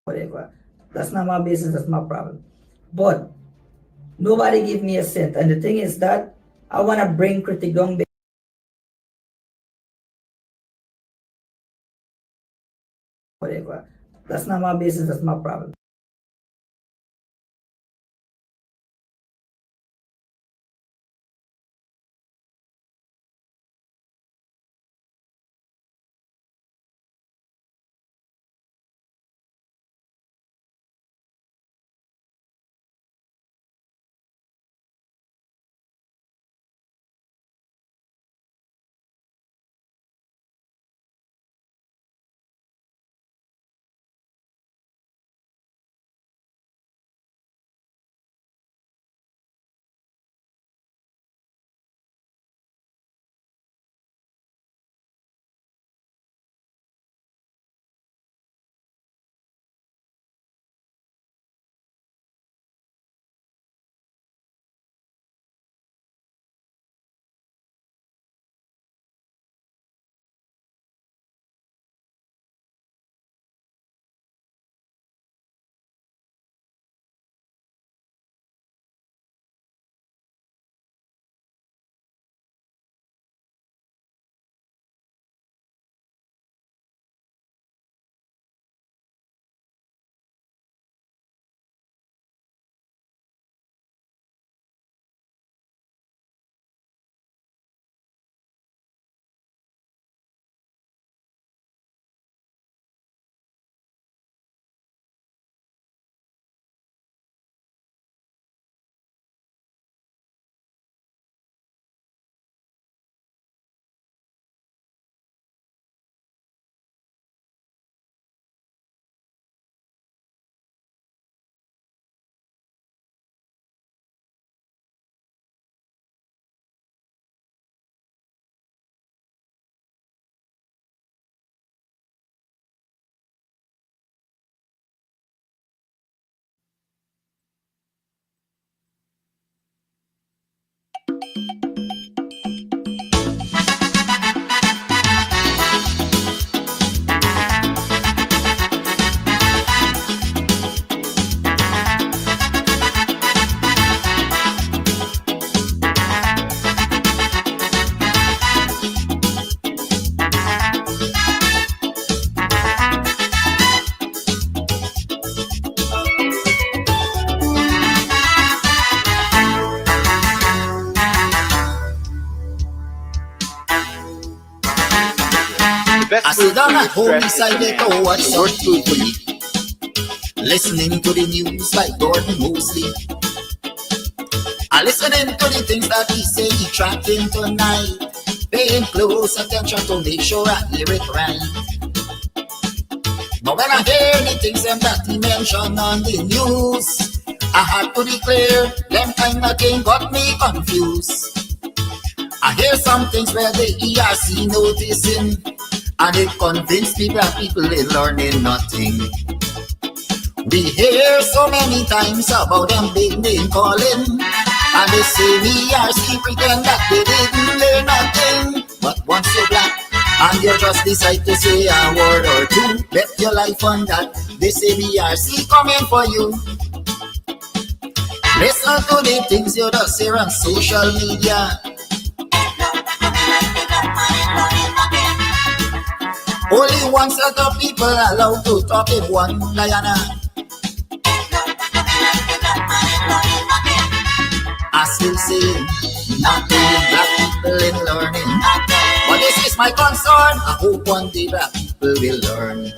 whatever. That's not my business, that's my problem. But nobody give me a cent. And the thing is that I want to bring Critic down. Whatever. That's not my business, that's my problem. I sit down at home beside the to watch some TV, listening to the news like Gordon Mosley. I listening to the things that he say he tracking tonight, paying close attention to make sure I hear it right. Now when I hear the things that he mentioned on the news, I had to declare them kind of thing got me confused. I hear some things where the ERC noticing, and it convinced me that people is learning nothing. We hear so many times about them big name calling, and they say ERC pretend that they didn't learn nothing. But once you're black and you just decide to say a word or two, bet your life on that they say ERC coming for you. Listen to the things you just hear on social media. Only one set of people allowed to talk in one Guyana. I still say nothing, black people in learning. But this is my concern. I hope one day black people will learn.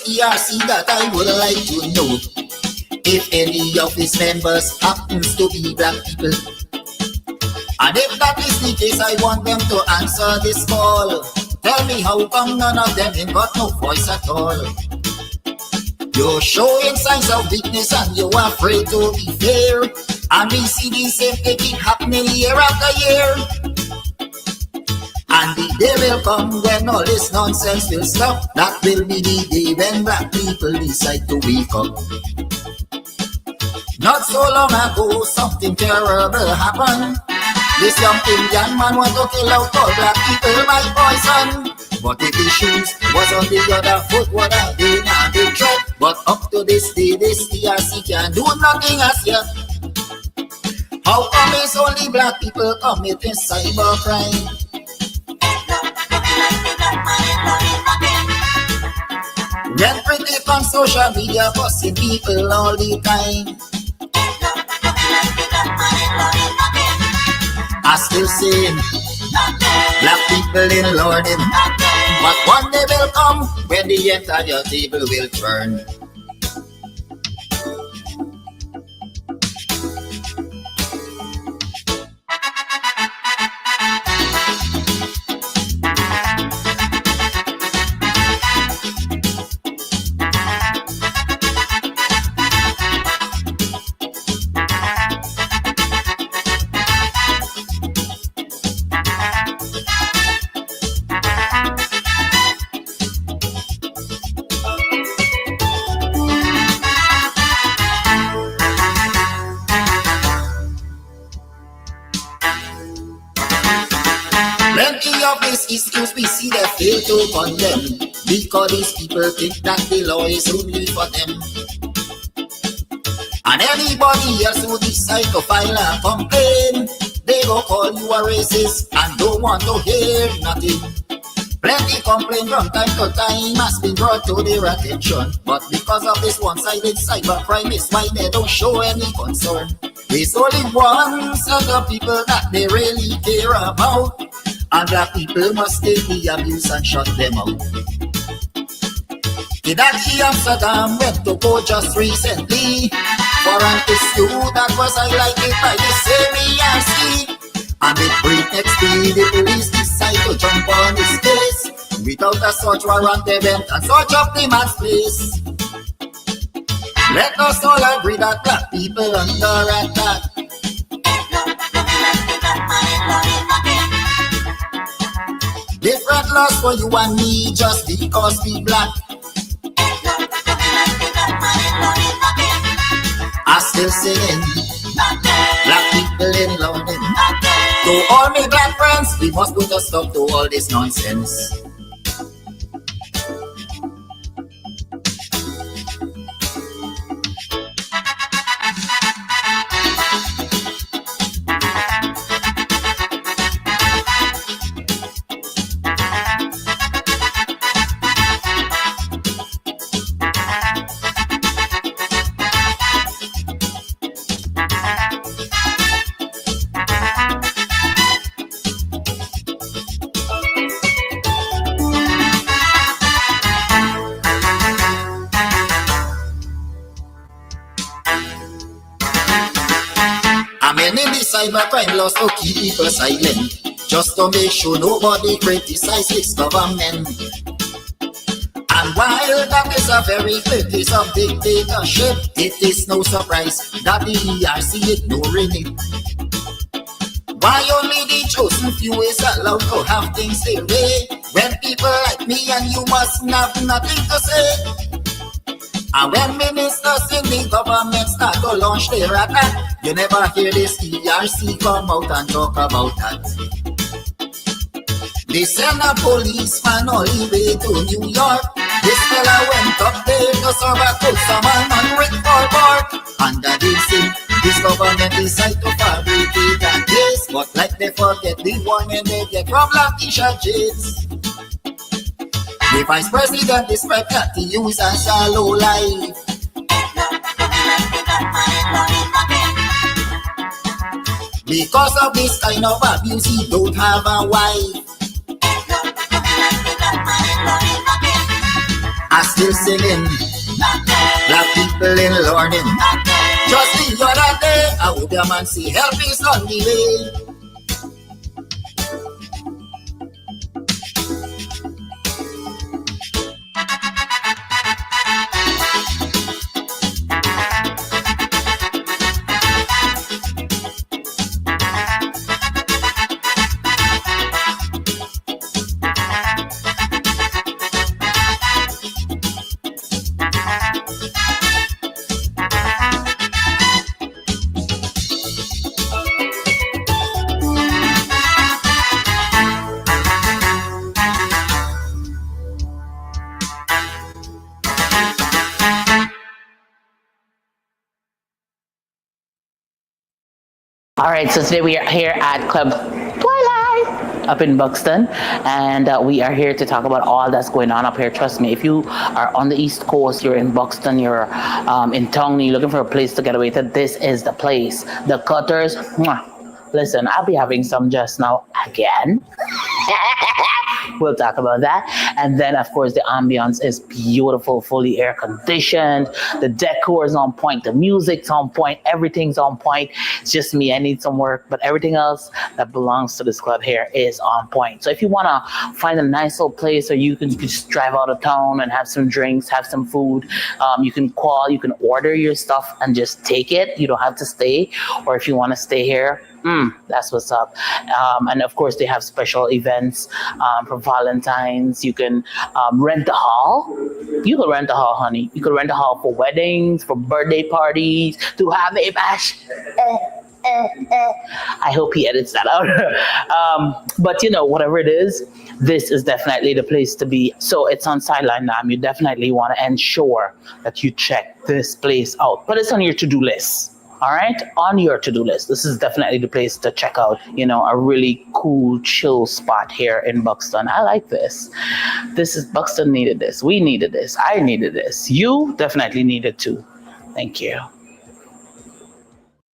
ERC that I would like to know. If any of its members happens to be black people, that is the case, I want them to answer this call. Tell me how come none of them ain't got no voice at all. You're showing signs of weakness and you're afraid to be fair. And we see the same thing keep happening year after year. And the day will come when all this nonsense will stop. That will be the day when black people decide to wake up. Not so long ago, something terrible happened. This young Indian man want to kill out all black people by poison. But if his shoes was on the other foot, what a day now they tread. But up to this day, this DRC can do nothing as yet. How come it's only black people committing cybercrime? When pretty on social media busting people all the time. I still saying black people in Lording. But one day will come when the entire table will turn. Plenty of these issues we see they fail to condemn, because these people think that the law is only for them. And anybody else who decide to file a complaint, they go call you a racist and don't want to hear nothing. Plenty complaint from time to time has been brought to their attention, but because of this one-sided cybercrime is why they don't show any concern. There's only one set of people that they really care about, and black people must take the abuse and shut them out. Kidaki Amsterdam went to court just recently for an issue that was highlighted by the same ERC. And with breakneck speed, the police decide to jump on his case. Without a search warrant, they went and search up the man's place. Let us all agree that black people under attack. Different laws for you and me just because we black. I still singing black people in London. To all my black friends, we must put a stop to all this nonsense. Cybercrime laws to keep people silent, just to make sure nobody criticizes this government. And while that is a very clear case of dictatorship, it is no surprise that the ERC ignoring it. Why only the chosen few is allowed to have things their way, when people like me and you must have nothing to say? And when ministers in the government start to launch their attack, you never hear this ERC come out and talk about that. They send a policeman all the way to New York. This fella went up there to serve a cold summon on Rick Park. Under the same, this government decide to fabricate a case, but like they forget the warning they get from Latisha James. The vice president described that he use as a low life. Because of this kind of abuse, he don't have a wife. I still singing black people in learning. Just the other day, I would a man see help is on the way. All right, so today we are here at Club Twilight up in Buxton, and we are here to talk about all that's going on up here. Trust me, if you are on the East Coast, you're in Buxton, you're in town, you're looking for a place to get away to, this is the place. The Cutters, mwah. Listen, I'll be having some just now again. We'll talk about that. And then, of course, the ambience is beautiful, fully air conditioned. The decor is on point. The music's on point. Everything's on point. It's just me. I need some work, but everything else that belongs to this club here is on point. So if you want to find a nice little place or you can just drive out of town and have some drinks, have some food, you can call, you can order your stuff and just take it. You don't have to stay. Or if you want to stay here, that's what's up. And of course, they have special events for Valentine's. You can rent a hall. You can rent a hall, honey. You can rent a hall for weddings, for birthday parties, to have a bash. I hope he edits that out. But you know, whatever it is, this is definitely the place to be. So it's on Sideline Dam. You definitely want to ensure that you check this place out. But it's on your to-do list. All right, on your to-do list. This is definitely the place to check out, you know, a really cool, chill spot here in Buxton. I like this. This is, Buxton needed this. We needed this. I needed this. You definitely needed too. Thank you.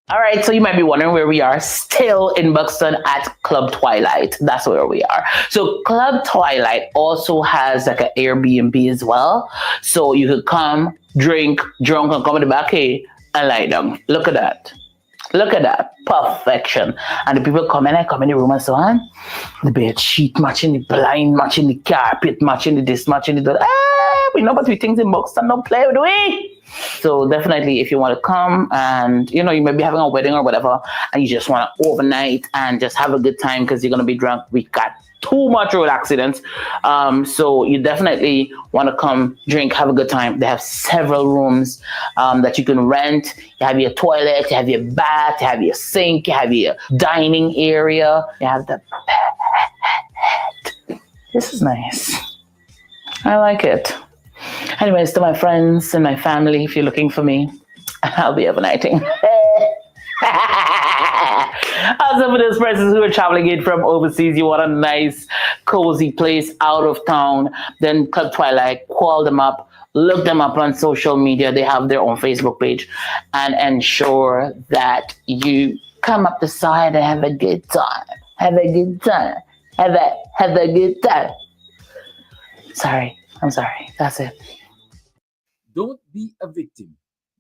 All right, so you might be wondering where we are, still in Buxton at Club Twilight. That's where we are. So Club Twilight also has like an Airbnb as well. So you could come, drink, drunk, and come in the back here and lie down. Look at that. Look at that. Perfection. And the people come in the room and so on. The bed sheet matching the blind, matching the carpet, matching the this, matching the that. We know but we things in Buxton don't play with we. So definitely if you want to come and you know you may be having a wedding or whatever and you just want to overnight and just have a good time because you're gonna be drunk. We got too much road accidents. So you definitely want to come drink, have a good time. They have several rooms that you can rent. You have your toilet, you have your bath, you have your sink, you have your dining area, you have the bed. This is nice. I like it. Anyways, to my friends and my family, if you're looking for me, I'll be overnighting. Also for those persons who are traveling in from overseas, you want a nice, cozy place out of town, then Club Twilight, call them up, look them up on social media. They have their own Facebook page and ensure that you come up the side and have a good time. Have a good time. Have a good time. I'm sorry. That's it. Don't be a victim.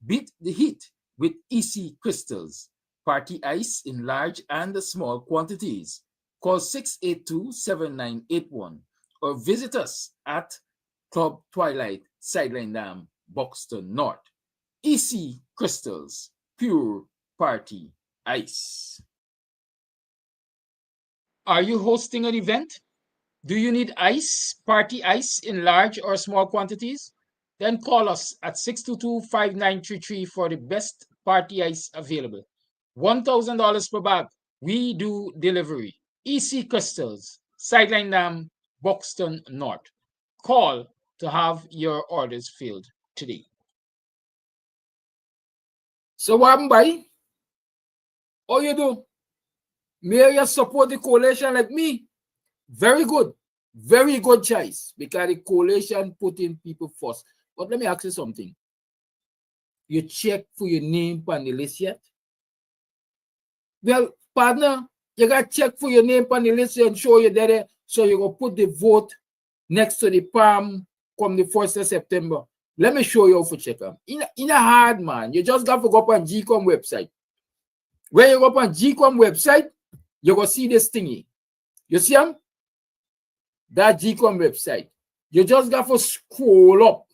Beat the heat with EC Crystals. Party ice in large and small quantities. Call 682-7981 or visit us at Club Twilight, Sideline Dam, Buxton North. EC Crystals, pure party ice. Are you hosting an event? Do you need ice, party ice in large or small quantities? Then call us at 622-5933 for the best party ice available. $1,000 per bag. We do delivery. EC Crystals, Sideline Dam, Buxton North. Call to have your orders filled today. So what, buddy? All you do? May you support the coalition like me? Very good choice because the coalition putting people first. But let me ask you something. You check for your name on the list yet? Well, partner, you got to check for your name on the list and show you there. So you go put the vote next to the palm come the 1st of September. Let me show you how to check them. In a hard, man. You just got to go up on GCOM website. When you go up on GCOM website, you go see this thingy. You see them? That GCOM website. You just got to scroll up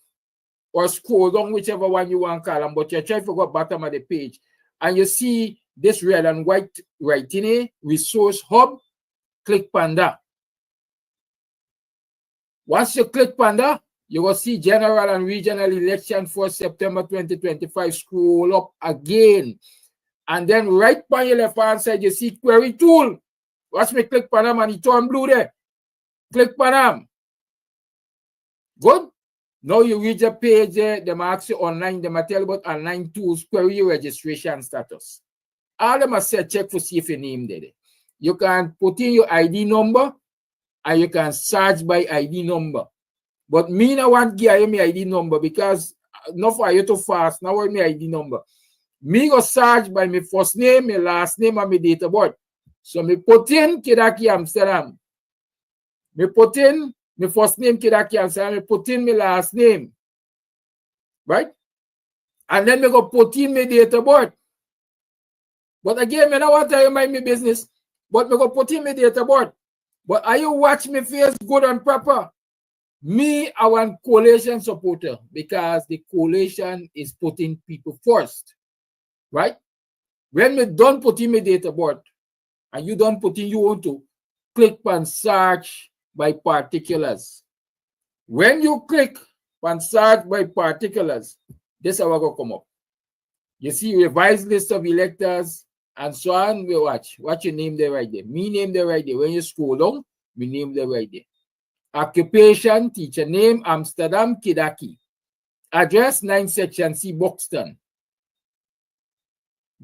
or scroll down, whichever one you want to call them, but you try to go bottom of the page. And you see this red and white writing here, Resource Hub, click Panda. Once you click Panda, you will see General and Regional Election for September 2025. Scroll up again. And then right on your left hand side, you see Query Tool. Watch me click Panam and it turn blue there. Click Panam. Good. Now you reach the page there, they ask you online, they tell you about online tools, query registration status. all them must say check for see if your name there. You can put in your ID number and you can search by ID number. But me no want give you my ID number because not for you too fast. Now want my ID number. Me go search by my first name, my last name, and my date of birth. So me put in Kidaki Amsterdam. Me put in my first name Kidaki Amsterdam. Me put in my last name. Right? And then me go put in my date of birth. But again, me don't want to mind my business. But me go put in my date of birth. But are you watch me face good and proper? Me, I want coalition supporter because the coalition is putting people first. Right? When me don't put in my date of birth, and you don't put in, you want to click on search by particulars. When you click on search by particulars, this is how I go come up. You see revised list of electors and so on. We watch your name there right there. Me name there right there. When you scroll down, me name there right there. Occupation, teacher name, Amsterdam, Kidaki. Address, 9 section C, Buxton.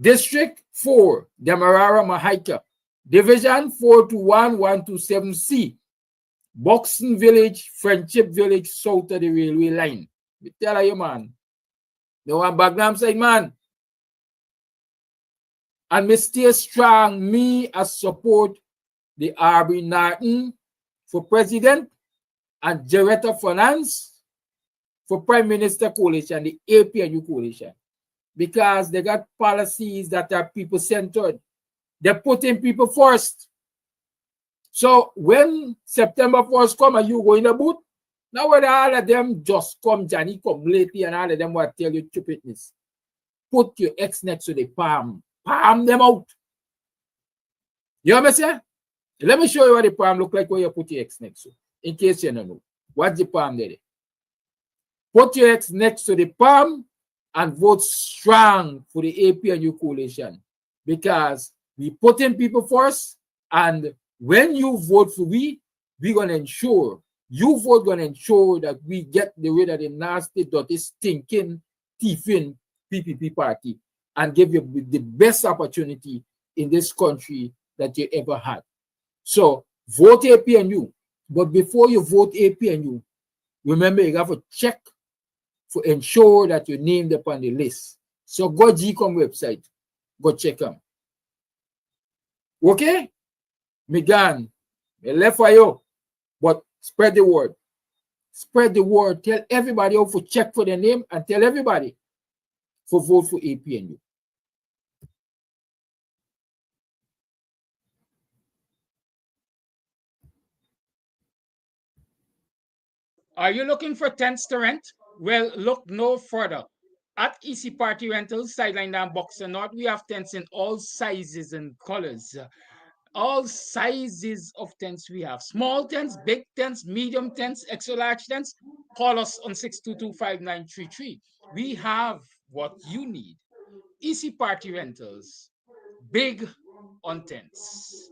District 4, Demerara, Mahaika. Division 421-127C. Buxton Village, Friendship Village, south of the railway line. We tell you, man. No one Bagnam side, man. And me stay strong. Me as support the Arby Norton for president and Director of Finance for Prime Minister coalition, the APNU coalition. Because they got policies that are people-centered. They're putting people first. So when September 1st come and you go in the booth, now when all of them just come, Johnny come lately, and all of them will tell you stupidness. Put your X next to the palm. Palm them out. You understand? Let me show you what the palm look like when you put your X next to. In case you don't know. What's the palm there? Put your X next to the palm and vote strong for the APNU coalition. Because we put in people first, and when you vote for we're going to ensure, you vote going to ensure that we get rid of the nasty, dirty, stinking, thieving PPP party and give you the best opportunity in this country that you ever had. So vote APNU. But before you vote APNU, remember you have to check to ensure that you're named upon the list. So go GCOM website. Go check them. Okay? Me gone. Me left for you. But spread the word. Spread the word. Tell everybody how to check for their name and tell everybody to vote for APNU. Are you looking for tents to rent? Well, look no further. At Easy Party Rentals, sideline down Buxton North, we have tents in all sizes and colors. All sizes of tents we have. Small tents, big tents, medium tents, extra large tents. Call us on 622-5933. We have what you need. Easy Party Rentals. Big on tents.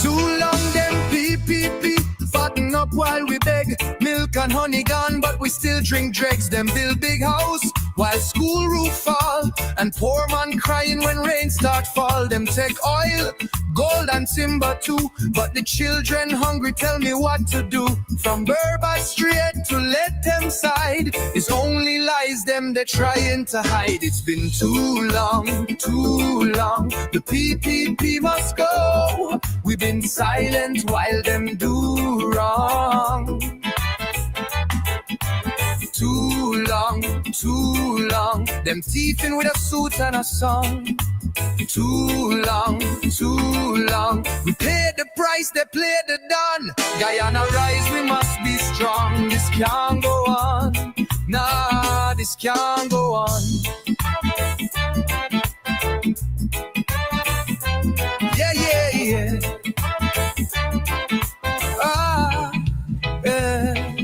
Too long them PPP fatten up while we beg. Milk and honey gone, but we still drink dregs. Them build big house while school roof fall, and poor man crying when rain start fall. Them take oil, gold and timber too, but the children hungry. Tell me what to do. From Berber straight to let them side, it's only lies them they're trying to hide. It's been too long, too long. The PPP must go. We've been silent while them do wrong. Too long, too long. Them thieving with a suit and a song. Too long, too long. We paid the price, they played the done. Guyana rise, we must be strong. This can't go on. Nah, this can't go on. Yeah, yeah, yeah.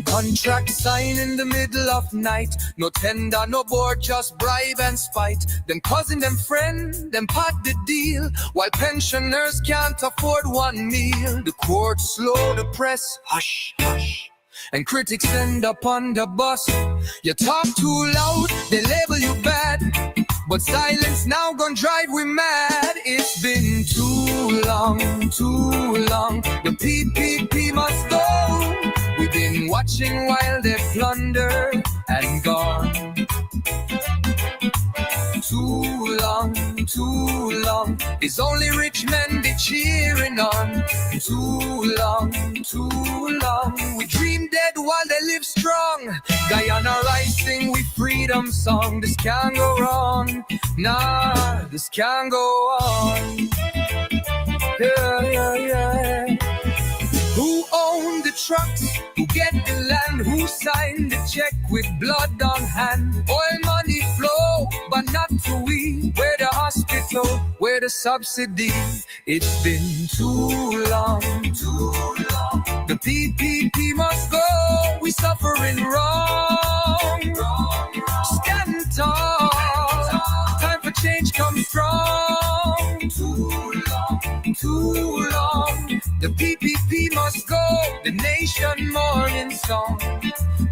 Contracts sign in the middle of night. No tender, no board, just bribe and spite. Them cousin, them friend, them pot the deal. While pensioners can't afford one meal. The court slow, the press hush, hush. And critics end up on the bus. You talk too loud, they label you bad. But silence now gon' drive we mad. It's been too long, too long. The PPP must go. We've been watching while they plunder and gone. Too long, too long. It's only rich men be cheering on. Too long, too long. We dream dead while they live strong. Guyana rising with freedom song. This can't go wrong. Nah, this can't go on. Yeah, yeah, yeah. Who owned the trucks? Who get the land? Who signed the check with blood on hand? Oil money flow, but not to we. Where the hospital? Where the subsidy? It's been too long, too long. The PPP must go. We suffering wrong. Stand tall. Time for change come strong. Too long, too long. The PPP must go, the nation mourning song.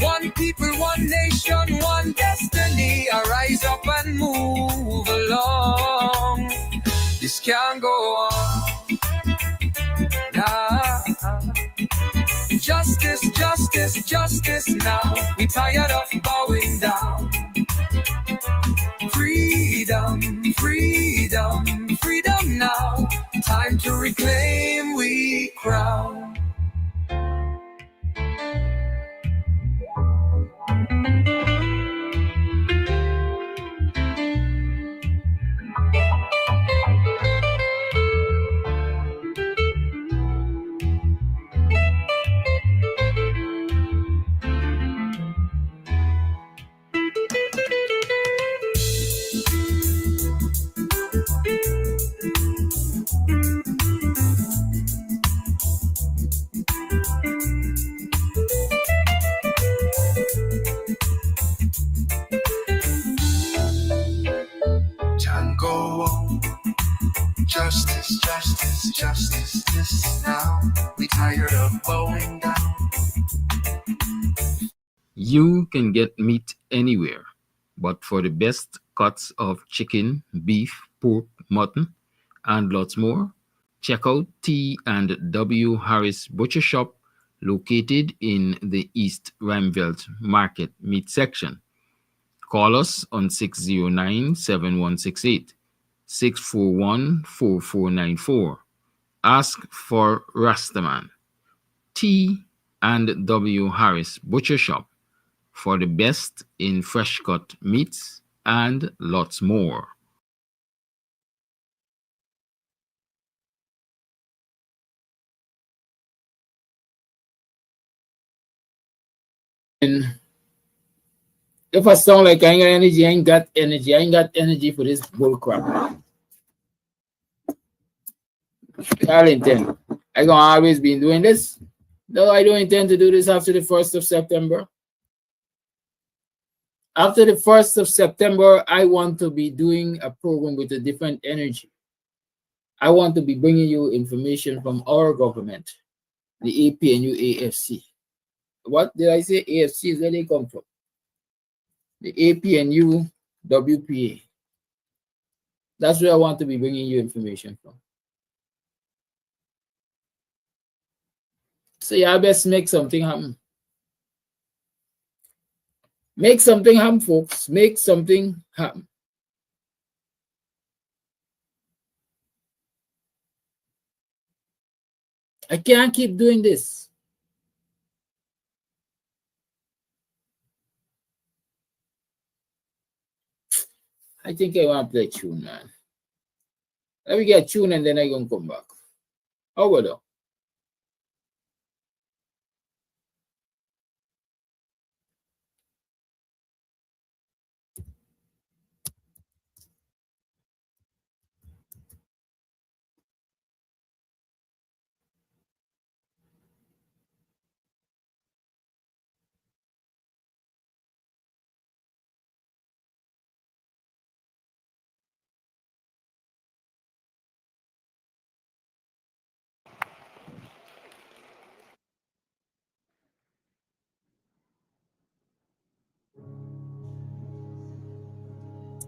One people, one nation, one destiny. Arise up and move along. This can't go on. Nah. Justice, justice, justice now. We tired of bowing down. Freedom, freedom, freedom now. Time to reclaim we crown. Justice, justice, justice, this now. We tired of bowing down. You can get meat anywhere, but for the best cuts of chicken, beef, pork, mutton, and lots more, check out T&W Harris Butcher Shop located in the East Ramveld Market Meat Section. Call us on 609-7168, 641-4494. Ask for Rastaman. T&W Harris Butcher Shop for the best in fresh cut meats and lots more. If I sound like I ain't got energy, I ain't got energy. I ain't got energy for this bull crap. I intend. I gonna always be doing this. No, I don't intend to do this after the 1st of September. After the 1st of September, I want to be doing a program with a different energy. I want to be bringing you information from our government, the APNU AFC. What did I say? AFC is where they come from. The APNU WPA. That's where I want to be bringing you information from. So yeah, I best make something happen. Make something happen, folks. Make something happen. I can't keep doing this. I think I want to play tune, man. Let me get tune and then I'm going to come back. How about that?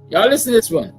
Y'all listen to this one.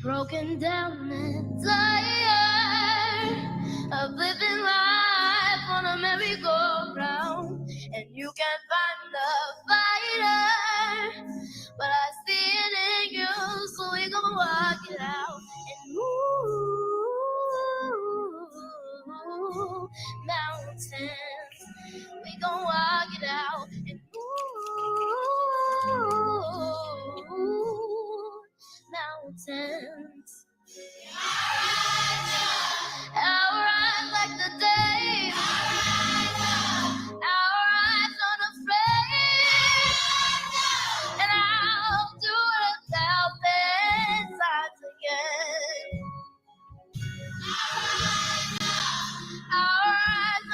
Broken down and tired of living life on a merry-go-round, and you can't find the fighter, but I see it in you, so we gonna walk it out and move mountains. We gonna walk it out and move mountains. Our eyes like the day, our eyes unafraid, and I'll do it 1,000 times again. Our eyes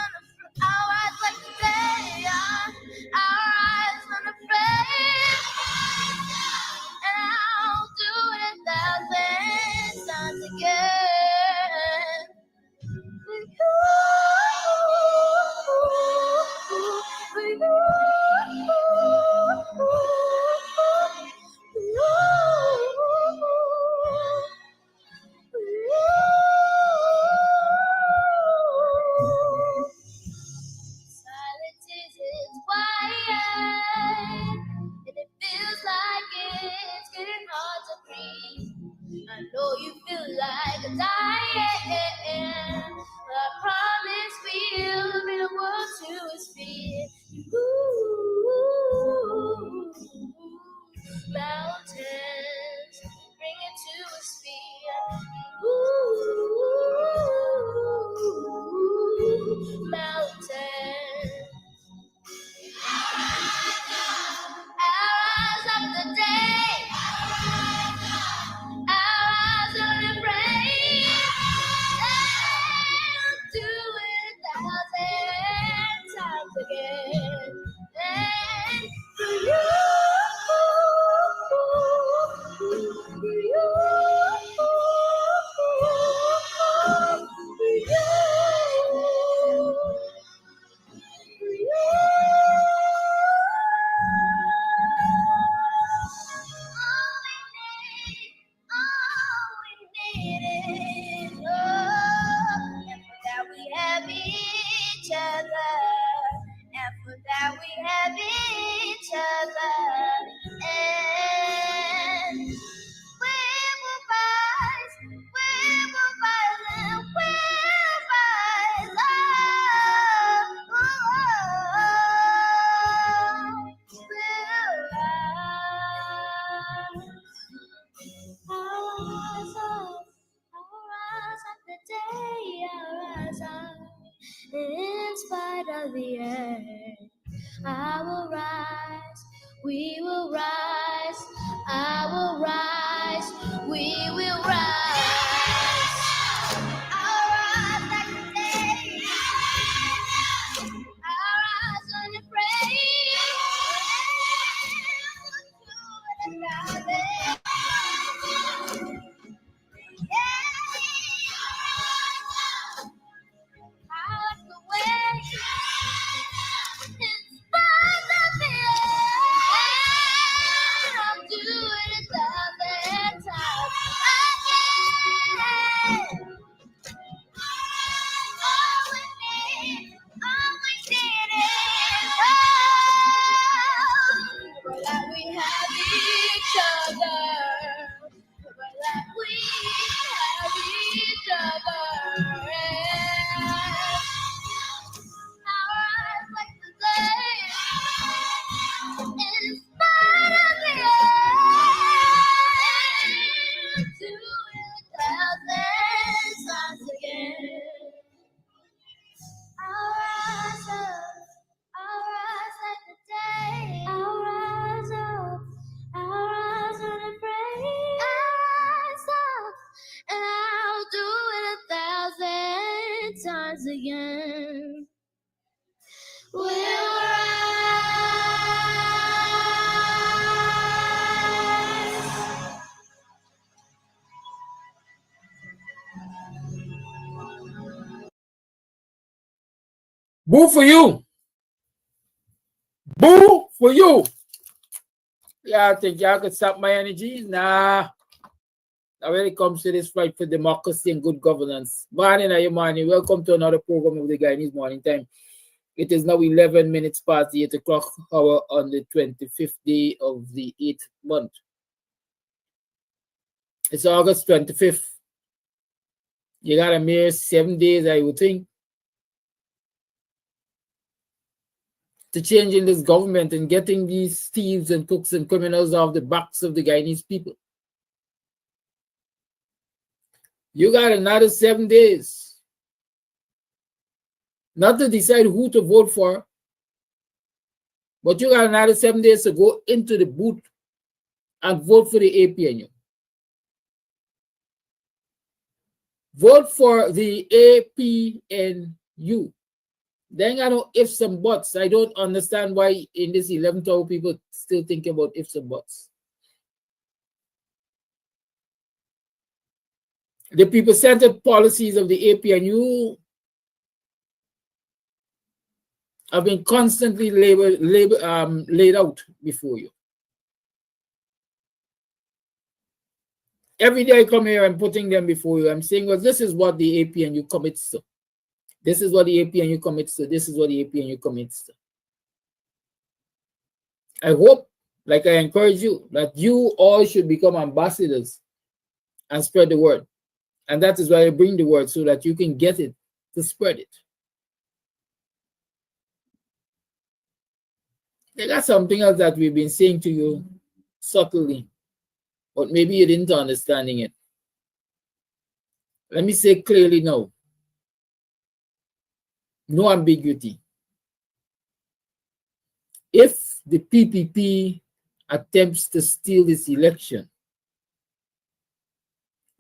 like the day, our eyes unafraid, and I'll do it 1,000 times again. For you, silence is quiet, and it feels like it's getting hard to breathe. I know you feel like dying, but I promise we'll bring the world to its feet. Mountains, bring it to its feet. Mountains. Hours of the day, hours of the rain, I'll do it 1,000 times again. And for you, for you, for you. Each other, and for that we have each other, and we will rise, and we'll rise up, we'll rise of the day, our rise up. In spite of the earth, I will rise, we will rise, I will rise, we will rise. I'll rise like the day, I'll rise unafraid. I like the way, in spite of the earth, I'll do it 1,000 times again. All we need is love, that we have each other. rise again. We'll rise. Boo for you. Boo for you. Yeah, I think y'all could stop my energy. Nah. Now, when it comes to this fight for democracy and good governance, morning, morning. Welcome to another program of the Guyanese Morning Time. It is now 11 minutes past the 8 o'clock hour on the 25th day of the 8th month. It's August 25th. You got a mere 7 days, I would think, to changing this government and getting these thieves and crooks and criminals off the backs of the Guyanese people. You got another 7 days. Not to decide who to vote for, but you got another 7 days to go into the booth and vote for the APNU. Vote for the APNU. Then I know ifs and buts. I don't understand why in this 11th hour people still think about ifs and buts. The people-centered policies of the APNU have been constantly laid out before you. Every day I come here, I'm putting them before you. I'm saying, well, this is what the APNU commits to. This is what the APNU commits to. This is what the APNU commits to. I hope, like I encourage you, that you all should become ambassadors and spread the word. And that is why I bring the word, so that you can get it to spread it. They got something else that we've been saying to you subtly, but maybe you didn't understanding it. Let me say clearly now. No ambiguity. If the PPP attempts to steal this election,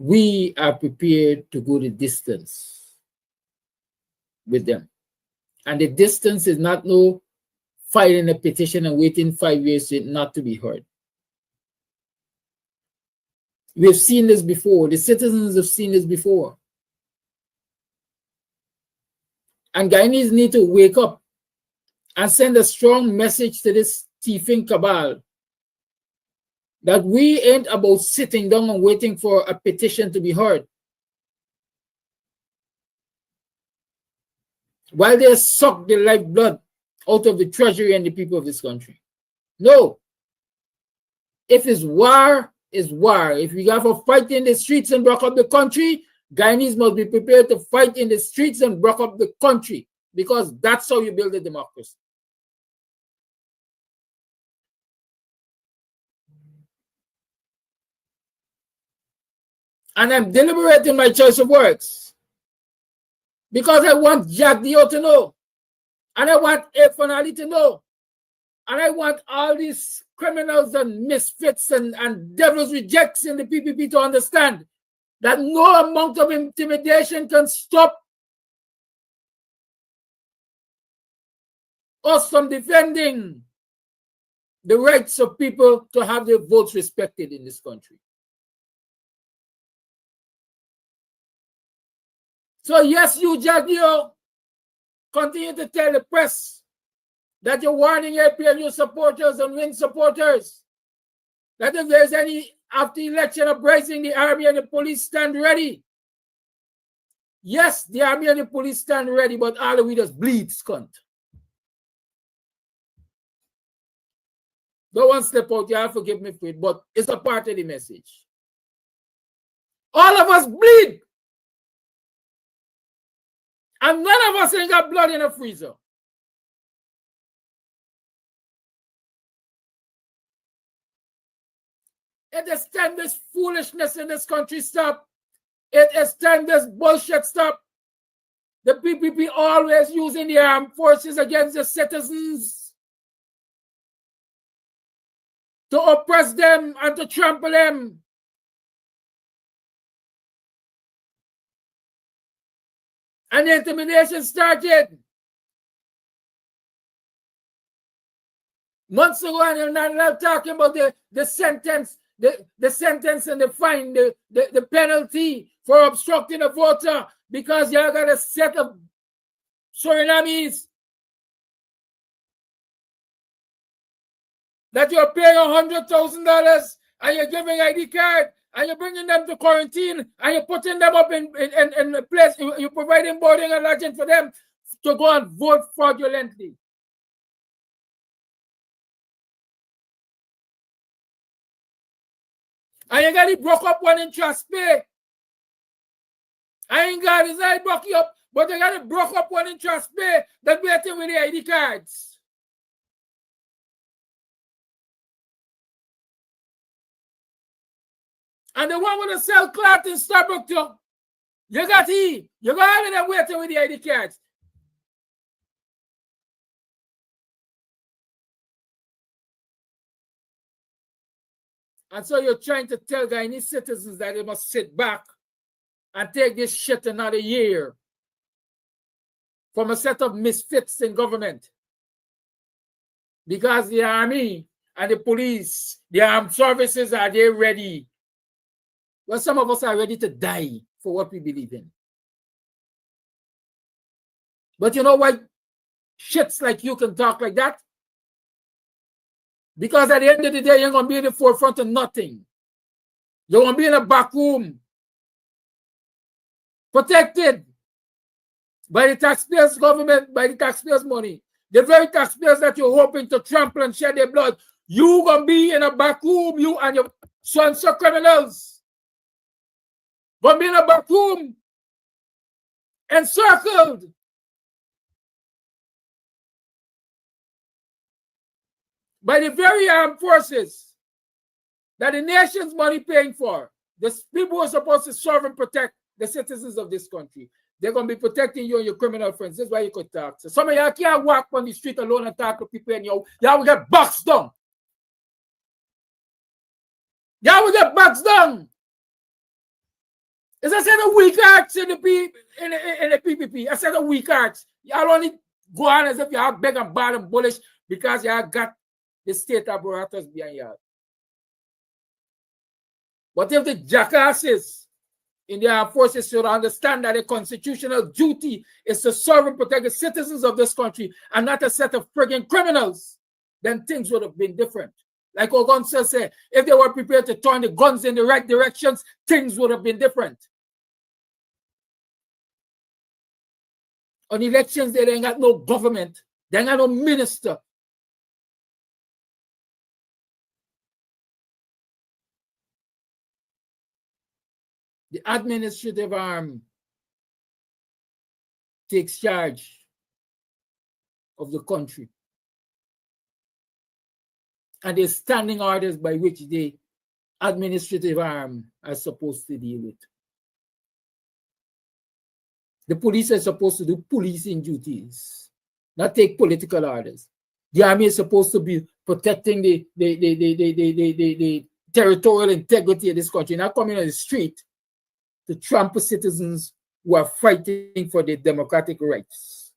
we are prepared to go the distance with them. And the distance is not no filing a petition and waiting 5 years for it not to be heard. We've seen this before. The citizens have seen this before. And Guyanese need to wake up and send a strong message to this thieving cabal that we ain't about sitting down and waiting for a petition to be heard, while they suck the lifeblood out of the treasury and the people of this country. No. If it's war, it's war. If we have to fight in the streets and break up the country, Guyanese must be prepared to fight in the streets and break up the country, because that's how you build a democracy. And I'm deliberate in my choice of words, because I want Jack Dio to know, and I want Efanali to know, and I want all these criminals and misfits and devils rejects in the PPP to understand that no amount of intimidation can stop us from defending the rights of people to have their votes respected in this country. So yes, you, Jagio, continue to tell the press that you're warning APNU supporters and Win supporters that if there's any after election uprising, the army and the police stand ready. Yes, the army and the police stand ready, but all we just bleed, cunt. Don't want to slip out, y'all forgive me for it, but it's a part of the message. All of us bleed. And none of us ain't got blood in a freezer. It is time this foolishness in this country stop. It is time this bullshit stop. The PPP always using the armed forces against the citizens to oppress them and to trample them. And the intimidation started months ago, and you're not talking about the sentence, the sentence and the fine, the penalty for obstructing a voter because you got a set of Surinamese that you're paying $100,000 and you're giving ID card and you're bringing them to quarantine and you're putting them up in a place, you're providing boarding and lodging for them to go and vote fraudulently. And you got it broke up one in Traspay. I ain't got his eye broke you up, but they got it broke up one in Traspay that waiting with the ID cards. And the one with the cell cloth in Starbucks too. You got he. You got them waiting with the ID cards. And so you're trying to tell Guyanese citizens that they must sit back and take this shit another year from a set of misfits in government. Because the army and the police, the armed services, are they ready? Well, some of us are ready to die for what we believe in. But you know why shits like you can talk like that? Because at the end of the day, you're going to be in the forefront of nothing. You're going to be in a back room, protected by the taxpayers' government, by the taxpayers' money. The very taxpayers that you're hoping to trample and shed their blood, you're going to be in a back room, you and your sons are criminals. Going to be in a back room, encircled. By the very armed forces that the nation's money paying for. The people who are supposed to serve and protect the citizens of this country. They're going to be protecting you and your criminal friends. This is why you could talk. So some of y'all can't walk on the street alone and talk to people and y'all will get boxed down. Y'all will get boxed down. It's a set of weak hearts in the PPP. A set of weak hearts. Y'all only go on as if y'all beg and bad and bullish because y'all got the state apparatus behind y'all. But if the jackasses in the armed forces should understand that a constitutional duty is to serve and protect the citizens of this country and not a set of frigging criminals, then things would have been different. Like Ogonsa said, if they were prepared to turn the guns in the right directions, things would have been different. On elections, they ain't got no government. They ain't got no minister. The administrative arm takes charge of the country. And there's standing orders by which the administrative arm are supposed to deal with. The police are supposed to do policing duties, not take political orders. The army is supposed to be protecting the territorial integrity of this country, not coming on the street to trample citizens who are fighting for their democratic rights.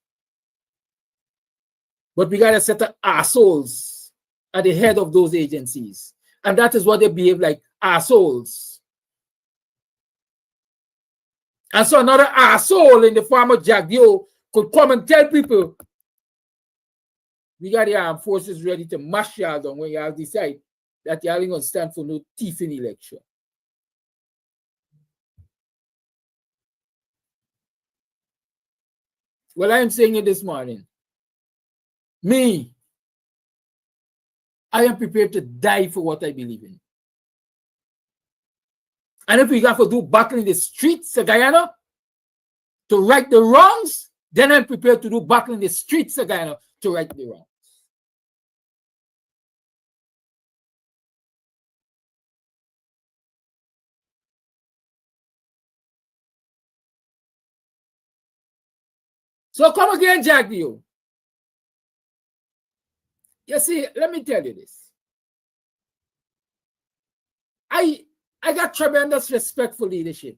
But we got a set of assholes at the head of those agencies. And that is what they behave like, assholes. And so another asshole in the form of Jack Dio could come and tell people, we got the armed forces ready to mash y'all down when y'all decide that y'all ain't gonna stand for no thief in election. Well, I'm saying it this morning. Me, I am prepared to die for what I believe in. And if we got to do battle in the streets of Guyana to right the wrongs, then I'm prepared to do battle in the streets of Guyana to right the wrongs. So come again, Jack Dio. You see, let me tell you this. I got tremendous respect for leadership.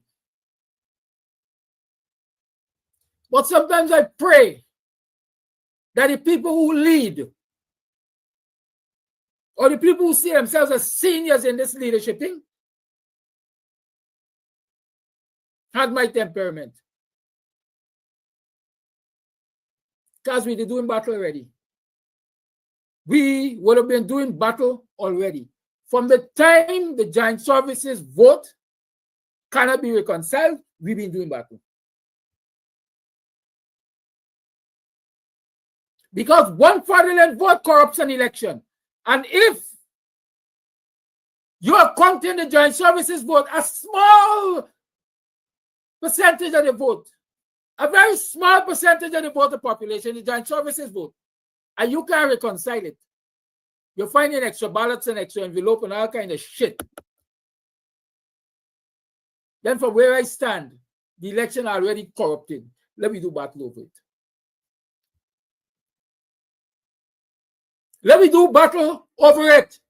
But sometimes I pray that the people who lead or the people who see themselves as seniors in this leadership thing had my temperament. Because we were doing battle already. We would have been doing battle already. From the time the joint services vote cannot be reconciled, we've been doing battle. Because one fraudulent vote corrupts an election. And if you are counting the joint services vote, a small percentage of the vote, a very small percentage of the voter population, the joint services vote, and you can't reconcile it. You're finding extra ballots and extra envelope and all kind of shit. Then from where I stand, the election already corrupted. Let me do battle over it. Let me do battle over it.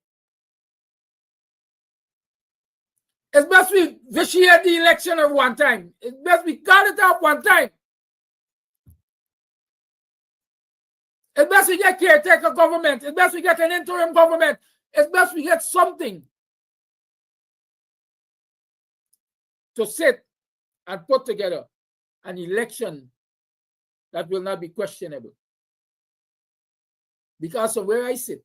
It's best we vitiate the election at one time. It's best we cut it off one time. It's best we get caretaker government. It's best we get an interim government. It's best we get something to sit and put together an election that will not be questionable. Because from where I sit,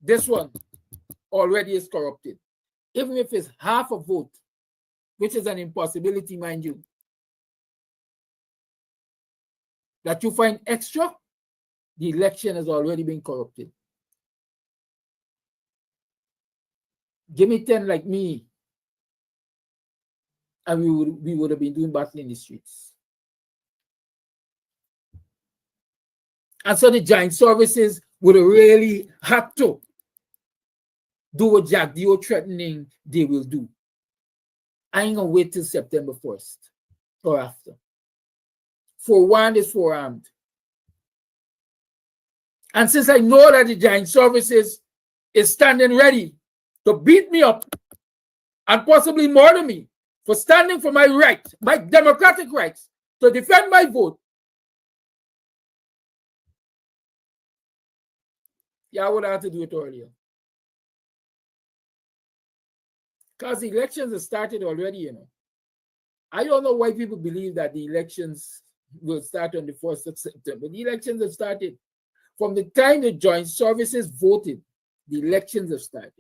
this one already is corrupted. Even if it's half a vote, which is an impossibility, mind you, that you find extra, the election has already been corrupted. Give me 10 like me, and we would have been doing battle in the streets. And so the giant services would have really had to do what Jack Dio threatening they will do. I ain't gonna wait till September 1st or after. Forewarned is forearmed. And since I know that the giant services is standing ready to beat me up and possibly murder me for standing for my right, my democratic rights, to defend my vote, yeah, I would have to do it earlier. Because the elections have started already, you know. I don't know why people believe that the elections will start on the 1st of September. The elections have started. From the time the joint services voted, the elections have started.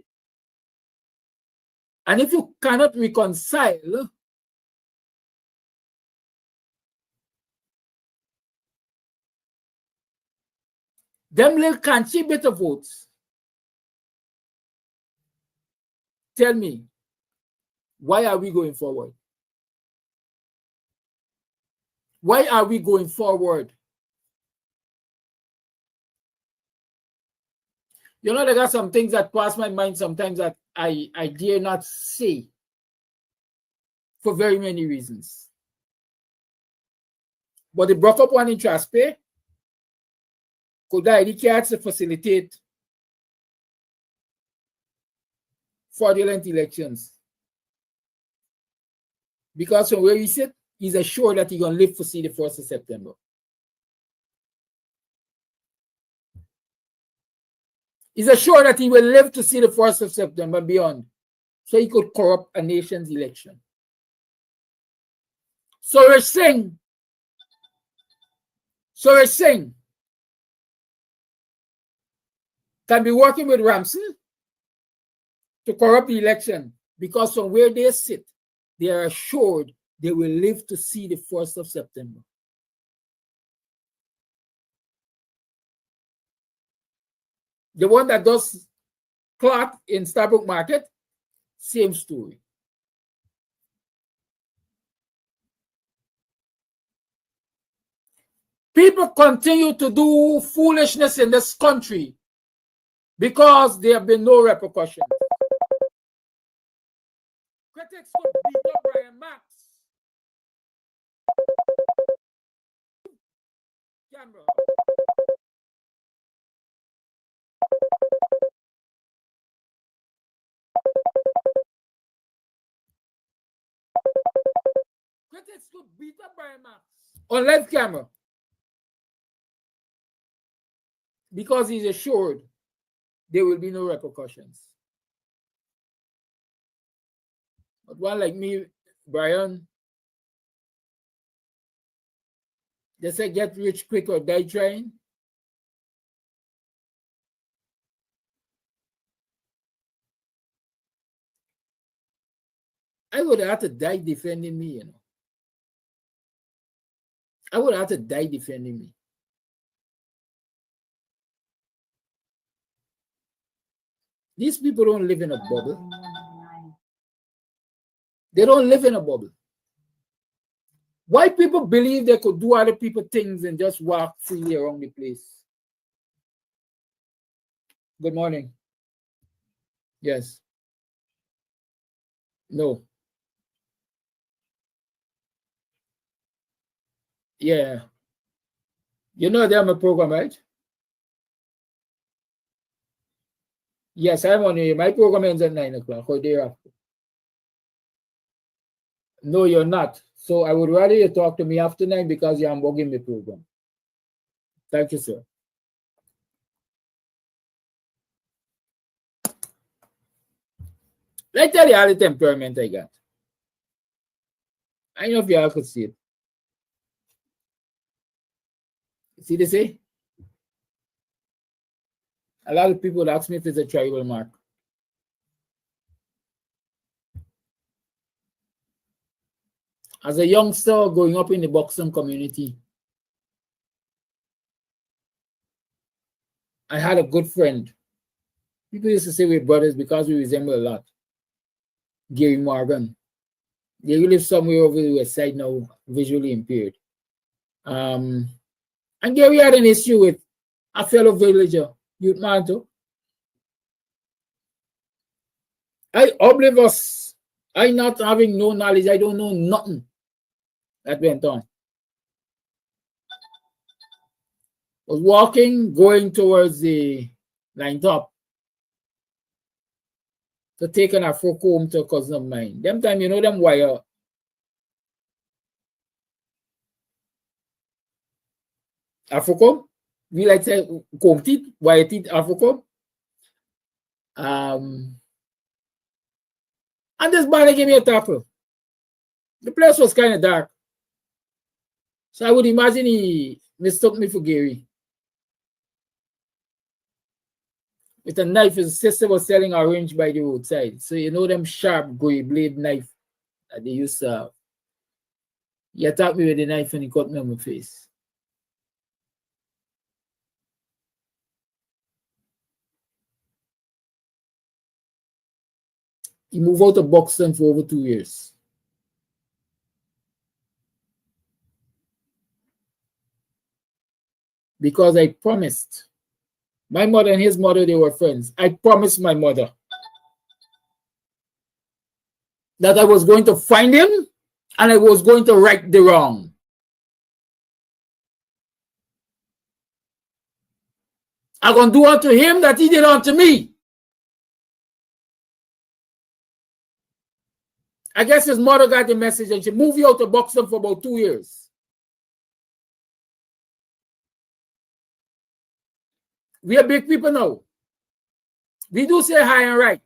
And if you cannot reconcile them little country bit of votes, tell me, why are we going forward? Why are we going forward? You know, there are some things that pass my mind sometimes that I dare not say for very many reasons. But they broke up one in Traspe. Could I educate to facilitate fraudulent elections? Because from where he sit, he's assured that he's going to live to see the 1st of September. He's assured that he will live to see the 1st of September and beyond, so he could corrupt a nation's election. So we're saying can be working with Ramsey to corrupt the election, because from where they sit, they are assured they will live to see the 1st of September. The one that does cloth in Starbuck Market, same story. People continue to do foolishness in this country because there have been no repercussions. Critics could beat up Brian Max. Camera. Critics could beat up Brian Max. on live camera because he's assured there will be no repercussions. But one like me, Brian, they say get rich quick or die trying. I would have to die defending me, you know. I would have to die defending me. These people don't live in a bubble. They don't live in a bubble. Why people believe they could do other people things and just walk freely around the place? Good morning. Yes. No. Yeah. You know they're my program, right? Yes, I'm on here. My program ends at 9 o'clock or thereafter. No, you're not. So I would rather you talk to me after 9 because you're bugging the program. Thank you, sir. Let me tell you all the temperament I got. I know if you all could see it. See this? A lot of people ask me if it's a tribal mark. As a youngster growing up in the Buxton community, I had a good friend. People used to say we're brothers because we resemble a lot. Gary Morgan. They live somewhere over the west side now, visually impaired. And Gary had an issue with a fellow villager, Youth Manto. I oblivious. I not having no knowledge. I don't know nothing that went on. Was walking, going towards the line top to take an Afro home to a cousin of mine. Them time, you know them wire. Afro, we like to say comb teeth, wire teeth, Afro. And this body gave me a tackle. The place was kind of dark. So I would imagine he mistook me for Gary. With a knife, his sister was selling orange by the roadside. So you know them sharp gray blade knife that they used to have. He attacked me with the knife and he cut me on my face. He moved out of Buxton for over 2 years. Because I promised. My mother and his mother, they were friends. I promised my mother that I was going to find him and I was going to right the wrong. I'm going to do unto him that he did unto me. I guess his mother got the message and she moved you out to Buxton for about 2 years. We are big people now. We do say high and right.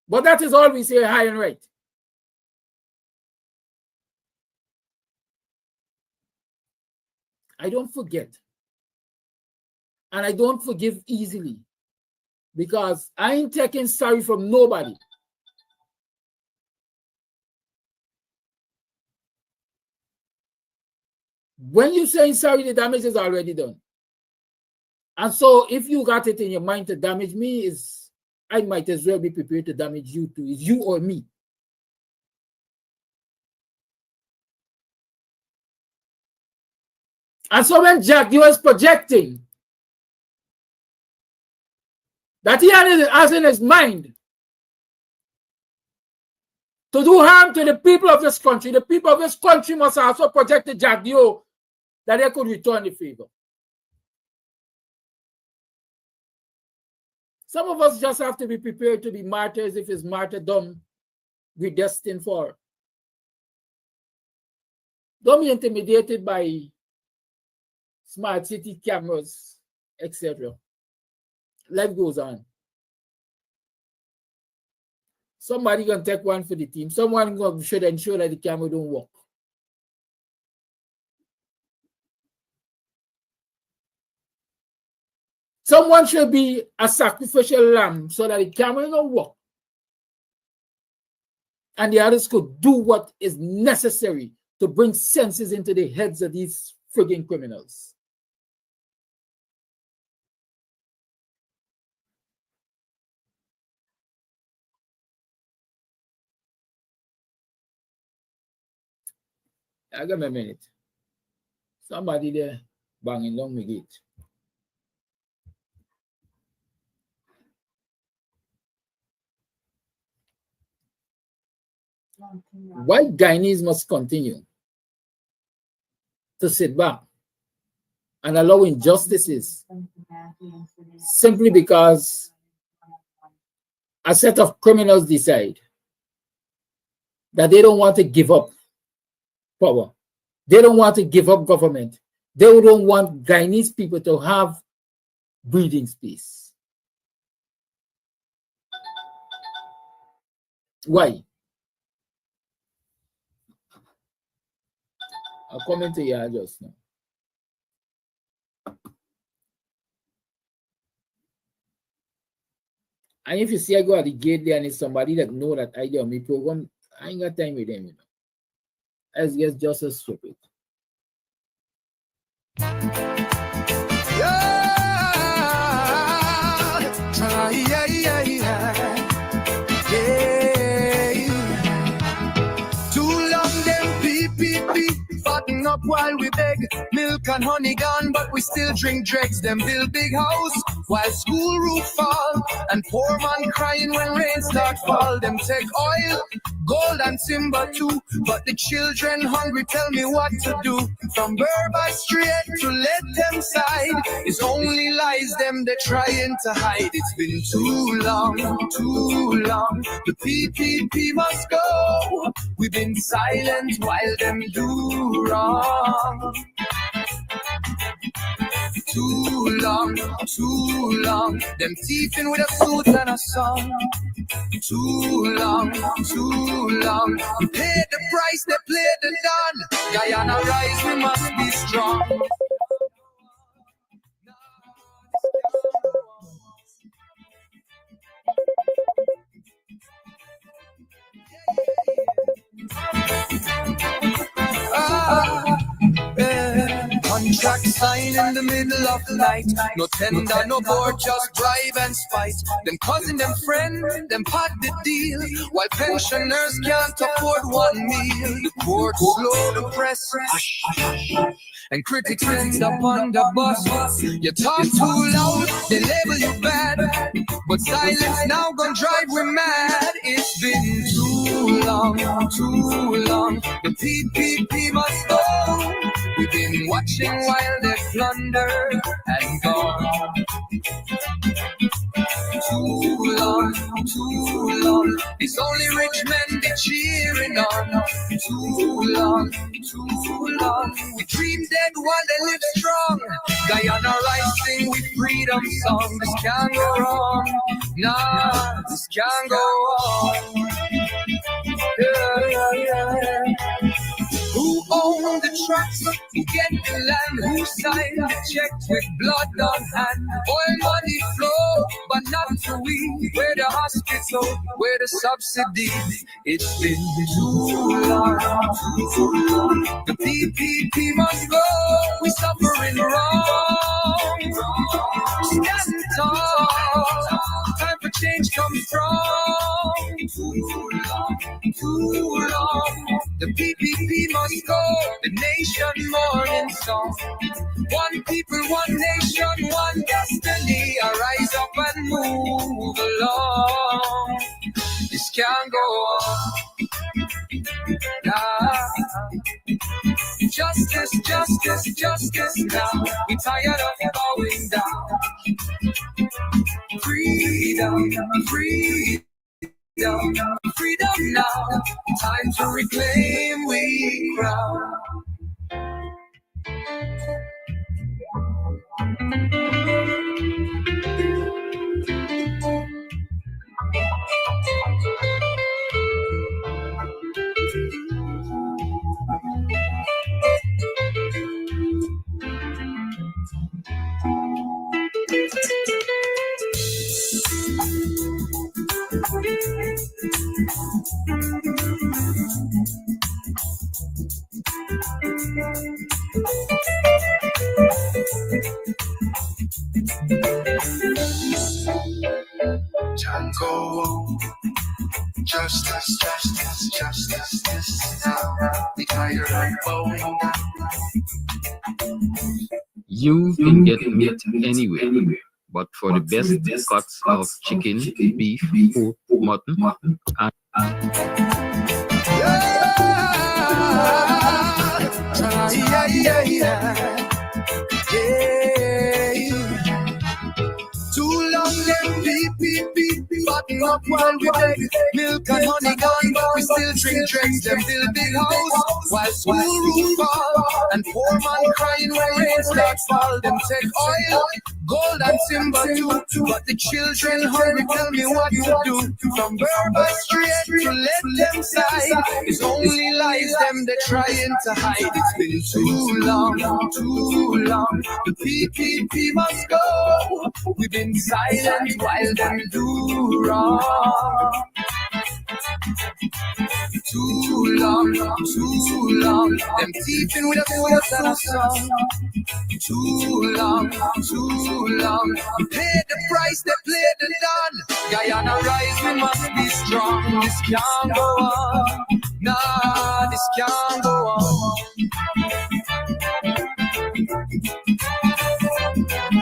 But that is all we say, high and right. I don't forget. And I don't forgive easily. Because I ain't taking sorry from nobody. When you say sorry, the damage is already done. And so if you got it in your mind to damage me, I might as well be prepared to damage you too. It's you or me. And so when Jack, you was projecting that he has in his mind to do harm to the people of this country, the people of this country must also project to Jack Dio that they could return the favor. Some of us just have to be prepared to be martyrs if it's martyrdom we're destined for. Don't be intimidated by smart city cameras, etc. Life goes on. Somebody gonna take one for the team. Someone should ensure that the camera don't work. Someone should be a sacrificial lamb so that the camera don't work. And the others could do what is necessary to bring senses into the heads of these frigging criminals. I got a minute. Somebody there banging along the gate. White Guyanese must continue to sit back and allow injustices simply because a set of criminals decide that they don't want to give up power. They don't want to give up government. They don't want Guyanese people to have breathing space. Why? I'll come into here just now. And if you see I go at the gate there and it's somebody that know that idea of me program, I ain't got time with them, you know. As yes, just as stupid. Too long them PPP fatting up while we beg. Milk and honey gone, but we still drink dregs. Them build big house while school roof fall, and poor man crying when rain start fall. Them take oil, gold and timber too, but the children hungry. Tell me what to do. From Burbank straight to let them side, it's only lies them they're trying to hide. It's been too long, too long. The PPP must go. We've been silent while them do wrong. Too long, too long. Them thieving with a suit and a song. Too long, too long. We paid the price, they played the Don. Guyana rise, we must be strong. Contract sign in the middle of the night. No tender, no board, just bribe and spite. Them cousin, them friend, them pot the deal. While pensioners can't afford one meal. The court slow, the press and critics end up on the bus. You talk too loud, they label you bad, but silence now gon' drive we mad. It's been too long, too long. The PPP must go. We've been watching while they plunder and gone. Too long, too long. It's only rich men they cheering on. Too long, too long. We dream dead while they live strong. Guyana rising with freedom song. This can't go wrong. Nah, this can't go on. Yeah. Who own the tracks? Who get the land? Who signed the checks with blood on hand? Oil money flow, but not to we. Where the hospital, where the subsidies? It's been too long, too long. The PPP must go. We suffering wrong. Stand tall. Time for change comes strong. Too long, too long. The PPP must go. The nation mourning song. One people, one nation, one destiny. Arise up and move along. This can't go on. Nah. Justice, justice, justice now. We're tired of bowing down. Freedom, freedom. Freedom now, time to reclaim we crown. Django, justice, justice, justice, this now. We tired of bowing. You can get meat anywhere, but for the best cuts of chicken, beef, pork, mutton, and Too long them beep, button up while we beg. Milk and honey gone, but we still drink dregs. Them build big house while school roof fall. And poor man crying when rain starts fall. Them take oil, gold and timber too. But the children hungry tell me what to do. From Berber straight to let them side. It's only lies them they're trying to hide. It's been too long. The PPP must go. We've been silent while them do wrong. Too long. Them teething with a voice and a song. Too long. We paid the price, they played the done. Guyana rise, we must be strong. This can't go on. Nah, this can't go on.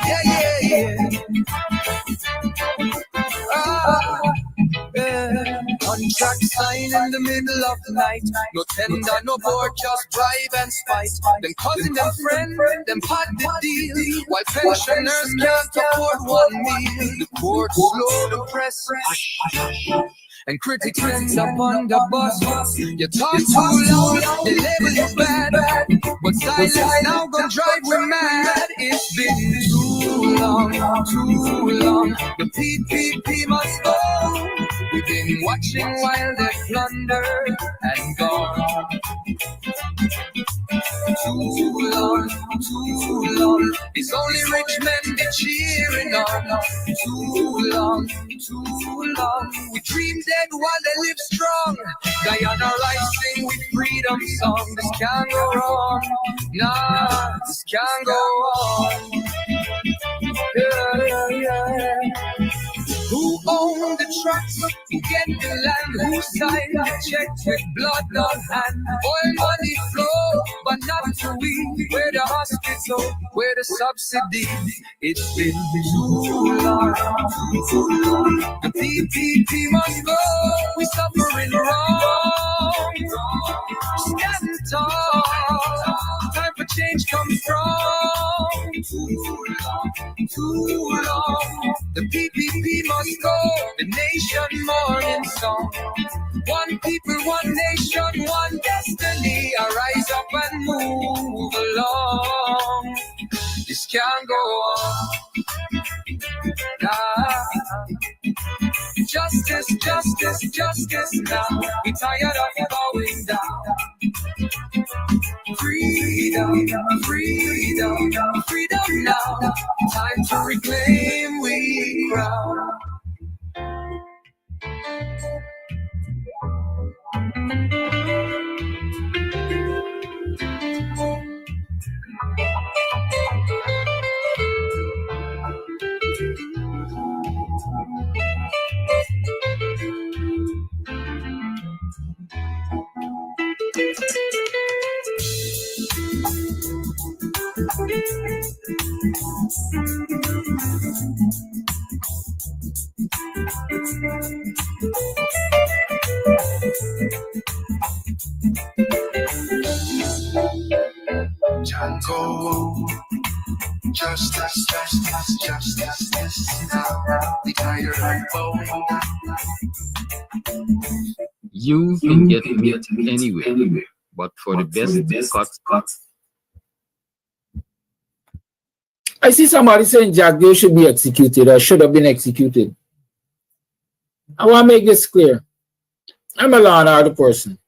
Yeah. Contract sign in the middle of the night. No tender, no board, just bribe and spite. Them cousin, them friend, them had the deal. While pensioners can't afford one meal. The court slow the press. And critics end up on the bus. You talk too loud, they label you bad. But silence now gonna drive we mad. It's been too long. The PPP must go. We've been watching while they plunder and gone. Too long. It's only rich men they cheering on. Too long. We dream dead while they live strong. Guyana rising with freedom song. This can't go wrong. Nah, this can't go on. Yeah. Who owned the trucks? Who get the land? Who signed the checks with blood on hand? Oil money flow, but not to we. Where the hospital, where the subsidy? It's been too long. The PPP must go. We suffering wrong. Stand tall. Time for change comes strong. Too long. The PPP must go. The nation morning song. One people, one nation, one destiny. Arise up and move along. This can't go on. Nah. Justice now. We tired of bowing down. Freedom now. Time to reclaim we crown. Django, justice, now. We tired of bowing. you can get meat anywhere, but for the best cuts. I see somebody saying Jack Gill should be executed or should have been executed. I want to make this clear. I'm a law and order person.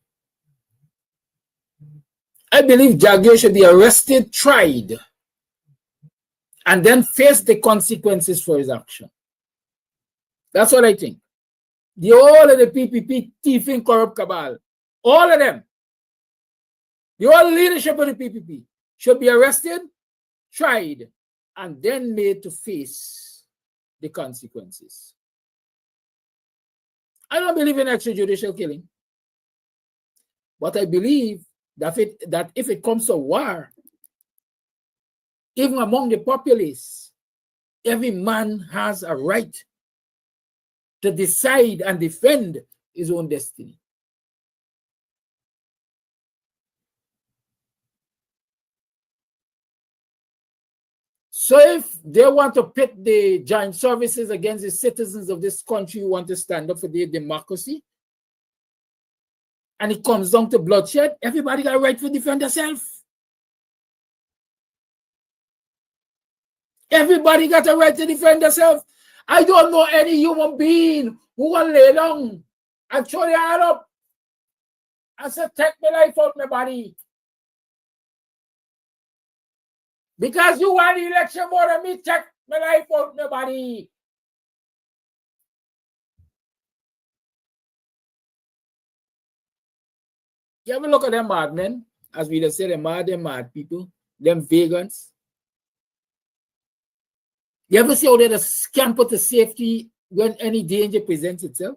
I believe Jack Gill should be arrested, tried, and then face the consequences for his action. That's what I think. The whole of the PPP thieving corrupt cabal, all of them, the whole leadership of the PPP should be arrested, tried, and then made to face the consequences. I don't believe in extrajudicial killing, but I believe that if it comes to war, even among the populace, every man has a right to decide and defend his own destiny. So if they want to pit the joint services against the citizens of this country who want to stand up for their democracy, and it comes down to bloodshed, everybody got a right to defend themselves. Everybody got a right to defend themselves. I don't know any human being who will lay down and throw their hand up and say, take my life out my body. Because you want the election more than me, take my life out my body. You ever look at them madmen? As we just say, they're mad people, them vegans. You ever see how they just scamper to safety when any danger presents itself?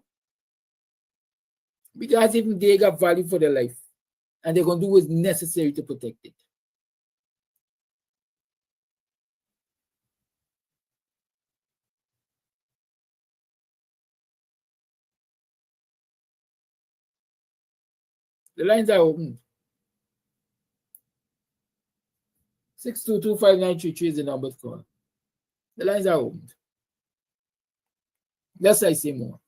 Because even they got value for their life, and they're going to do what's necessary to protect it. The lines are open. 6225933 is the number to call. The lines are open. Let's say more.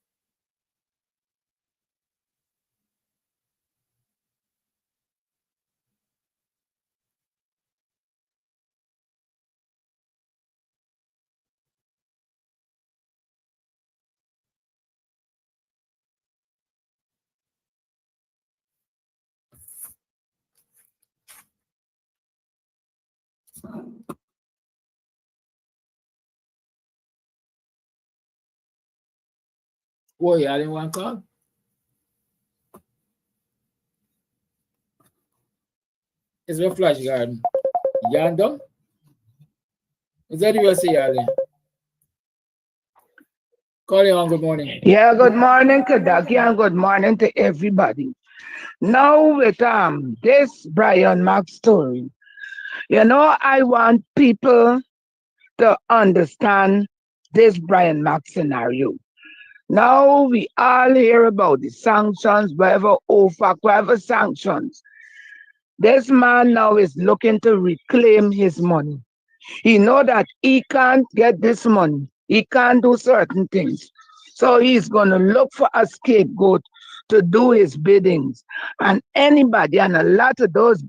Oh, yeah, I didn't want to call. It's a flash garden. Yandom? Is that what you say, Yale? Call you on, good morning. Yeah, good morning, Kadaki, and good morning to everybody. Now with this Brian Mack story, I want people to understand this Brian Mack scenario. Now we all hear about the sanctions, whatever OFAC, whatever sanctions. This man now is looking to reclaim his money. He know that he can't get this money. He can't do certain things. So he's going to look for a scapegoat to do his biddings. And anybody, and a lot of those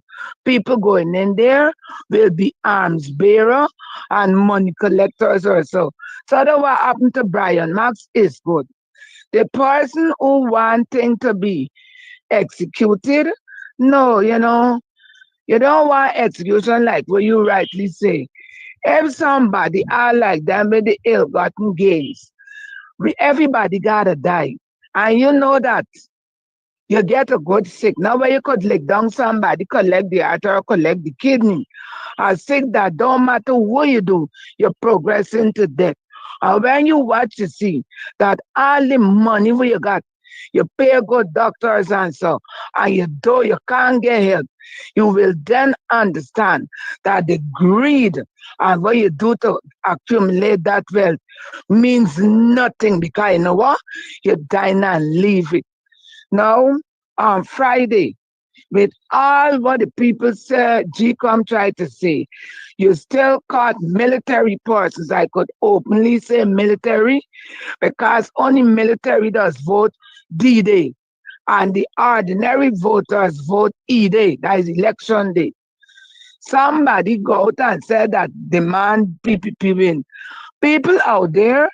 people going in there will be arms bearer and money collectors also. So that what happened to Brian Max is good. The person who wanting to be executed, no, you don't want execution like what you rightly say. If somebody are like them with the ill-gotten gains, everybody gotta die. And you know that you get a good sick. Now where you could lick down somebody, collect the heart or collect the kidney. A sick that don't matter what you do, you're progressing to death. And when you watch, you see that all the money where you got, you pay good doctors and so, and you can't get help. You will then understand that the greed and what you do to accumulate that wealth means nothing, because you know what? You die and leave it. Now, on Friday, with all what the people say, GCOM tried to say, you still caught military persons. I could openly say military, because only military does vote D-Day. And the ordinary voters vote E-Day, that is election day. Somebody go out and said that demand PPP win. People out there,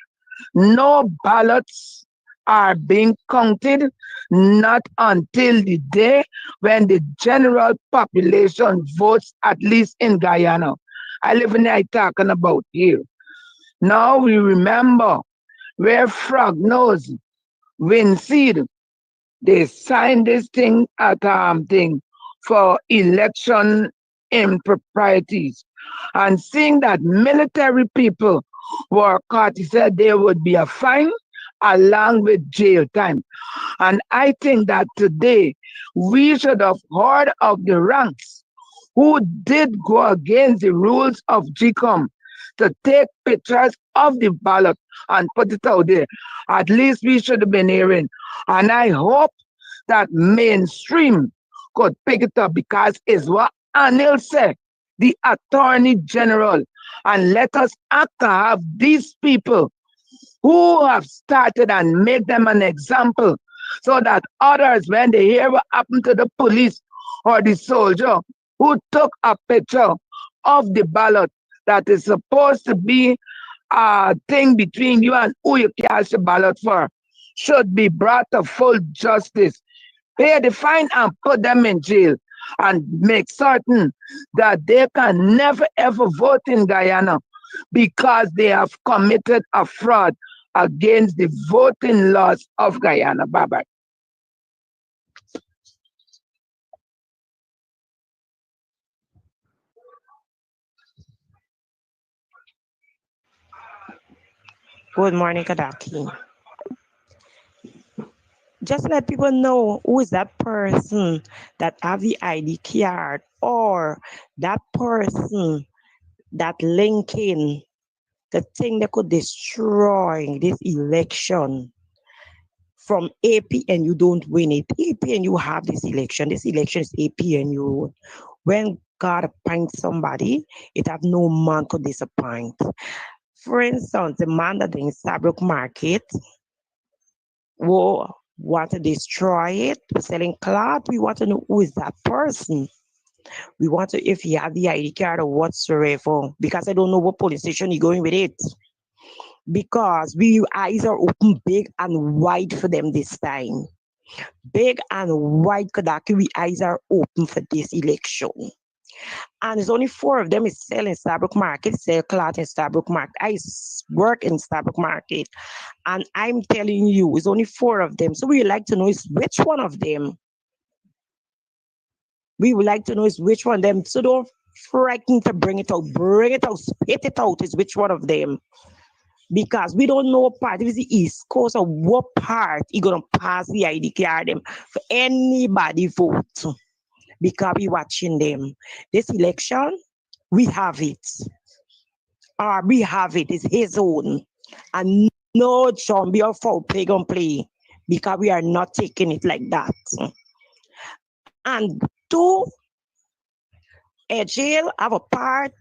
no ballots are being counted, not until the day when the general population votes, at least in Guyana. I live in there talking about here. Now we remember where Frog knows Winseed, they signed this thing at thing for election improprieties. And seeing that military people were caught, he said there would be a fine along with jail time. And I think that today we should have heard of the ranks who did go against the rules of GCOM to take pictures of the ballot and put it out there. At least we should have been hearing. And I hope that mainstream could pick it up because it's what Anil said, the Attorney General. And let us act to have these people who have started and make them an example so that others, when they hear what happened to the police or the soldier who took a picture of the ballot that is supposed to be a thing between you and who you cast the ballot for, should be brought to full justice. Pay the fine and put them in jail and make certain that they can never ever vote in Guyana because they have committed a fraud against the voting laws of Guyana. Bye-bye. Good morning, Kadaki. Just let people know who is that person that have the ID card or that person that linking the thing that could destroy this election from APN. You don't win it. APN, you have this election. This election is APN. You, when God appoints somebody, it have no man could disappoint. For instance, the man that in Sabrok Market will want to destroy it, selling cloth. We want to know who is that person. We want to, if he have the ID card or whatsoever, because I don't know what police station you're going with it. Because we eyes are open big and wide for them this time. Big and wide, Kadaki, we eyes are open for this election. And there's only 4 of them is selling Starbuck Market, sell cloth in Starbuck Market. I work in Starbuck Market. And I'm telling you, it's only 4 of them. So we would like to know is which one of them. We would like to know is which one of them. So don't frighten to bring it out. Bring it out, spit it out is which one of them. Because we don't know what part, if it's the East Coast or what part you're going to pass the ID card them for anybody vote. Because we watching them. This election, we have it. We have it. It's his own. And no zombie or foul play gonna play. Because we are not taking it like that. And 2, a jail have a part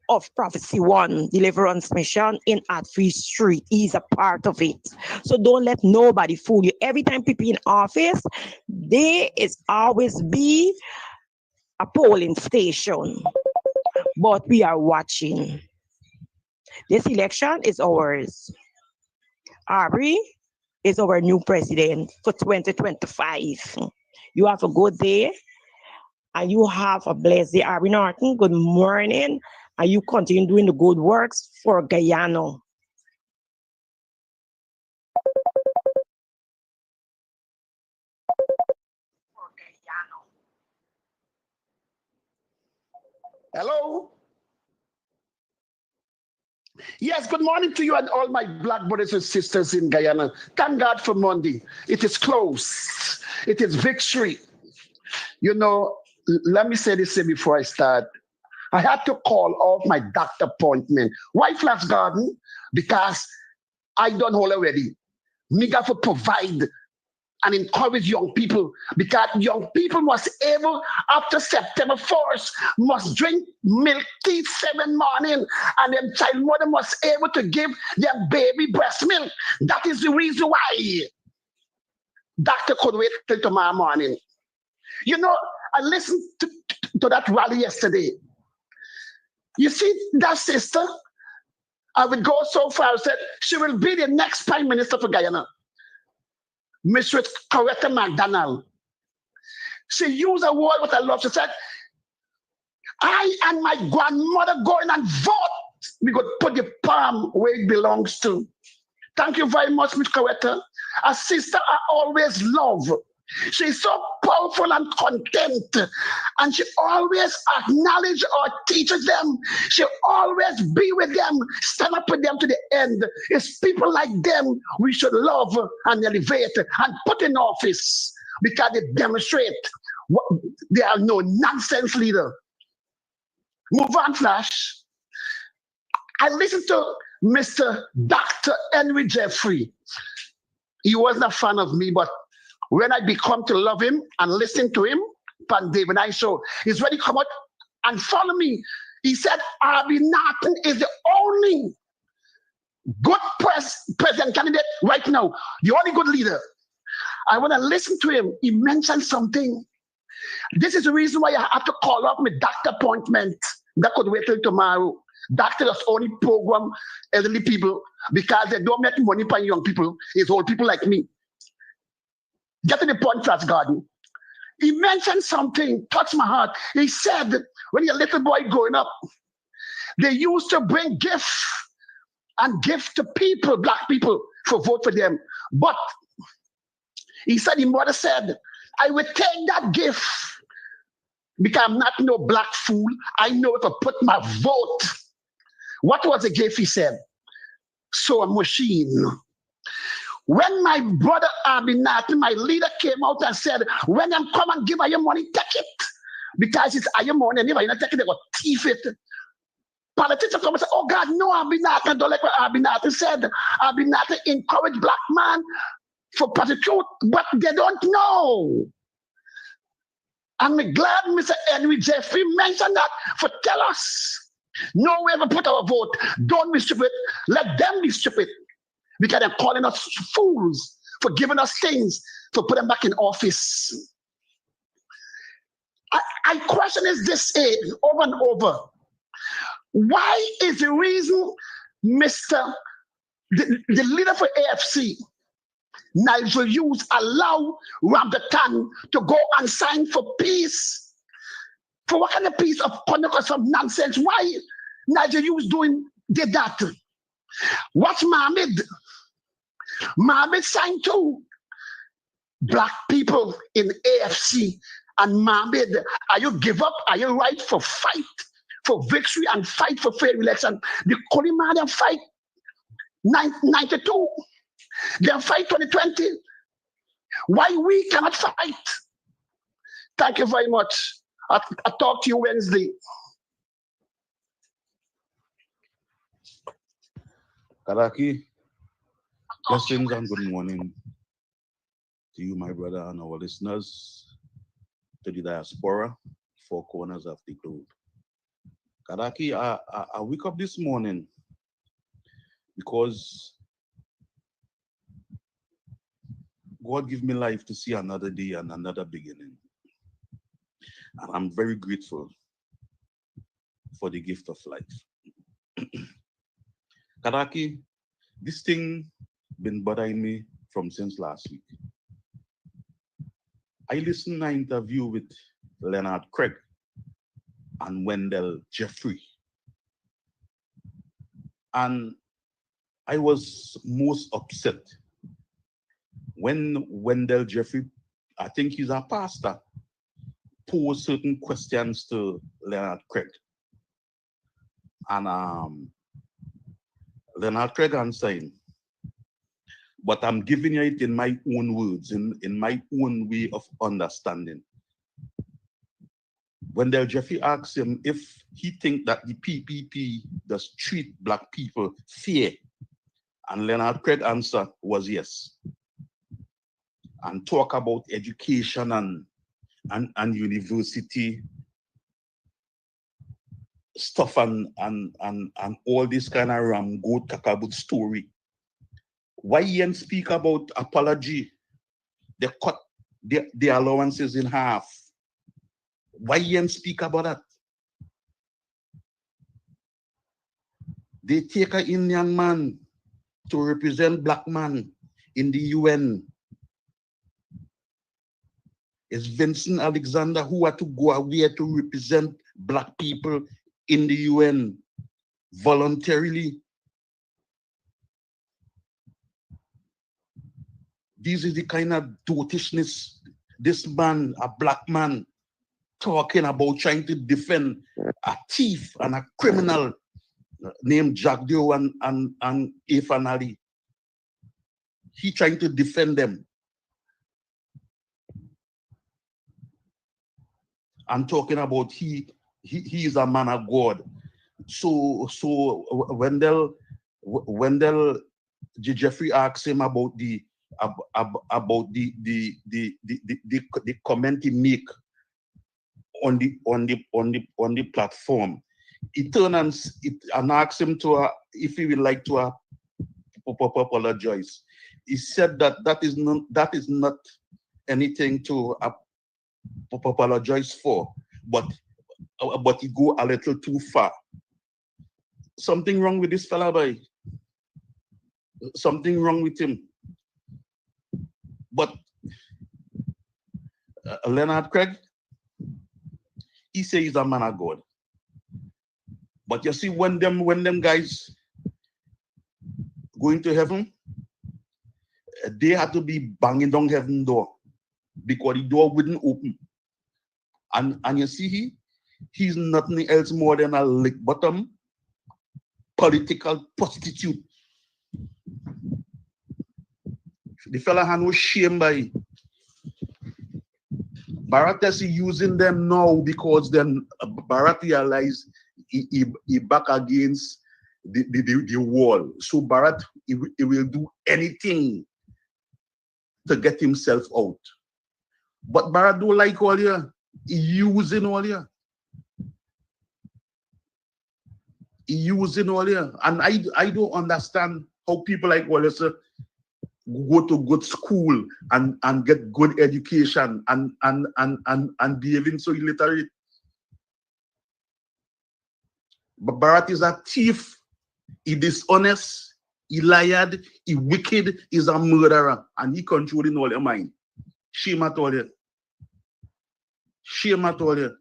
of Prophecy 1, Deliverance Mission in Atfree Street. He's a part of it. So don't let nobody fool you. Every time people in office, there is always be a polling station. But we are watching. This election is ours. Aubrey is our new president for 2025. You have a good day and you have a blessed day. Aubrey Norton, good morning. And you continue doing the good works for Guyana. Hello. Yes, good morning to you and all my black brothers and sisters in Guyana. Thank God for Monday. It is close. It is victory. You know, let me say this before I start. I had to call off my doctor appointment. Why Flash Garden? Because I don't hold already. Me got to provide and encourage young people because young people must able after September 1st must drink milk tea 7 morning and them child mother must able to give their baby breast milk. That is the reason why doctor could wait till tomorrow morning. You know, I listened to that rally yesterday. You see that sister, I would go so far, I said she will be the next prime minister for Guyana. Mistress Coretta McDonald. She used a word what I love. She said, I and my grandmother going and vote. We could put the palm where it belongs to. Thank you very much, Miss Coretta. A sister I always love. She's so powerful and content. And she always acknowledges or teaches them. She always be with them, stand up with them to the end. It's people like them we should love and elevate and put in office because they demonstrate they are no nonsense leader. Move on, Flash. I listened to Mr. Dr. Henry Jeffrey. He wasn't a fan of me, but when I become to love him and listen to him, Pan David I show, he's ready to come out and follow me. He said, Abby Norton is the only good president candidate right now, the only good leader. I want to listen to him. He mentioned something. This is the reason why I have to call off my doctor appointment. That could wait till tomorrow. Doctor does only program elderly people because they don't make money for young people. It's old people like me. Get to the point, Flash Garden. He mentioned something, touched my heart. He said, when you're a little boy growing up, they used to bring gifts and gift to people, black people, for vote for them. But he said, his mother said, I will take that gift because I'm not no black fool. I know if I put my vote. What was the gift, he said? So a machine. When my brother Abinati, my leader, came out and said, when I'm come and give her your money, take it. Because it's your money, and if I not take it, they will thief it. Politicians come and say, oh God, no, Abinati, don't like what Abinati said. Abinati encourage black man for prosecute, but they don't know. I'm glad Mr. Henry Jeffrey mentioned that for tell us. No, we ever put our vote. Don't be stupid. Let them be stupid. Because they're calling us fools for giving us things to put them back in office. I question is this over and over. Why is the reason the leader for AFC, Nigel Hughes, allow Ramdatan to go and sign for peace? For what kind of peace of conduct or some nonsense? Why Nigel Hughes did that? Watch Mohammed. Mohammed signed too. Black people in AFC and Mohammed, are you give up? Are you right for fight for victory and fight for fair election? The Kolimadian fight 92. They fight 2020. Why we cannot fight? Thank you very much. I'll talk to you Wednesday. Karaki, blessings and good morning to you, my brother, and our listeners, to the diaspora, four corners of the globe. Karaki, I wake up this morning because God gave me life to see another day and another beginning. And I'm very grateful for the gift of life. Karaki, this thing been bothering me from since last week. I listened to an interview with Leonard Craig and Wendell Jeffrey. And I was most upset when Wendell Jeffrey, I think he's a pastor, posed certain questions to Leonard Craig. And Leonard Craig answered, but I'm giving it in my own words, in my own way of understanding. Wendell Jeffrey asked him if he thinks that the PPP does treat black people fair. And Leonard Craig answer was yes. And talk about education and university stuff and all this kind of goat kakabut story. Why he speak about apology? They cut the allowances in half. Why he speak about that? They take an Indian man to represent black man in the UN. It's Vincent Alexander who had to go away to represent black people in the UN voluntarily. This is the kind of dotishness this man, a black man, talking about trying to defend a thief and a criminal named Jack Dio and Ifan Ali. He trying to defend them. And talking about he is a man of God. So Wendell Jeffrey asked him about the comment he make on the platform. He turned and asked him to if he would like to apologize. He said that is not anything to apologize for, but he go a little too far. Something wrong with this fella, boy. Something wrong with him. But Leonard Craig, he says he's a man of God. But you see, when them guys going to heaven, they had to be banging down heaven door because the door wouldn't open. And you see, he's nothing else more than a lick bottom political prostitute. The fella had no shame by Bharat is using them now because then Bharat realized he back against the wall. So Bharat he will do anything to get himself out. But Bharat don't like all here. He using all here. He using all here. And I don't understand how people like Wallace go to good school and get good education and behaving so illiterate. But Bharat is a thief, he dishonest, he lied, he wicked, he's a murderer, and he controlling all your mind. Shame at all you. Shame at all you.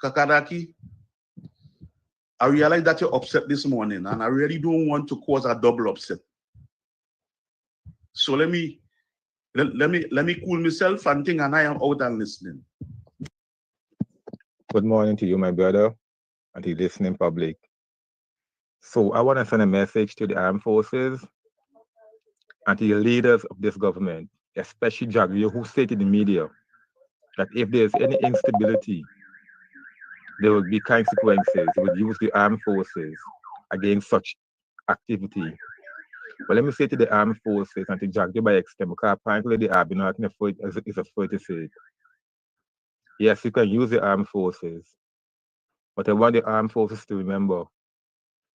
Kakadaki, I realize that you're upset this morning, and I really don't want to cause a double upset. So let me cool myself and think, and I am out and listening. Good morning to you, my brother, and to the listening public. So I want to send a message to the armed forces and to the leaders of this government, especially Jagrio, who stated in the media that if there's any instability, there will be consequences. They would use the armed forces against such activity. But let me say to the armed forces and to Jagdio by extent, because apparently they have been acting is afraid to say it. Yes, you can use the armed forces, but I want the armed forces to remember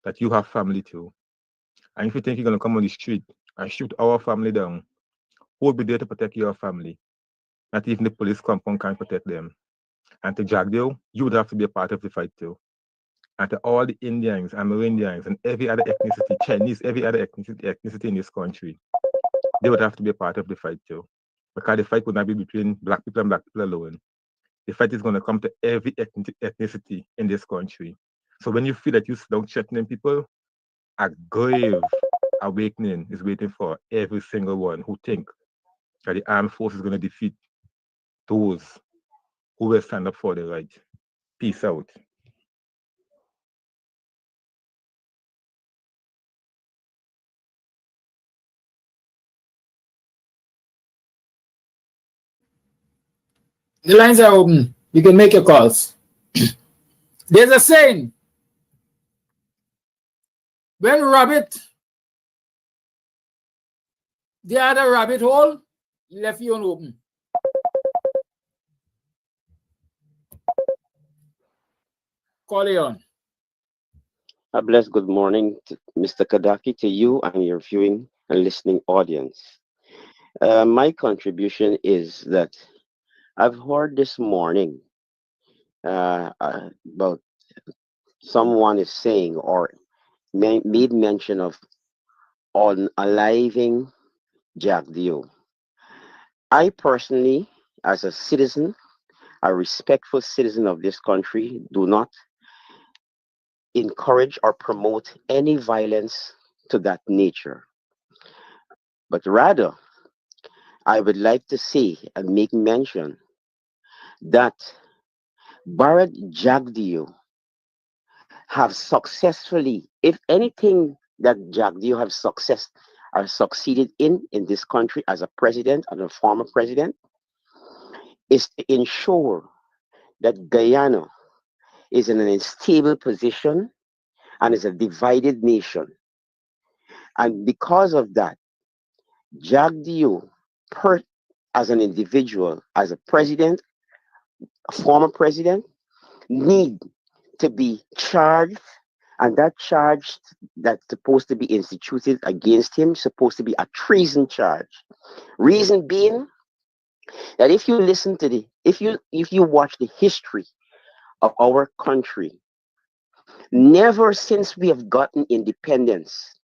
that you have family too. And if you think you're going to come on the street and shoot our family down, who will be there to protect your family? Not even the police compound can protect them. And to Jagdio, you would have to be a part of the fight too. And to all the Indians, Amerindians, and every other ethnicity, Chinese, every other ethnicity in this country, they would have to be a part of the fight too. Because the fight would not be between black people and black people alone. The fight is going to come to every ethnicity in this country. So when you feel that you don't threatening people, a grave awakening is waiting for every single one who think that the armed force is going to defeat those who will stand up for the right. Peace out. The lines are open. You can make your calls. There's a saying. When rabbit, they had a rabbit hole, left you open. Call it on. A blessed good morning, Mr. Kadaki, to you and your viewing and listening audience. My contribution is that I've heard this morning about someone is saying or made mention of on aliving Jack Dio. I personally, as a citizen, a respectful citizen of this country, do not encourage or promote any violence to that nature. But rather, I would like to say and make mention that Bharat Jagdeo have successfully, if anything that Jagdeo have succeeded in this country as a president and a former president, is to ensure that Guyana is in an unstable position and is a divided nation. And because of that, Jagdeo, per, as an individual, as a president, a former president, need to be charged, and that charge that's supposed to be instituted against him supposed to be a treason charge. Reason being that if you watch the history of our country, never since we have gotten independence,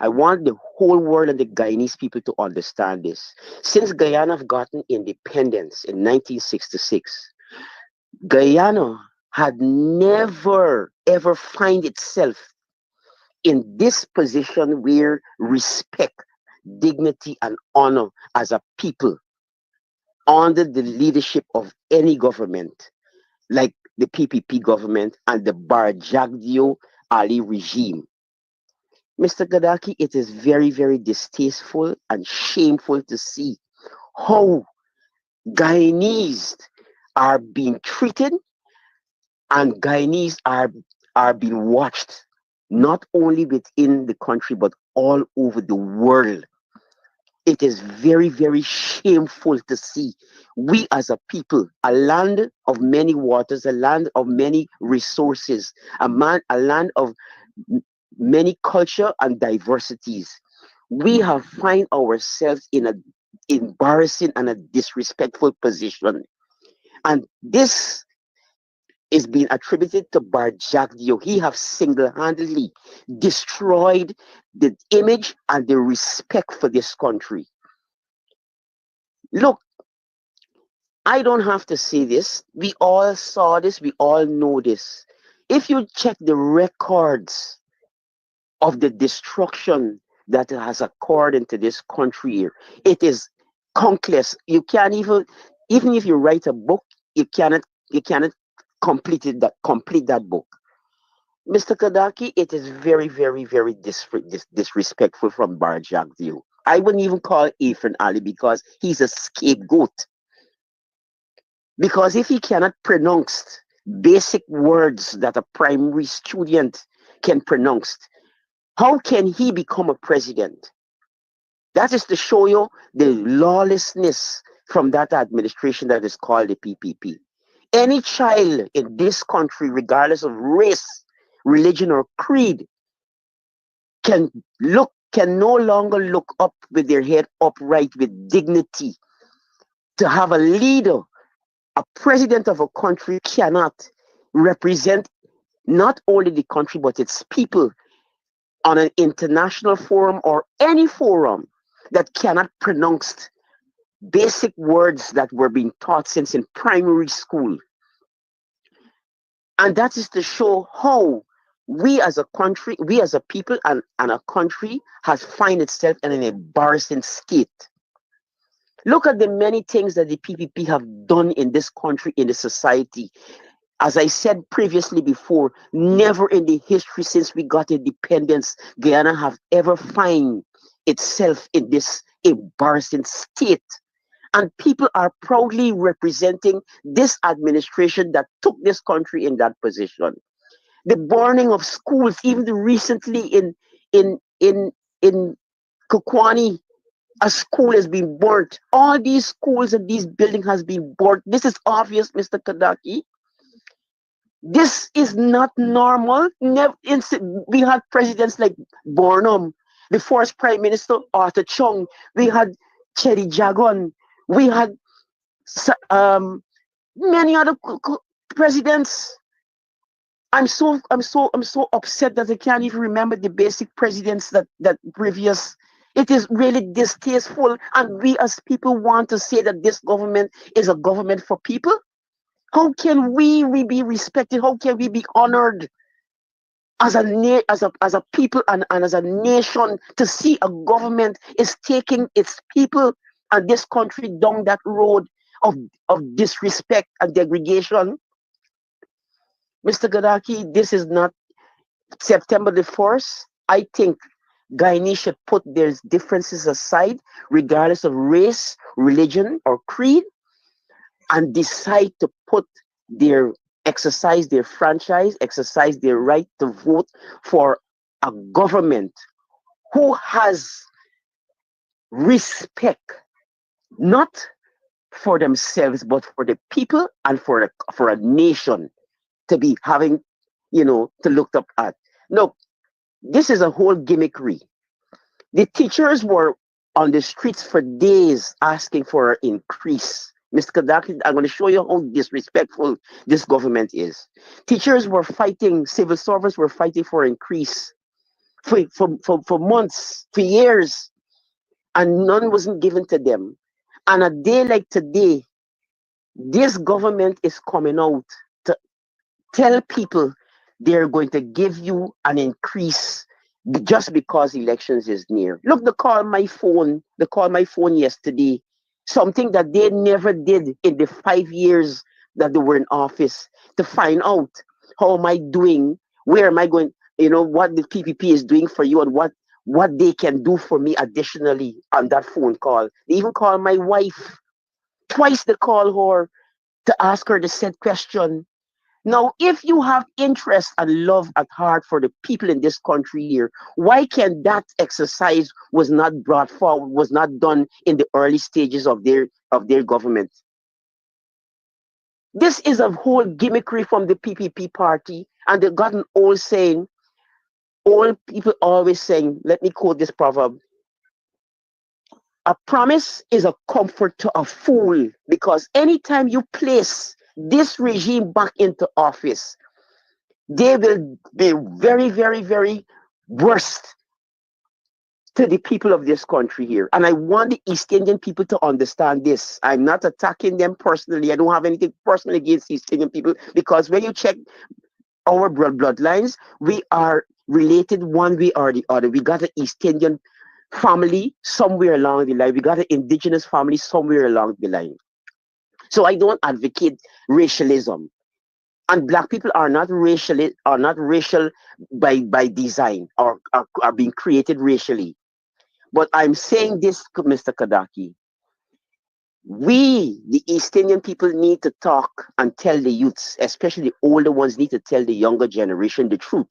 I want the whole world and the Guyanese people to understand this. Since Guyana have gotten independence in 1966, Guyana had never ever find itself in this position where respect, dignity, and honor as a people under the leadership of any government, like the PPP government and the Barjagdio Ali regime. Mr. Gadaki, it is very, very distasteful and shameful to see how Guyanese are being treated and Guyanese are being watched not only within the country but all over the world. It is very, very shameful to see we as a people, a land of many waters, a land of many resources, a land of many culture and diversities. We have find ourselves in a embarrassing and a disrespectful position. And this is being attributed to Barjagdio. He have single-handedly destroyed the image and the respect for this country. Look, I don't have to say this. We all saw this. We all know this. If you check the records of the destruction that has occurred into this country here, it is countless. You can't even if you write a book, you cannot complete that book. Mr. Kadaki, it is very, very, very disrespectful from Barjagdio. I wouldn't even call Ethan Ali because he's a scapegoat. Because if he cannot pronounce basic words that a primary student can pronounce, how can he become a president? That is to show you the lawlessness from that administration that is called the PPP. Any child in this country, regardless of race, religion, or creed, can no longer look up with their head upright with dignity. To have a leader, a president of a country cannot represent not only the country but its people on an international forum or any forum that cannot pronounce basic words that were being taught since in primary school. And that is to show how we as a country, we as a people and a country has find itself in an embarrassing state. Look at the many things that the PPP have done in this country, in the society. As I said previously before, never in the history since we got independence, Guyana have ever find itself in this embarrassing state. And people are proudly representing this administration that took this country in that position. The burning of schools, even recently in Kukwani, a school has been burnt. All these schools and these buildings has been burnt. This is obvious, Mr. Kadaki. This is not normal. We had presidents like Burnham, the first Prime Minister Arthur Chung. We had Cherry Jagon. We had many other presidents. I'm so upset that I can't even remember the basic presidents that previous. It is really distasteful, and we as people want to say that this government is a government for people. How can we be respected? How can we be honored as a people and as a nation to see a government is taking its people and this country down that road of disrespect and degradation. Mr. Gadaki, this is not September the 1st. I think Guyanese should put their differences aside, regardless of race, religion, or creed, and decide to exercise their franchise, exercise their right to vote for a government who has respect, not for themselves, but for the people and for a nation to be having, to look up at. No, this is a whole gimmickry. The teachers were on the streets for days asking for an increase. Mr. Kadaki, I'm going to show you how disrespectful this government is. Teachers were fighting, civil servants were fighting for increase for months, for years, and none wasn't given to them. And a day like today, this government is coming out to tell people they're going to give you an increase just because elections is near. Look, they called my phone yesterday, something that they never did in the 5 years that they were in office, to find out how am I doing, where am I going, what the PPP is doing for you, and what they can do for me additionally on that phone call. They even called my wife. Twice they called her to ask her the said question. Now, if you have interest and love at heart for the people in this country here, why can that exercise was not brought forward, was not done in the early stages of their government? This is a whole gimmickry from the PPP party, and they've got an old saying, old people always saying, let me quote this proverb: a promise is a comfort to a fool, because anytime you place this regime back into office, they will be very, very, very worst to the people of this country here. And I want the East Indian people to understand this. I'm not attacking them personally. I don't have anything personal against East Indian people, because when you check our bloodlines, we are related one way or the other. We got an East Indian family somewhere along the line. We got an indigenous family somewhere along the line. So I don't advocate racialism, and black people are not racial by design, or are being created racially. But I'm saying this, Mr. Kadaki, we, the East Indian people, need to talk and tell the youths, especially the older ones, need to tell the younger generation the truth.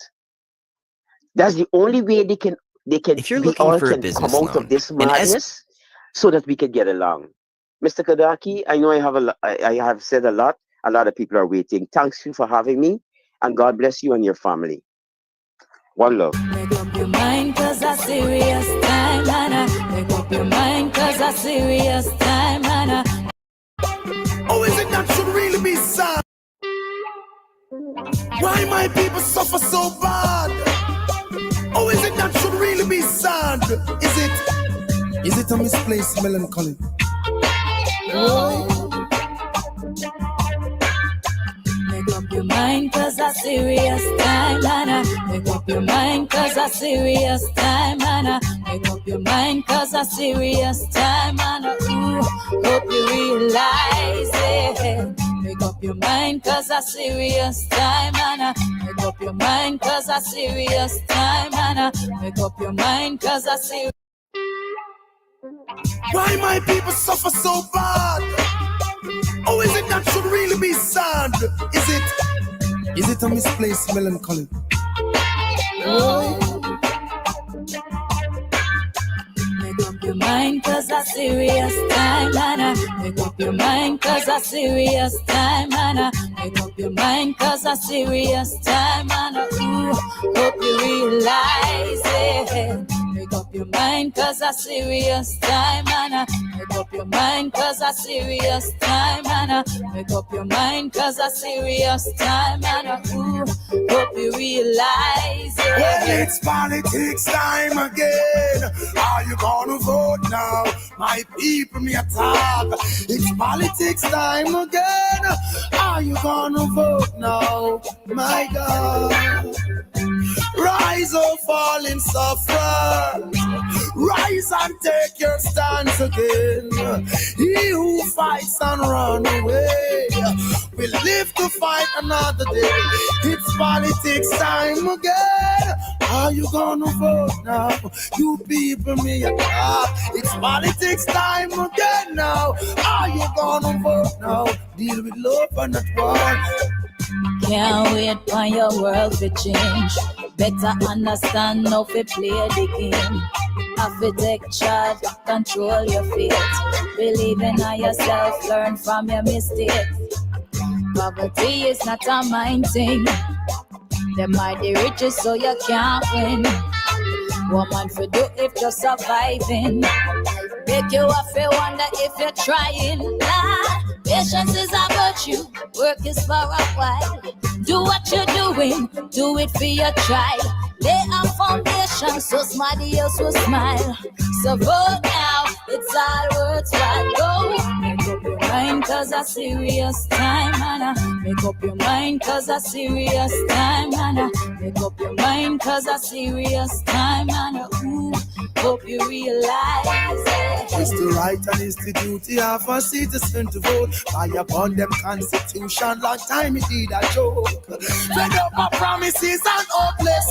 That's the only way they can If you're we looking all for a can business come out of loan, this an madness, so that we can get along. Mr. Kadaki, I know I have said a lot. A lot of people are waiting. Thanks you for having me, and God bless you and your family. One love. Make up your mind, cause a serious time, Anna. Make up your mind, cause a serious time, Anna. Oh, is it that should really be sad? Why my people suffer so bad? Oh, is it that should really be sad? Is it a misplaced melancholy? Oh. Make up your mind, cause a serious time, Anna. Make up your mind, cause a serious time, Anna. Make up your mind, cause a serious time, Anna. Ooh, hope you realize it. Make up your mind, cause a serious time, Anna. Make up your mind, cause a serious time, Anna. Make up your mind, cause a serious. Why my people suffer so bad? Oh, is it that should really be sad? Is it a misplaced melancholy? Oh. Make up your mind, cause a serious time, Anna. Make up your mind, cause a serious time, Anna. Make up your mind, cause a serious time, Anna. Ooh, hope you realize it. Make up your mind, cause a serious time, Anna. Make up your mind, cause a serious time, Anna. Make up your mind, cause a serious time, Anna. Ooh, hope you realize it. Well, it's politics time again. Are you gonna vote now? My people, me attack. It's politics time again. Are you gonna vote now? My God. Rise or fall in suffer. rise and take your stance again. He who fights and run away will live to fight another day. It's politics time again. Are you gonna vote now? You people me a talk. It's politics time again now. Are you gonna vote now? Deal with love and not war. Can't wait for your world to change. Better understand how to play the game. Have to take charge, control your fate. Believe in yourself, learn from your mistakes. Poverty is not a mind thing. Them are the richest, so you can't win. Woman for do if you're surviving. Make you have to wonder if you're trying. Nah, patience is a virtue. Work is for a while. Do what you're doing. Do it for your tribe. Lay a foundation so somebody else will smile. So vote now. It's all worthwhile. Go. Make up your mind cause a serious time. And make up your mind cause a serious time. And make up your mind cause a serious time. And ooh, hope you realize it. It's the right and it's the duty of a citizen to vote. By upon them constitution, long time it did a joke. Fed up my promises and hopeless.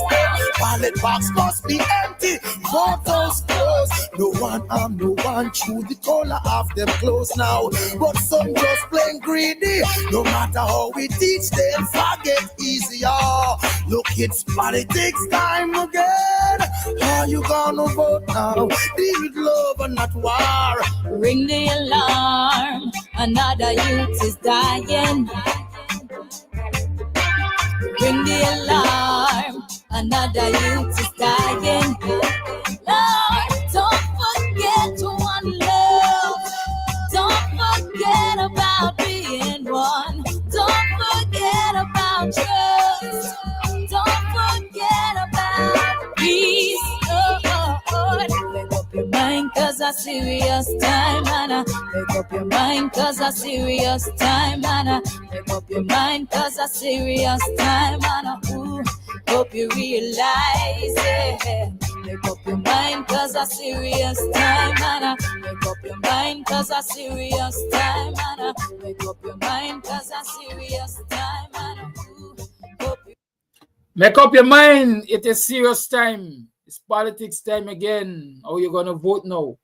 Ballot box must be empty, photos closed. No one arm, no one chew the color of them clothes now. But some just plain greedy. No matter how we teach them, forget easier. Look, it's politics time again. Are you gonna vote now? Deal with love and not war. Ring the alarm, another youth is dying. Ring the alarm, another youth is dying. Lord, don't forget one love. Don't forget about being one. Don't forget about trust. Don't forget about peace. Make up your mind cause a serious time, Anna. Make up your mind cause a serious time, Anna. Make up your mind cause a serious time, Anna. Ooh, hope you realize it. Make up your mind cause a serious time, Anna. Make up your mind cause a serious time, Anna. Make up your mind cause a serious time, Anna. Ooh, hope you Make up your mind. It is serious time. It's politics time again. How you gonna vote now?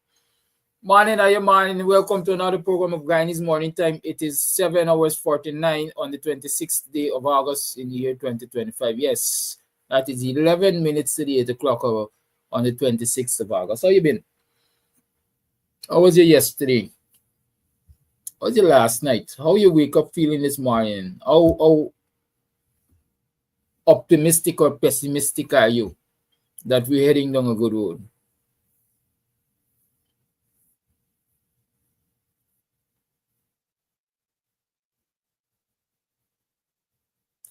Morning, are you morning? Welcome to another program of Guyanese Morning Time. It is 7 hours 49 on the 26th day of August in the year 2025. Yes, that is 11 minutes to the 8 o'clock hour on the 26th of August. How you been? How was your yesterday? How was your last night? How you wake up feeling this morning? How optimistic or pessimistic are you that we're heading down a good road?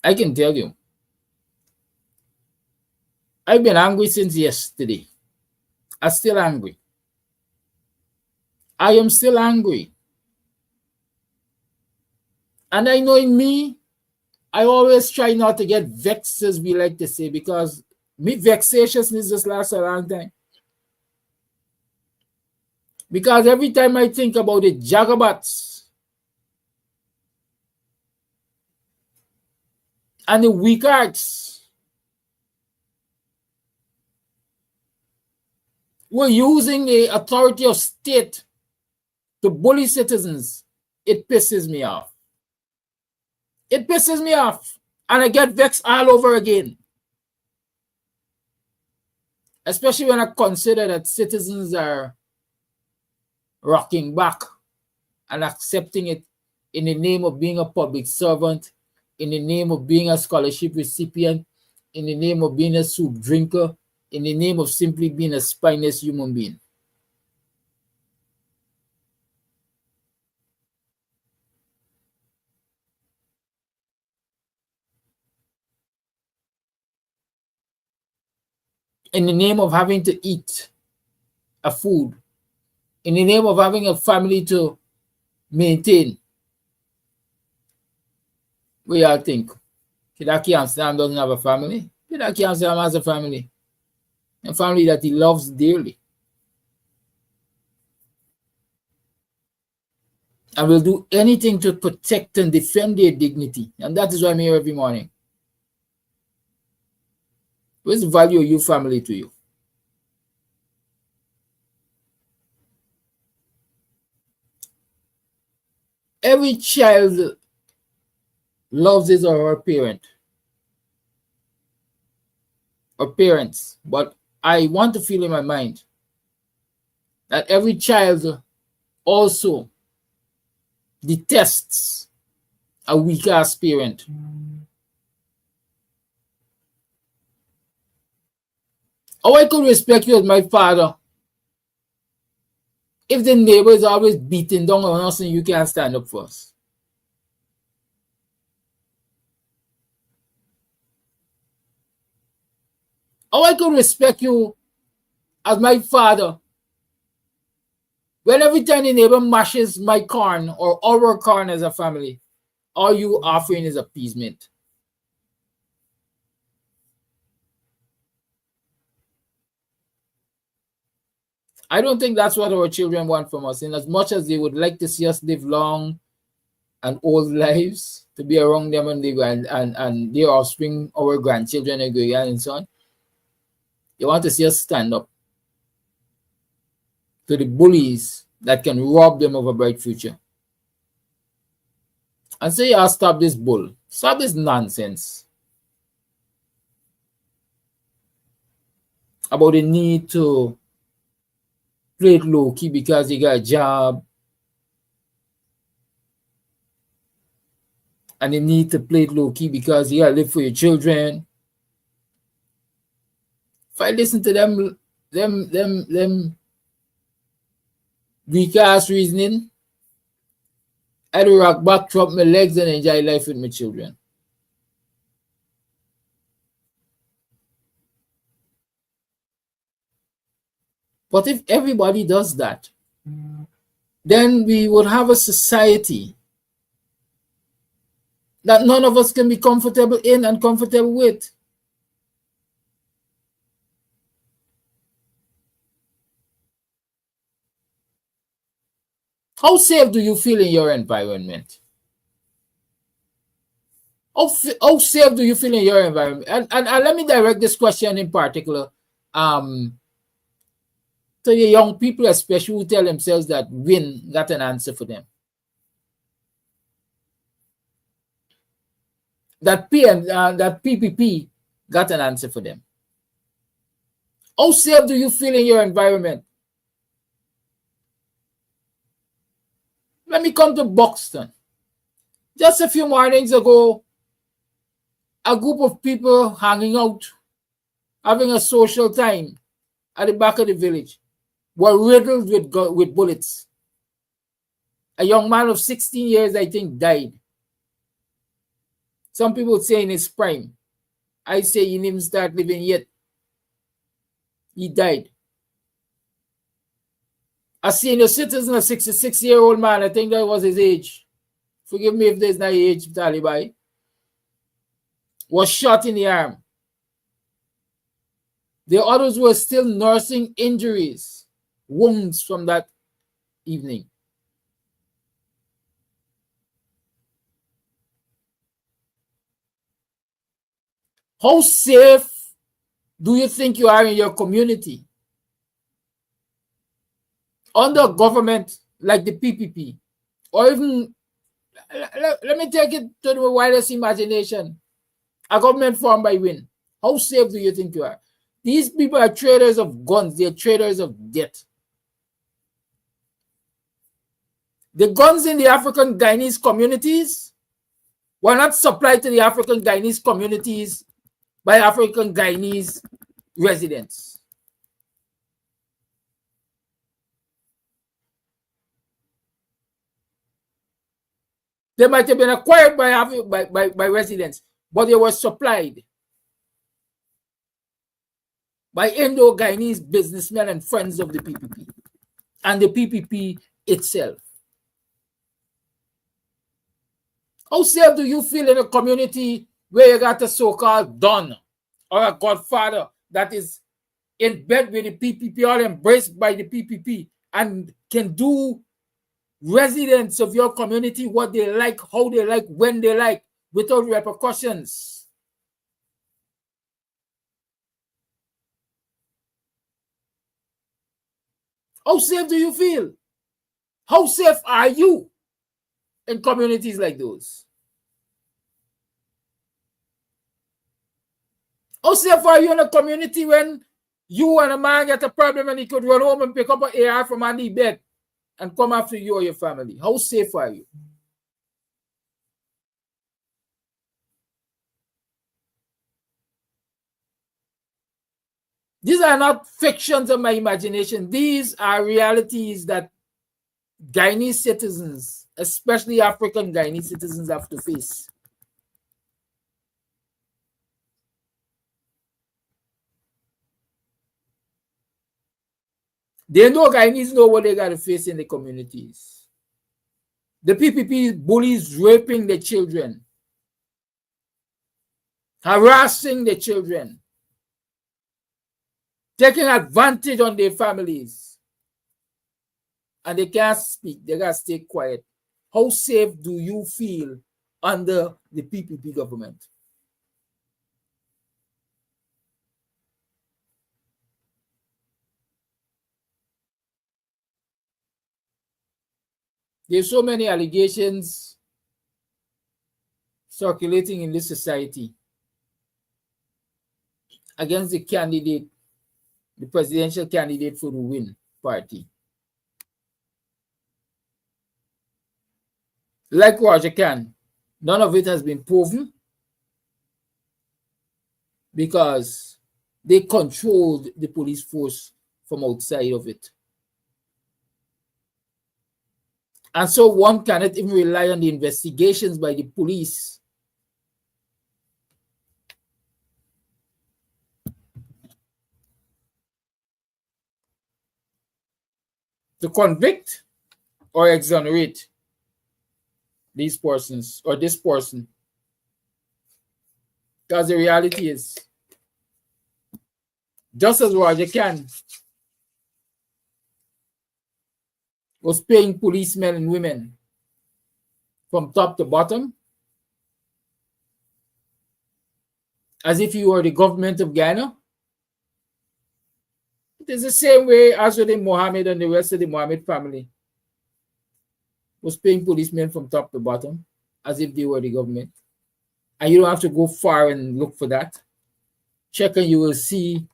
I can tell you, I've been angry since yesterday. I'm still angry. I am still angry. And I know in me, I always try not to get vexed, as we like to say, because me vexatiousness just lasts a long time. Because every time I think about the jagabats and the weak hearts who are using the authority of state to bully citizens, it pisses me off. It pisses me off. And I get vexed all over again. Especially when I consider that citizens are rocking back and accepting it in the name of being a public servant, in the name of being a scholarship recipient, in the name of being a soup drinker, in the name of simply being a spineless human being. In the name of having to eat a food, in the name of having a family to maintain. What y'all think? Kidaki Amsterdam doesn't have a family. Kidaki Amsterdam has a family. A family that he loves dearly. and will do anything to protect and defend their dignity. And that is why I'm here every morning. What's the value of your family to you? Every child loves his or her parent or parents, but I want to feel in my mind that every child also detests a weak ass parent. How I could respect you as my father if the neighbor is always beating down on us and you can't stand up for us? How I could respect you as my father when every time the neighbor mashes my corn or our corn as a family, all you offering is appeasement? I don't think that's what our children want from us. In as much as they would like to see us live long and old lives, to be around them and their offspring, our grandchildren and great and so on, they want to see us stand up to the bullies that can rob them of a bright future. And say, I'll stop this bull. Stop this nonsense about the need to play it low-key because you got a job, and the need to play it low-key because you got to live for your children. If I listen to them weak-ass reasoning, I'd rock back, drop my legs, and enjoy life with my children. But if everybody does that, then we would have a society that none of us can be comfortable in and comfortable with. How safe do you feel in your environment? How safe do you feel in your environment? And let me direct this question in particular to the young people, especially who tell themselves that WIN got an answer for them. That PPP got an answer for them. How safe do you feel in your environment? Let me come to Buxton. Just a few mornings ago, a group of people hanging out, having a social time at the back of the village, were riddled with bullets. A young man of 16 years, I think, died. Some people say in his prime. I say he didn't even start living yet. He died. A senior citizen, a 66-year-old man, I think that was his age. Forgive me if there's not age, Talibai. Was shot in the arm. The others were still nursing injuries, wounds from that evening. How safe do you think you are in your community under a government like the PPP? Or even, let me take it to the widest imagination, a government formed by WIN. How safe do you think you are? These people are traders of guns. They're traders of death. The guns in the African Guyanese communities were not supplied to the African Guyanese communities by African Guyanese residents. They might have been acquired by residents, but they were supplied by Indo-Guyanese businessmen and friends of the PPP and the PPP itself. How safe do you feel in a community where you got a so-called Don or a godfather that is in bed with the PPP or embraced by the PPP and can do residents of your community what they like, how they like, when they like, without repercussions. How safe do you feel? How safe are you in communities like those? How safe are you in a community when you and a man get a problem and he could run home and pick up an AR from under the bed and come after you or your family? How safe are you? These are not fictions of my imagination. These are realities that Guyanese citizens, especially African Guyanese citizens, have to face. They know Guyanese know what they got to face in the communities. The PPP bullies raping the children, harassing the children, taking advantage on their families. And they can't speak. They got to stay quiet. How safe do you feel under the PPP government? There's so many allegations circulating in this society against the candidate, the presidential candidate for the Win party. Like Roger Can, none of it has been proven because they controlled the police force from outside of it. And so one cannot even rely on the investigations by the police to convict or exonerate these persons or this person. Because the reality is, just as Roger Can was paying policemen and women from top to bottom, as if you were the government of Ghana, it is the same way as with the Mohammed and the rest of the Mohammed family was paying policemen from top to bottom, as if they were the government. And you don't have to go far and look for that. Check and you will see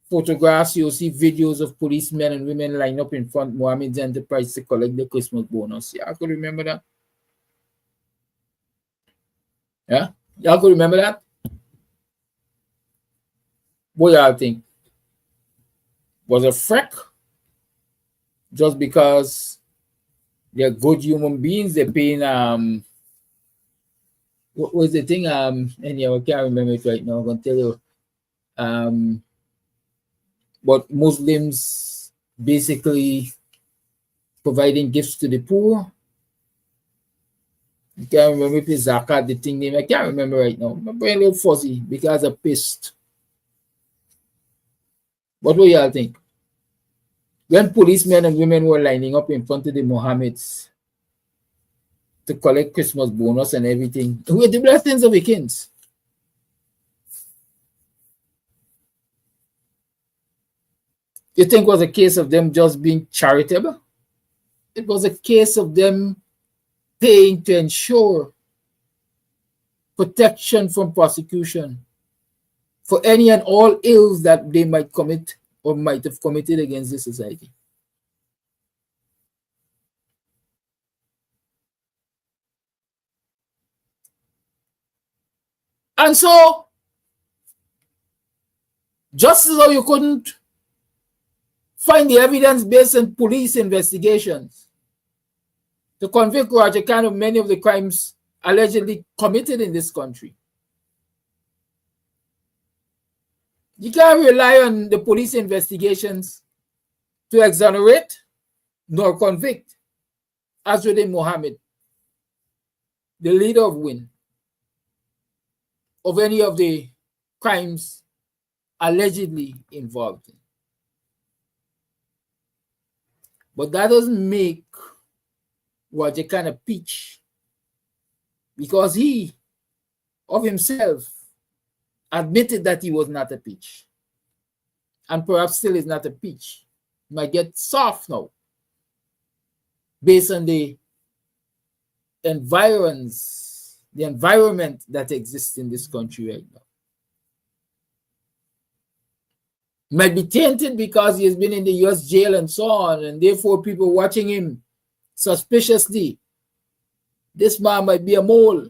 photographs, you'll see videos of policemen and women lined up in front of Mohammed's enterprise to collect the Christmas bonus. Yeah, I could remember that. Yeah, y'all could remember that? What y'all think? Was a freak? Just because they're good human beings, they're paying what was the thing? Anyhow, I can't remember it right now. I'm gonna tell you. But Muslims basically providing gifts to the poor. I can't remember if it's Zakat, the thing name. I can't remember right now. My brain a little fuzzy because I'm pissed. What do y'all think? When policemen and women were lining up in front of the Mohammeds to collect Christmas bonus and everything, with the blessings of the kings, you think it was a case of them just being charitable? It was a case of them paying to ensure protection from prosecution for any and all ills that they might commit or might have committed against the society. And so, just as though you couldn't find the evidence based on police investigations to convict Roger Khan of many of the crimes allegedly committed in this country, you can't rely on the police investigations to exonerate nor convict Azzuddin Mohammed, the leader of WIN, of any of the crimes allegedly involved in. But that doesn't make was a kind of peach, because he of himself admitted that he was not a peach, and perhaps still is not a peach. He might get soft now based on the environs, the environment that exists in this country right now. Might be tainted because he has been in the US jail and so on, and therefore people watching him suspiciously. This man might be a mole.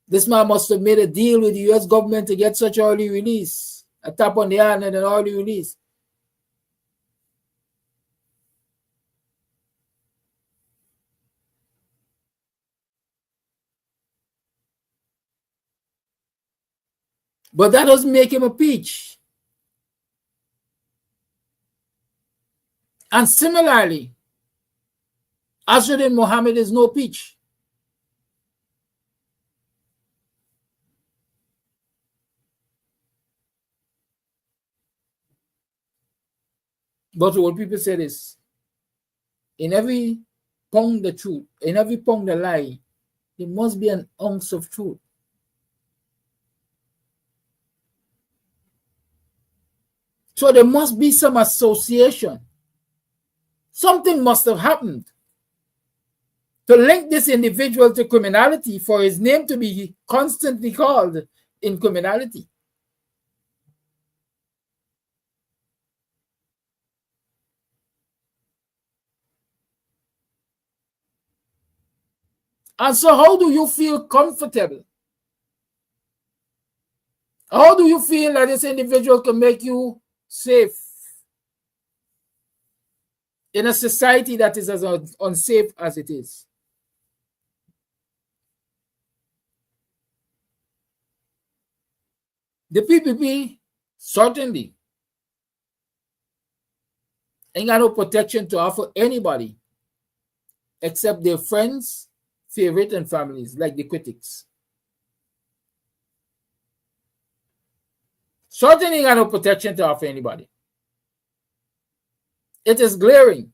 This man must have made a deal with the US government to get such early release, a tap on the hand and an early release. But that doesn't make him a peach. And similarly, Ashuddin Mohammed is no peach. But what people say is, in every pound the truth, in every pound the lie, there must be an ounce of truth. So there must be some association. Something must have happened to link this individual to criminality for his name to be constantly called in criminality. And so how do you feel comfortable? How do you feel that this individual can make you safe in a society that is as unsafe as it is? The PPP certainly ain't got no protection to offer anybody except their friends, favorite, and families, like the critics. Certainly ain't got no protection to offer anybody. It is glaring.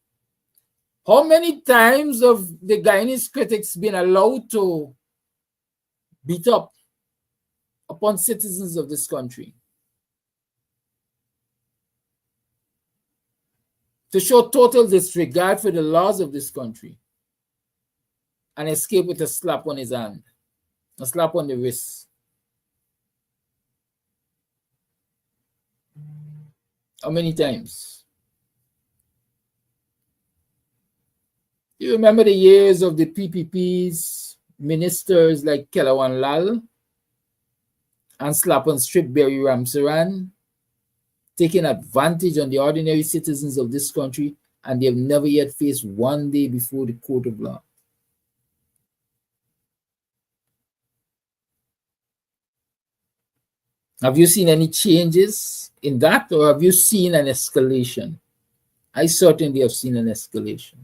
How many times have the Guyanese critics been allowed to beat up upon citizens of this country, to show total disregard for the laws of this country, and escape with a slap on his hand, a slap on the wrist? How many times? You remember the years of the PPP's ministers like Kelawan Lal and slap and strip Berry Ramsaran, taking advantage on the ordinary citizens of this country, and they have never yet faced one day before the court of law. Have you seen any changes in that, or have you seen an escalation? I certainly have seen an escalation.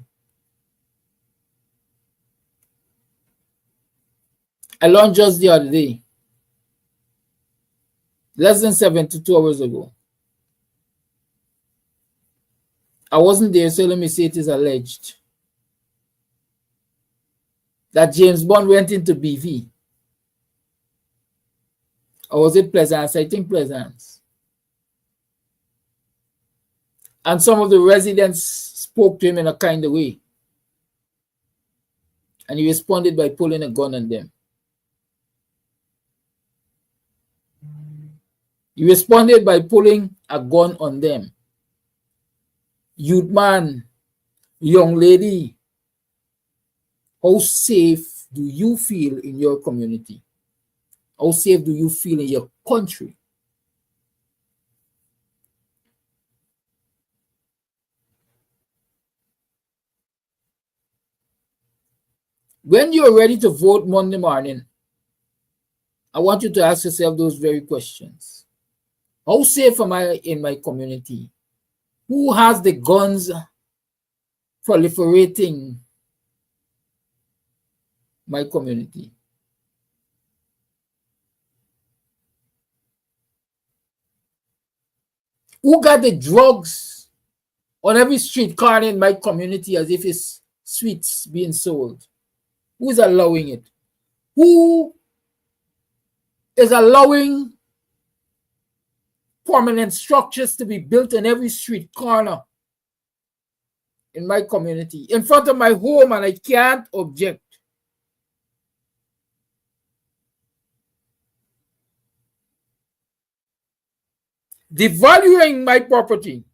I learned just the other day, less than 72 hours ago. I wasn't there, so let me say it is alleged that James Bond went into BV. Or was it Pleasance? I think Pleasance. And some of the residents spoke to him in a kind of way. And he responded by pulling a gun on them. He responded by pulling a gun on them. Youth man, young lady, how safe do you feel in your community? How safe do you feel in your country? When you're ready to vote Monday morning, I want you to ask yourself those very questions. How safe am I in my community? Who has the guns proliferating my community? Who got the drugs on every street corner in my community as if it's suites being sold? Who is allowing it? Who is allowing permanent structures to be built in every street corner in my community, in front of my home, and I can't object? Devaluing my property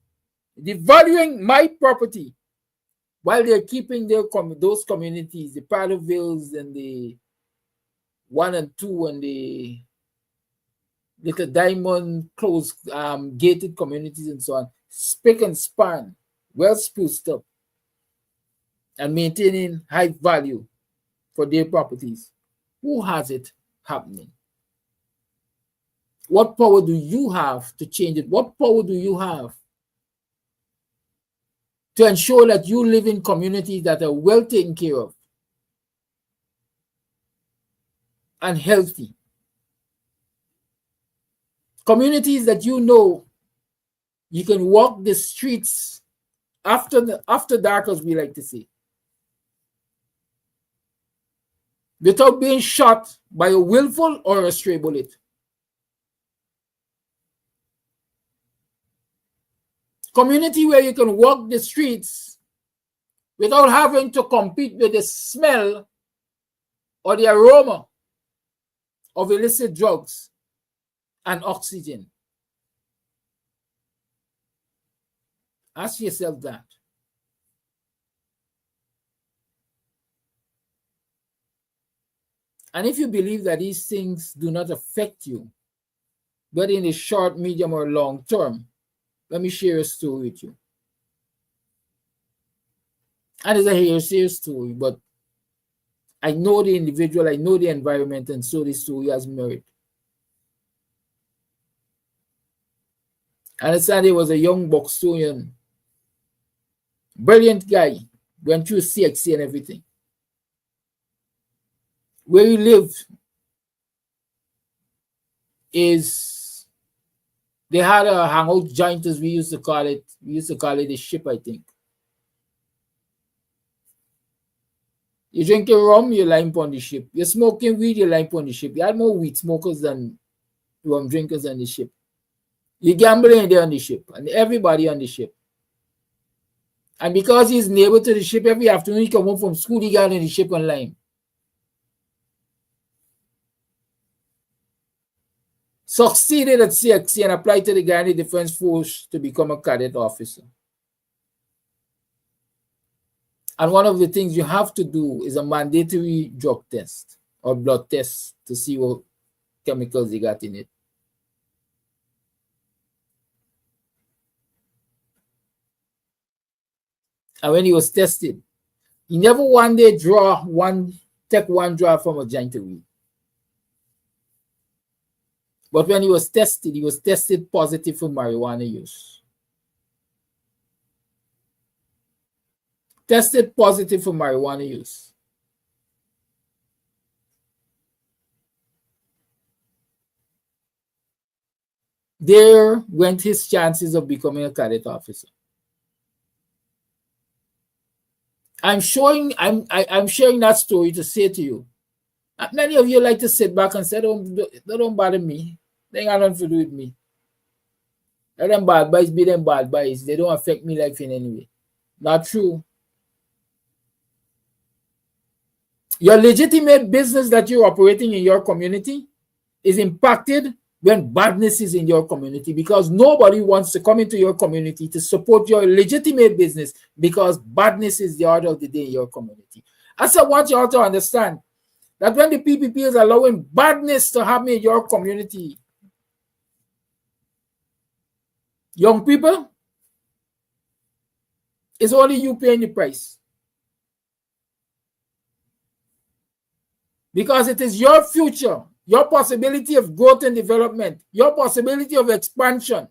while they're keeping those communities, the Paddlevilles and the 1 and 2 and the Little Diamond closed gated communities and so on, spick and span, well spruced up, and maintaining high value for their properties. Who has it happening? What power do you have to change it? What power do you have to ensure that you live in communities that are well taken care of and healthy? Communities that you know you can walk the streets after dark, as we like to say, without being shot by a willful or a stray bullet. Community where you can walk the streets without having to compete with the smell or the aroma of illicit drugs and oxygen. Ask yourself that. And if you believe that these things do not affect you, whether in the short, medium, or long term, let me share a story with you. And it's a hearsay story, but I know the individual, I know the environment, and so the story has merit. And Sunday was a young Buxtonian, brilliant guy, went through CXC and everything. Where he lived is, they had a hangout joint, as we used to call it. We used to call it the ship, I think. You drinking rum, you line on the ship. You're smoking weed, you line on the ship. You had more weed smokers than rum drinkers on the ship. You gambling there on the ship, and everybody on the ship. And because he's neighbor to the ship, every afternoon he come home from school, he got on the ship on line. Succeeded at CXC and applied to the Guyana Defense Force to become a cadet officer. And one of the things you have to do is a mandatory drug test or blood test to see what chemicals they got in it. And when he was tested, he never one day take one draw from a joint of weed. But when he was tested positive for marijuana use. Tested positive for marijuana use. There went his chances of becoming a cadet officer. I'm sharing that story to say to you, many of you like to sit back and say, don't bother me. They ain't got nothing to do with me. Let them bad boys be them bad boys. They don't affect me life in any way. Not true. Your legitimate business that you're operating in your community is impacted when badness is in your community, because nobody wants to come into your community to support your legitimate business because badness is the order of the day in your community. And so I want you all to understand that when the PPP is allowing badness to happen in your community, young people, it's only you paying the price. Because it is your future, your possibility of growth and development, your possibility of expansion,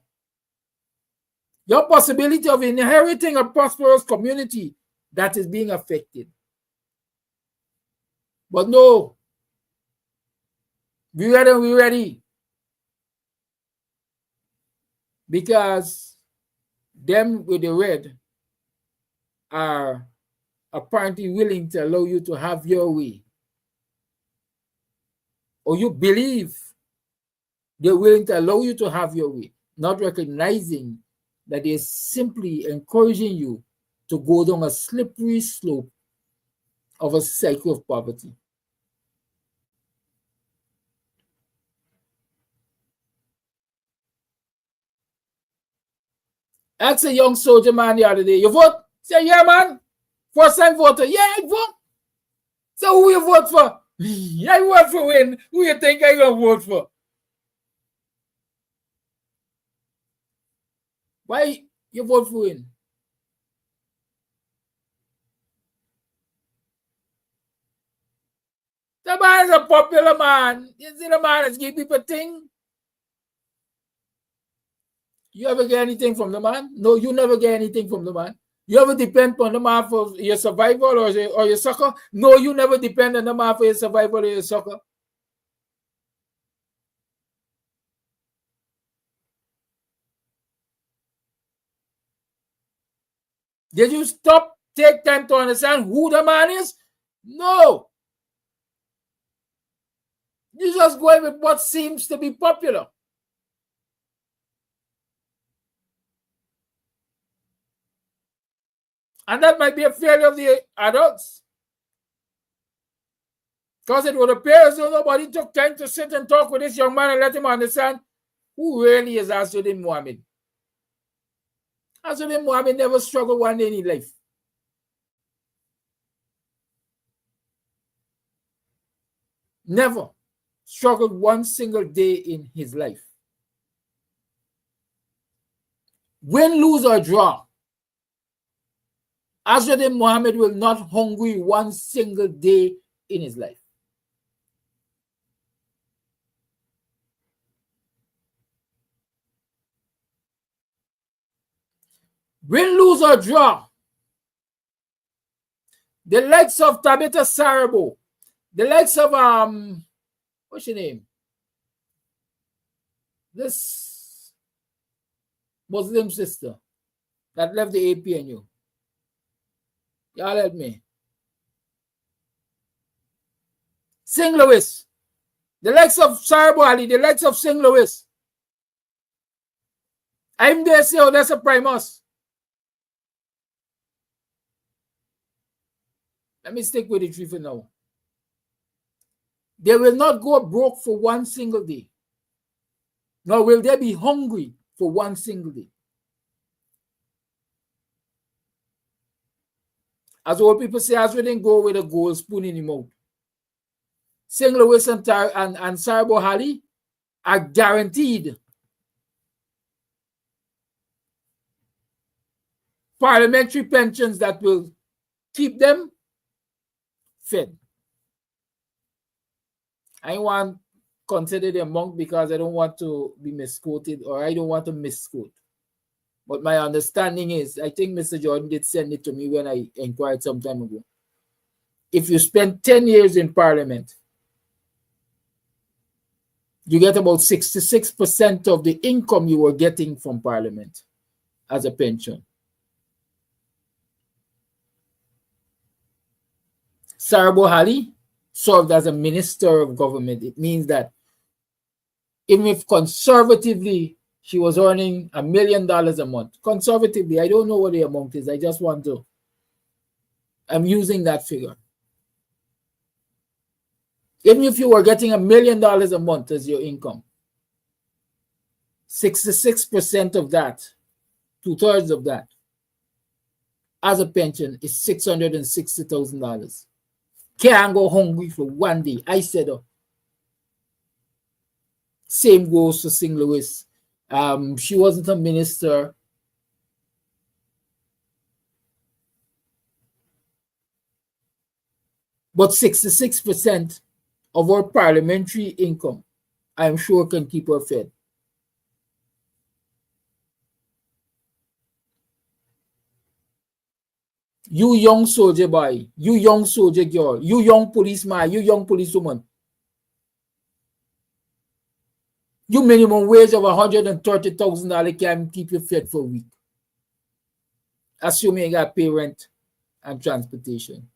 your possibility of inheriting a prosperous community that is being affected. But no, we ready. Because them with the red are apparently willing to allow you to have your way, or you believe they're willing to allow you to have your way, not recognizing that they're simply encouraging you to go down a slippery slope of a cycle of poverty. Ask a young soldier man the other day, you vote? Say, yeah, man. First time voter. Yeah, I vote. So who you vote for? I vote for win. Who you think I gonna vote for? Why you vote for win? The man is a popular man. You see the man that's give people thing. You ever get anything from the man? No, you never get anything from the man. You ever depend on the man for your survival or your succor? No, you never depend on the man for your survival or your succor. Did you take time to understand who the man is? No. You just go with what seems to be popular. And that might be a failure of the adults. Because it would appear as though nobody took time to sit and talk with this young man and let him understand who really is Asudin Muhammad. Asudin Muhammad never struggled one day in his life. Never struggled one single day in his life. Win, lose, or draw, Asudin Muhammad will not hungry one single day in his life. Win, lose, or draw, the likes of Tabitha Sarabo, the likes of what's your name? This Muslim sister that left the APNU. Y'all help me. St. Louis. The likes of Sarabo Ali, the likes of St. Louis. I'm there, say, oh, that's a primus. Let me stick with the tree for now. They will not go broke for one single day. Nor will they be hungry for one single day. As old people say, as we didn't go with a gold spoon in the mouth. St. Louis and Sarabo Ali are guaranteed parliamentary pensions that will keep them fed. I want to consider them monk because I don't want to be misquoted, or I don't want to misquote. But my understanding is, I think Mr. Jordan did send it to me when I inquired some time ago. If you spend 10 years in Parliament, you get about 66% of the income you were getting from Parliament as a pension. Sarabo Ali served as a minister of government. It means that even if conservatively she was earning $1 million a month, conservatively, I don't know what the amount is. I just want to, I'm using that figure. Even if you were getting $1 million a month as your income, 66% of that, 2/3 of that, as a pension is $660,000. Can't go hungry for one day. I said, same goes to St. Louis. She wasn't a minister. But 66% of our parliamentary income, I'm sure, can keep her fed. You young soldier boy, you young soldier girl, you young policeman, you young policewoman. You minimum wage of $130,000 can keep you fed for a week. Assuming you got to pay rent and transportation.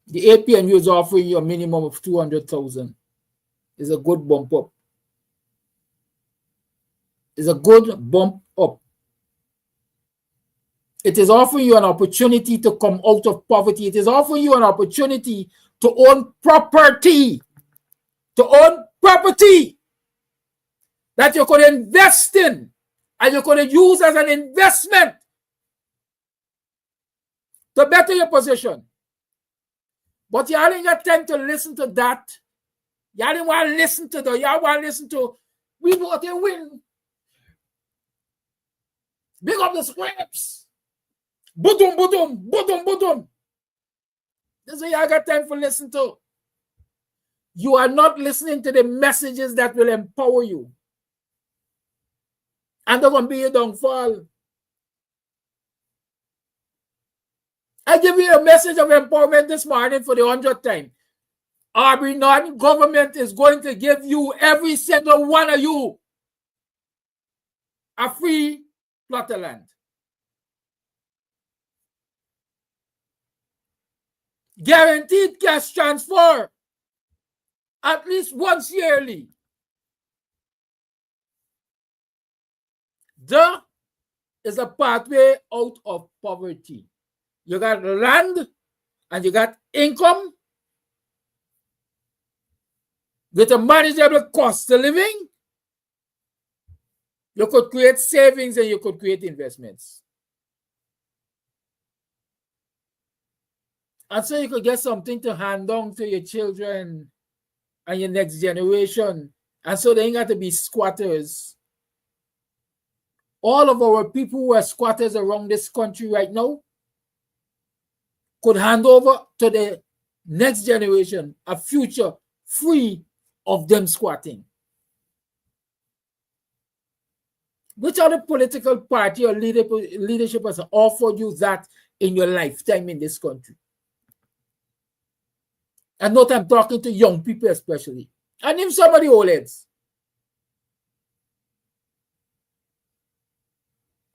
The APNU is offering you a minimum of 200,000. It's a good bump up. It's a good bump up. It is offering you an opportunity to come out of poverty. It is offering you an opportunity to own property. To own property that you could invest in and you could use as an investment to better your position. But y'all ain't got time to listen to that. Y'all didn't want to listen to y'all want to listen to we want to win. Big up the scripts. Budum, budum, budum, budum. This is what y'all got time for listen to. You are not listening to the messages that will empower you. And they're going to be your downfall. I give you a message of empowerment this morning for the 100th time. Aubrey Norton government is going to give you, every single one of you, a free plot of land. Guaranteed cash transfer at least once yearly. There is a pathway out of poverty. You got land and you got income with a manageable cost of living. You could create savings and you could create investments. And so you could get something to hand down to your children and your next generation. And so they ain't got to be squatters. All of our people who are squatters around this country right now could hand over to the next generation a future free of them squatting. Which other political party or leadership has offered you that in your lifetime in this country? And note I'm talking to young people especially. And even some of the old heads.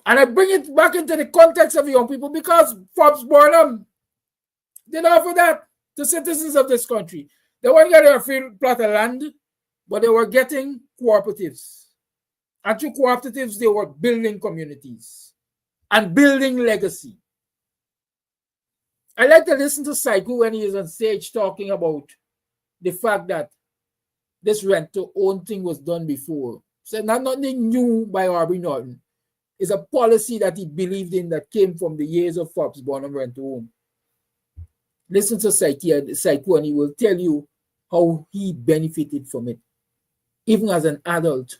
And I bring it back into the context of young people because Forbes Burnham did offer that to citizens of this country. They weren't getting a free plot of land, but they were getting cooperatives. And through cooperatives, they were building communities and building legacy. I like to listen to Saiku when he is on stage talking about the fact that this rent-to-own thing was done before. So nothing new by Aubrey Norton. It's a policy that he believed in that came from the years of Forbes Burnham rent-to-own. Listen to Saiku and he will tell you how he benefited from it, even as an adult.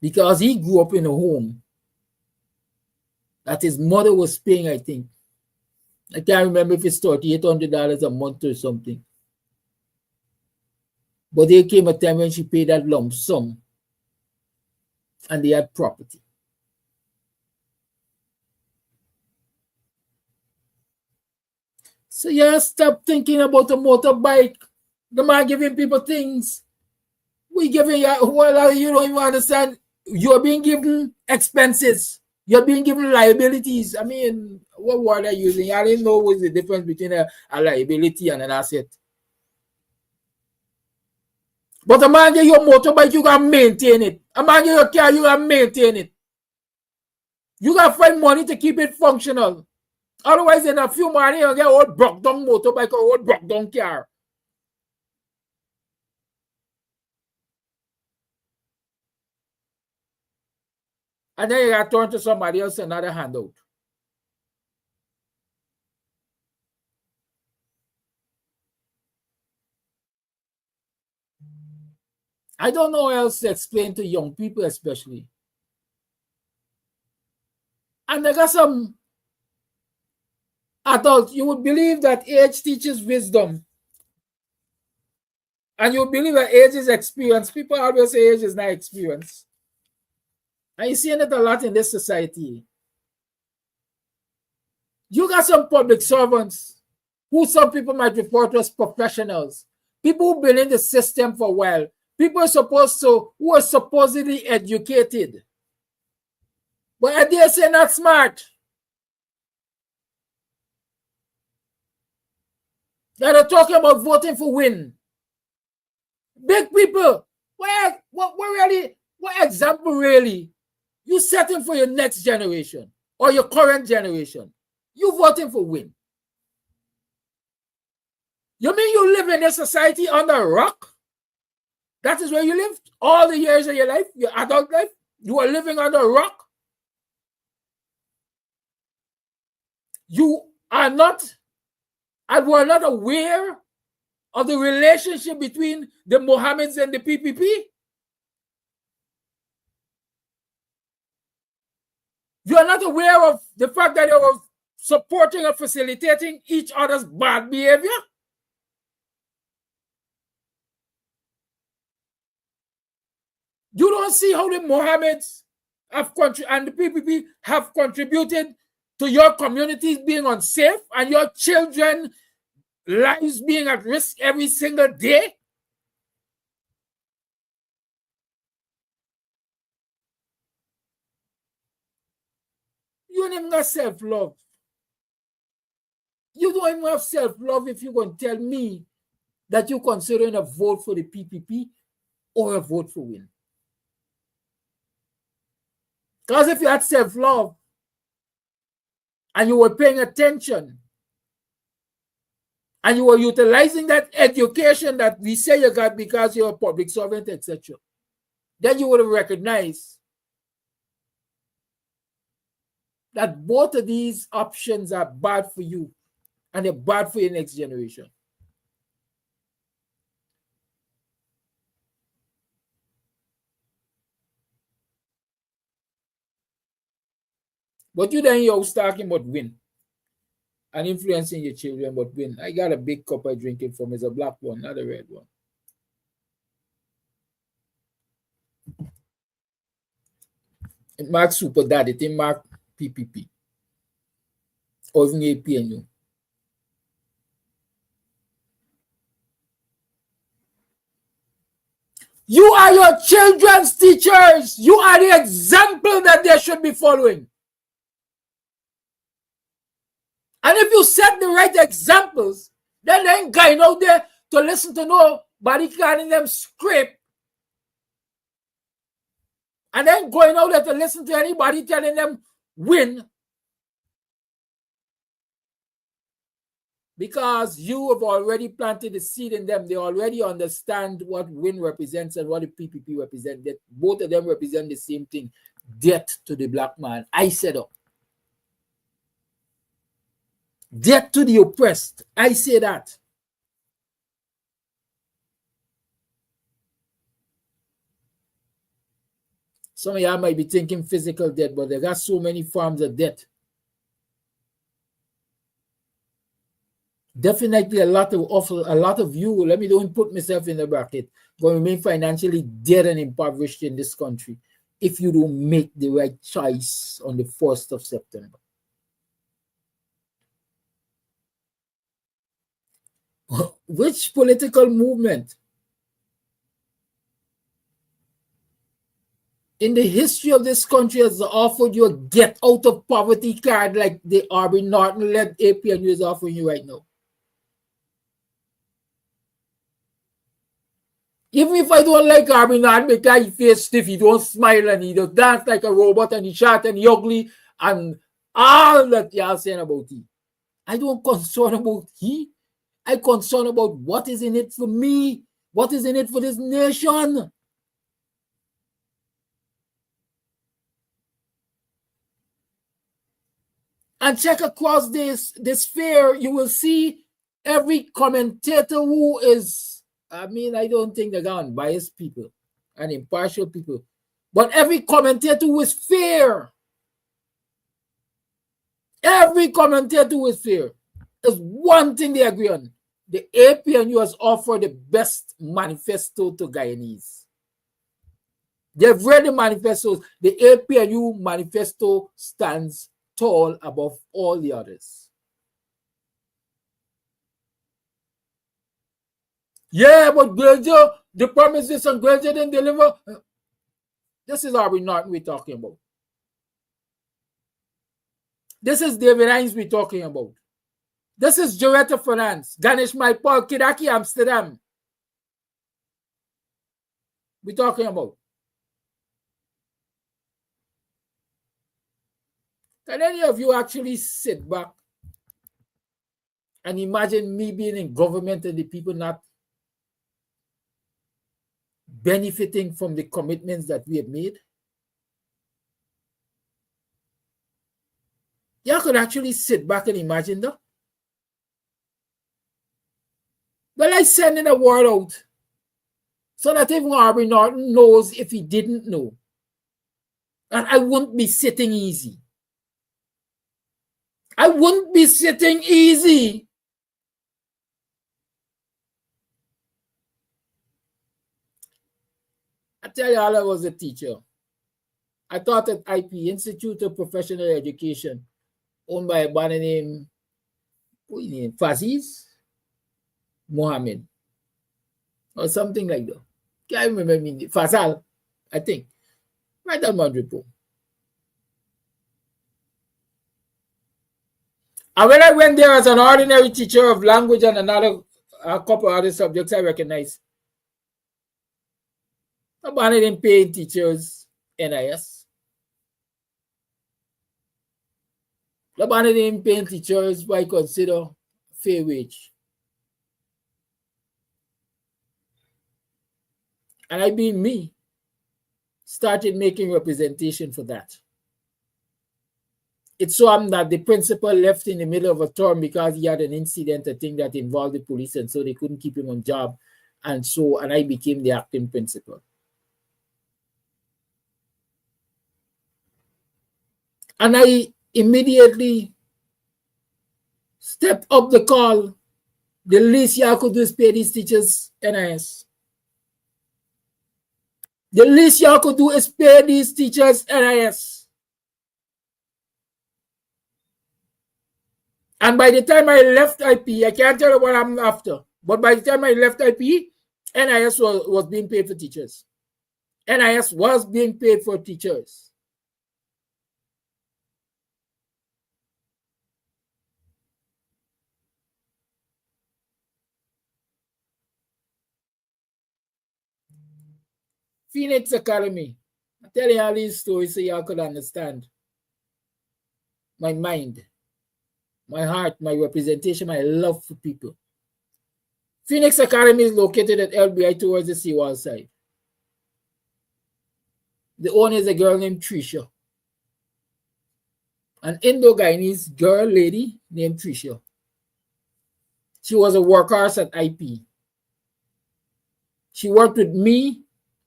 Because he grew up in a home that his mother was paying, I think. I can't remember if it's $3,800 a month or something. But there came a time when she paid that lump sum and they had property. So yeah, stop thinking about a motorbike. The man giving people things. We giving you, well, you don't even understand. You're being given expenses. You're being given liabilities. I mean, what word are you using? I didn't know what's the difference between a liability and an asset. But a man give you a motorbike, you gotta maintain it. A man give you a car, you gotta maintain it. You gotta find money to keep it functional. Otherwise, in a few months, you'll get old broke down motorbike or old broke down car. And then you got to turn to somebody else another handout. I don't know how else to explain to young people especially. And I got some adults, you would believe that age teaches wisdom. And you would believe that age is experience. People always say age is not experience. And you're seeing it a lot in this society. You got some public servants who some people might refer to as professionals. People who've been in the system for a while. People who are supposedly educated. But I dare say not smart. That are talking about voting for win. Big people, what example really you setting for your next generation or your current generation? You voting for win. You mean you live in a society under a rock? That is where you live all the years of your life, your adult life? You are living under a rock? You are not, and were not aware of the relationship between the Mohammeds and the PPP? You are not aware of the fact that they were supporting and facilitating each other's bad behavior? You don't see how the Mohammeds have and the PPP have contributed to your communities being unsafe and your children lives being at risk every single day? You don't even have self-love. You don't even have self-love if you're going to tell me that you're considering a vote for the PPP or a vote for win. Because if you had self-love and you were paying attention and you were utilizing that education that we say you got because you're a public servant, etc., then you would have recognized that both of these options are bad for you and they're bad for your next generation. But you then you're talking about win and influencing your children about win. I got a big cup I drink it from. It's a black one, not a red one. It marks Super Daddy, it marks PPP. Or even APNU. You are your children's teachers. You are the example that they should be following. And if you set the right examples, then they ain't going out there to listen to nobody calling them script. And then going out there to listen to anybody telling them win. Because you have already planted the seed in them. They already understand what win represents and what the PPP represents. That both of them represent the same thing. Death to the black man. I said up. Death to the oppressed. I say that. Some of y'all might be thinking physical death, but there got so many forms of death. Definitely a lot of you, let me don't put myself in the bracket, going to remain financially dead and impoverished in this country if you don't make the right choice on the 1st of September. Which political movement in the history of this country has offered you a get out of poverty card like the Aubrey Norton-led APNU is offering you right now? Even if I don't like Aubrey Norton because he face stiff, he don't smile and he does dance like a robot and he short and he ugly and all that y'all saying about he. I don't concern about he. I concern about what is in it for me, what is in it for this nation. And check across this sphere, you will see every commentator who is, I mean, I don't think they're going biased people and impartial people, but every commentator who is fair, every commentator who is fair, there's one thing they agree on. The APNU has offered the best manifesto to Guyanese. They've read the manifestos. The APNU manifesto stands tall above all the others. Yeah, but Granger, the promises, and Granger didn't deliver. This is Aubrey Norton we're talking about. This is David Hines we're talking about. This is Joretta France, Ganesh Paul Kidaki, Amsterdam. We're talking about. Can any of you actually sit back and imagine me being in government and the people not benefiting from the commitments that we have made? You could actually sit back and imagine that. Well, I sending a word out so that even Aubrey Norton knows if he didn't know. And I won't be sitting easy. I wouldn't be sitting easy. I tell you, all I was a teacher. I taught at IP, Institute of Professional Education, owned by a man named Faziz Mohammed, or something like that. Can't remember Fazal, I think. Right on my report. And when I went there as an ordinary teacher of language and a couple other subjects I recognize, nobody didn't pay teachers NIS. Nobody didn't pay teachers what I consider fair wage. And I, being me, started making representation for that. It's so that the principal left in the middle of a term because he had an incident, a thing that involved the police, and so they couldn't keep him on job. And I became the acting principal. And I immediately stepped up the call. The least you could do is pay these teachers NIS. The least you could do is pay these teachers NIS. And by the time I left IP, I can't tell you what happened after, but by the time I left IP, NIS was being paid for teachers. NIS was being paid for teachers. Phoenix Academy. I tell you all these stories so y'all could understand my mind, my heart, my representation, my love for people. Phoenix Academy is located at LBI towards the seawall side. The owner is a girl named Tricia. An Indo-Guyanese girl, lady named Tricia. She was a workhorse at IP. She worked with me,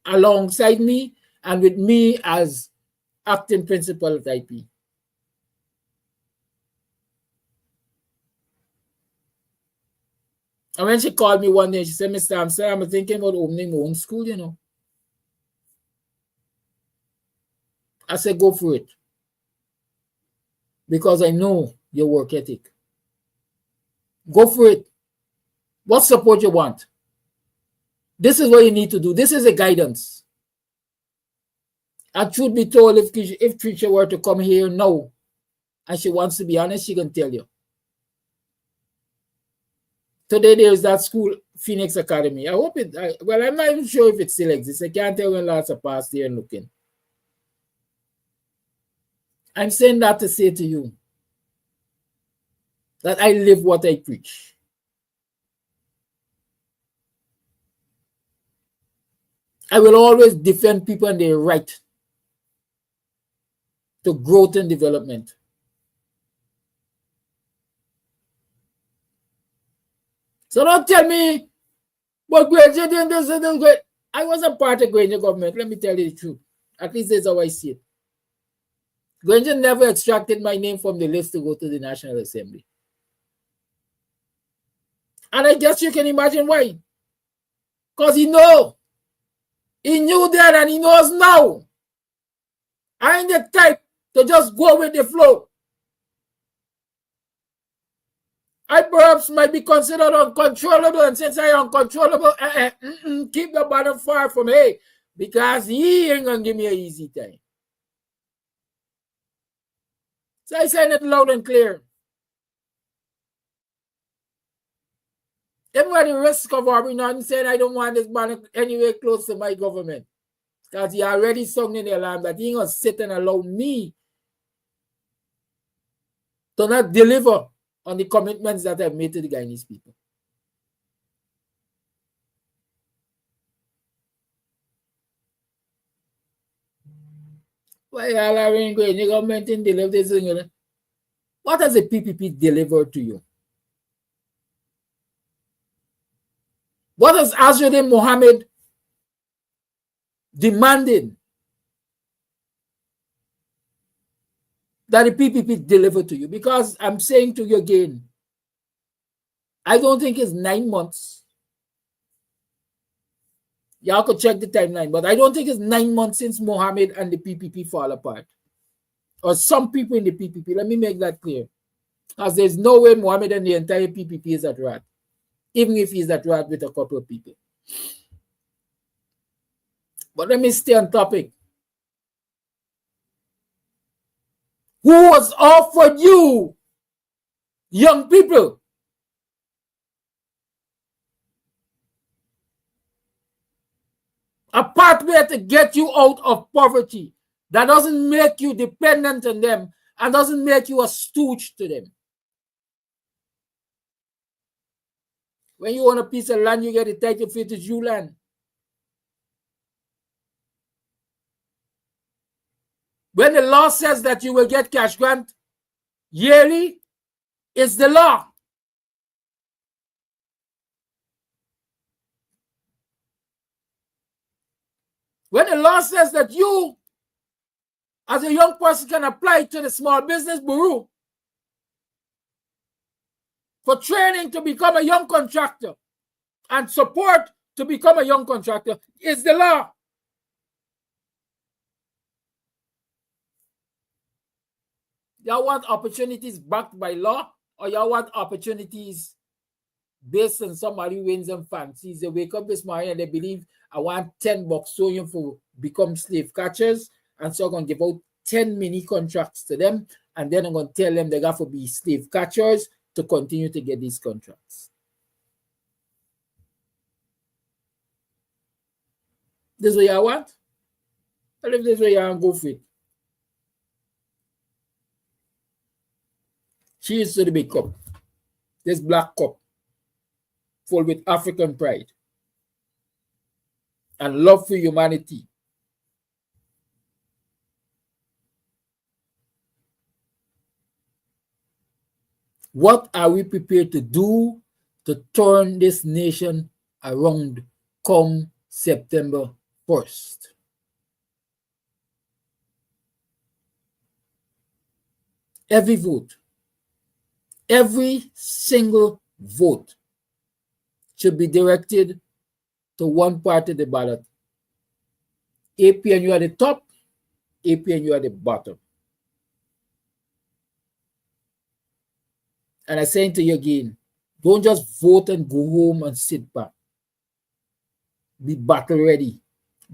alongside me, and with me as acting principal at IP. And when she called me one day, she said, Mr. Amsterdam, I'm thinking about opening my own school, you know. I said, go for it. Because I know your work ethic. Go for it. What support you want? This is what you need to do. This is a guidance. And truth be told, if Tricia were to come here now, and she wants to be honest, she can tell you. Today there is that school, Phoenix Academy. I hope it, well, I'm not even sure if it still exists. I can't tell when last I passed there and looking. I'm saying that to say to you that I live what I preach. I will always defend people and their right to growth and development. So don't tell me, but Granger did this and this. I wasn't part of Granger government. Let me tell you the truth. At least that's how I see it. Granger never extracted my name from the list to go to the National Assembly. And I guess you can imagine why. Because he knew then and he knows now. I ain't the type to just go with the flow. I perhaps might be considered uncontrollable, and since I am uncontrollable, keep the bottom far from me, because he ain't gonna give me an easy time. So I saying it loud and clear. Everybody risk of Aubrey Norton saying I don't want this man anywhere close to my government. Because he already sung in the alarm that he ain't gonna sit and allow me to not deliver on the commitments that I've made to the Guyanese people. Why y'all are going the government in deliver this thing? What has the PPP delivered to you? What has Azruddin Mohammed demanded that the PPP deliver to you? Because I'm saying to you again, I don't think it's 9 months. Y'all could check the timeline, but I don't think it's 9 months since Mohammed and the PPP fall apart. Or some people in the PPP. Let me make that clear. Because there's no way Mohammed and the entire PPP is at rat. Even if he's at rat with a couple of people. But let me stay on topic. Who was offered you, young people, a pathway to get you out of poverty that doesn't make you dependent on them and doesn't make you a stooge to them? When you own a piece of land, you get a title for it as you land. When the law says that you will get cash grant yearly, it's the law. When the law says that you, as a young person, can apply to the Small Business Bureau for training to become a young contractor and support to become a young contractor, it's the law. Y'all want opportunities backed by law, or y'all want opportunities based on somebody wins and fancies? They wake up this morning and they believe I want $10 so you for become slave catchers, and so I'm gonna give out 10 mini contracts to them, and then I'm gonna tell them they got to be slave catchers to continue to get these contracts. This is what y'all want? Well, if this is what y'all go for it. Cheers to the big cup. This black cup full with African pride and love for humanity. What are we prepared to do to turn this nation around come September 1st? Every vote, every single vote should be directed to one part of the ballot. APNU at the top, APNU at the bottom. And I'm saying to you again, don't just vote and go home and sit back. Be battle ready.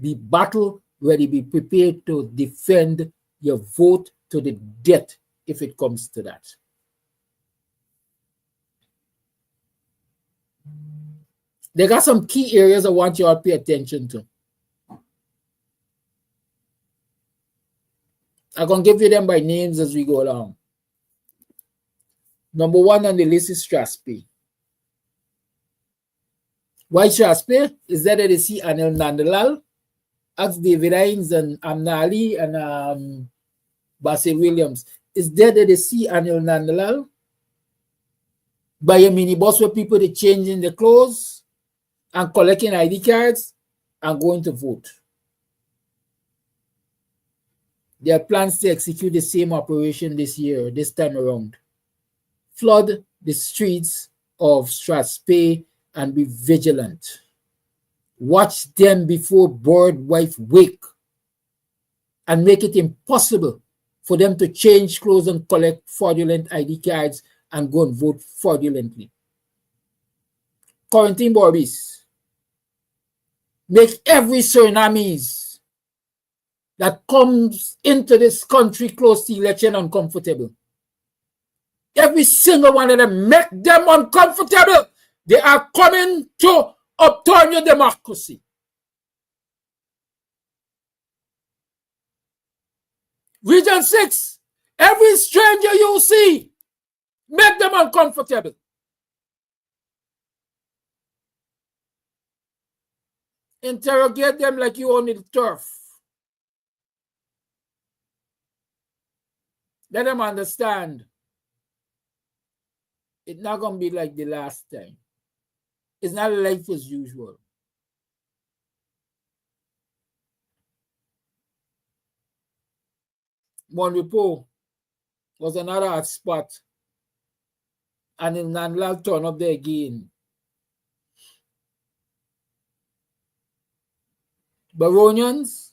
Be battle ready. Be prepared to defend your vote to the death if it comes to that. There got some key areas I want you all to pay attention to. I'm going to give you them by names as we go along. Number 1 on the list is Straspe. Why Straspe? Is that they see Anil Nandalal, ask David Hines and Amna Ali and Basil Williams. Is that they see Anil Nandalal? Buy a minibus where people are changing their clothes and collecting ID cards and going to vote. There are plans to execute the same operation this year, this time around. Flood the streets of Straspe and be vigilant. Watch them before bird wife wake and make it impossible for them to change clothes and collect fraudulent ID cards and go and vote fraudulently. Quarantine Borbis. Make every Surinamese that comes into this country close to election uncomfortable. Every single one of them, make them uncomfortable. They are coming to upturn your democracy. Region 6, every stranger you see, make them uncomfortable. Interrogate them like you own the turf. Let them understand it's not going to be like the last time. It's not life as usual. Monrepo was another hot spot, and in Nanlal turn up there again. Baronians,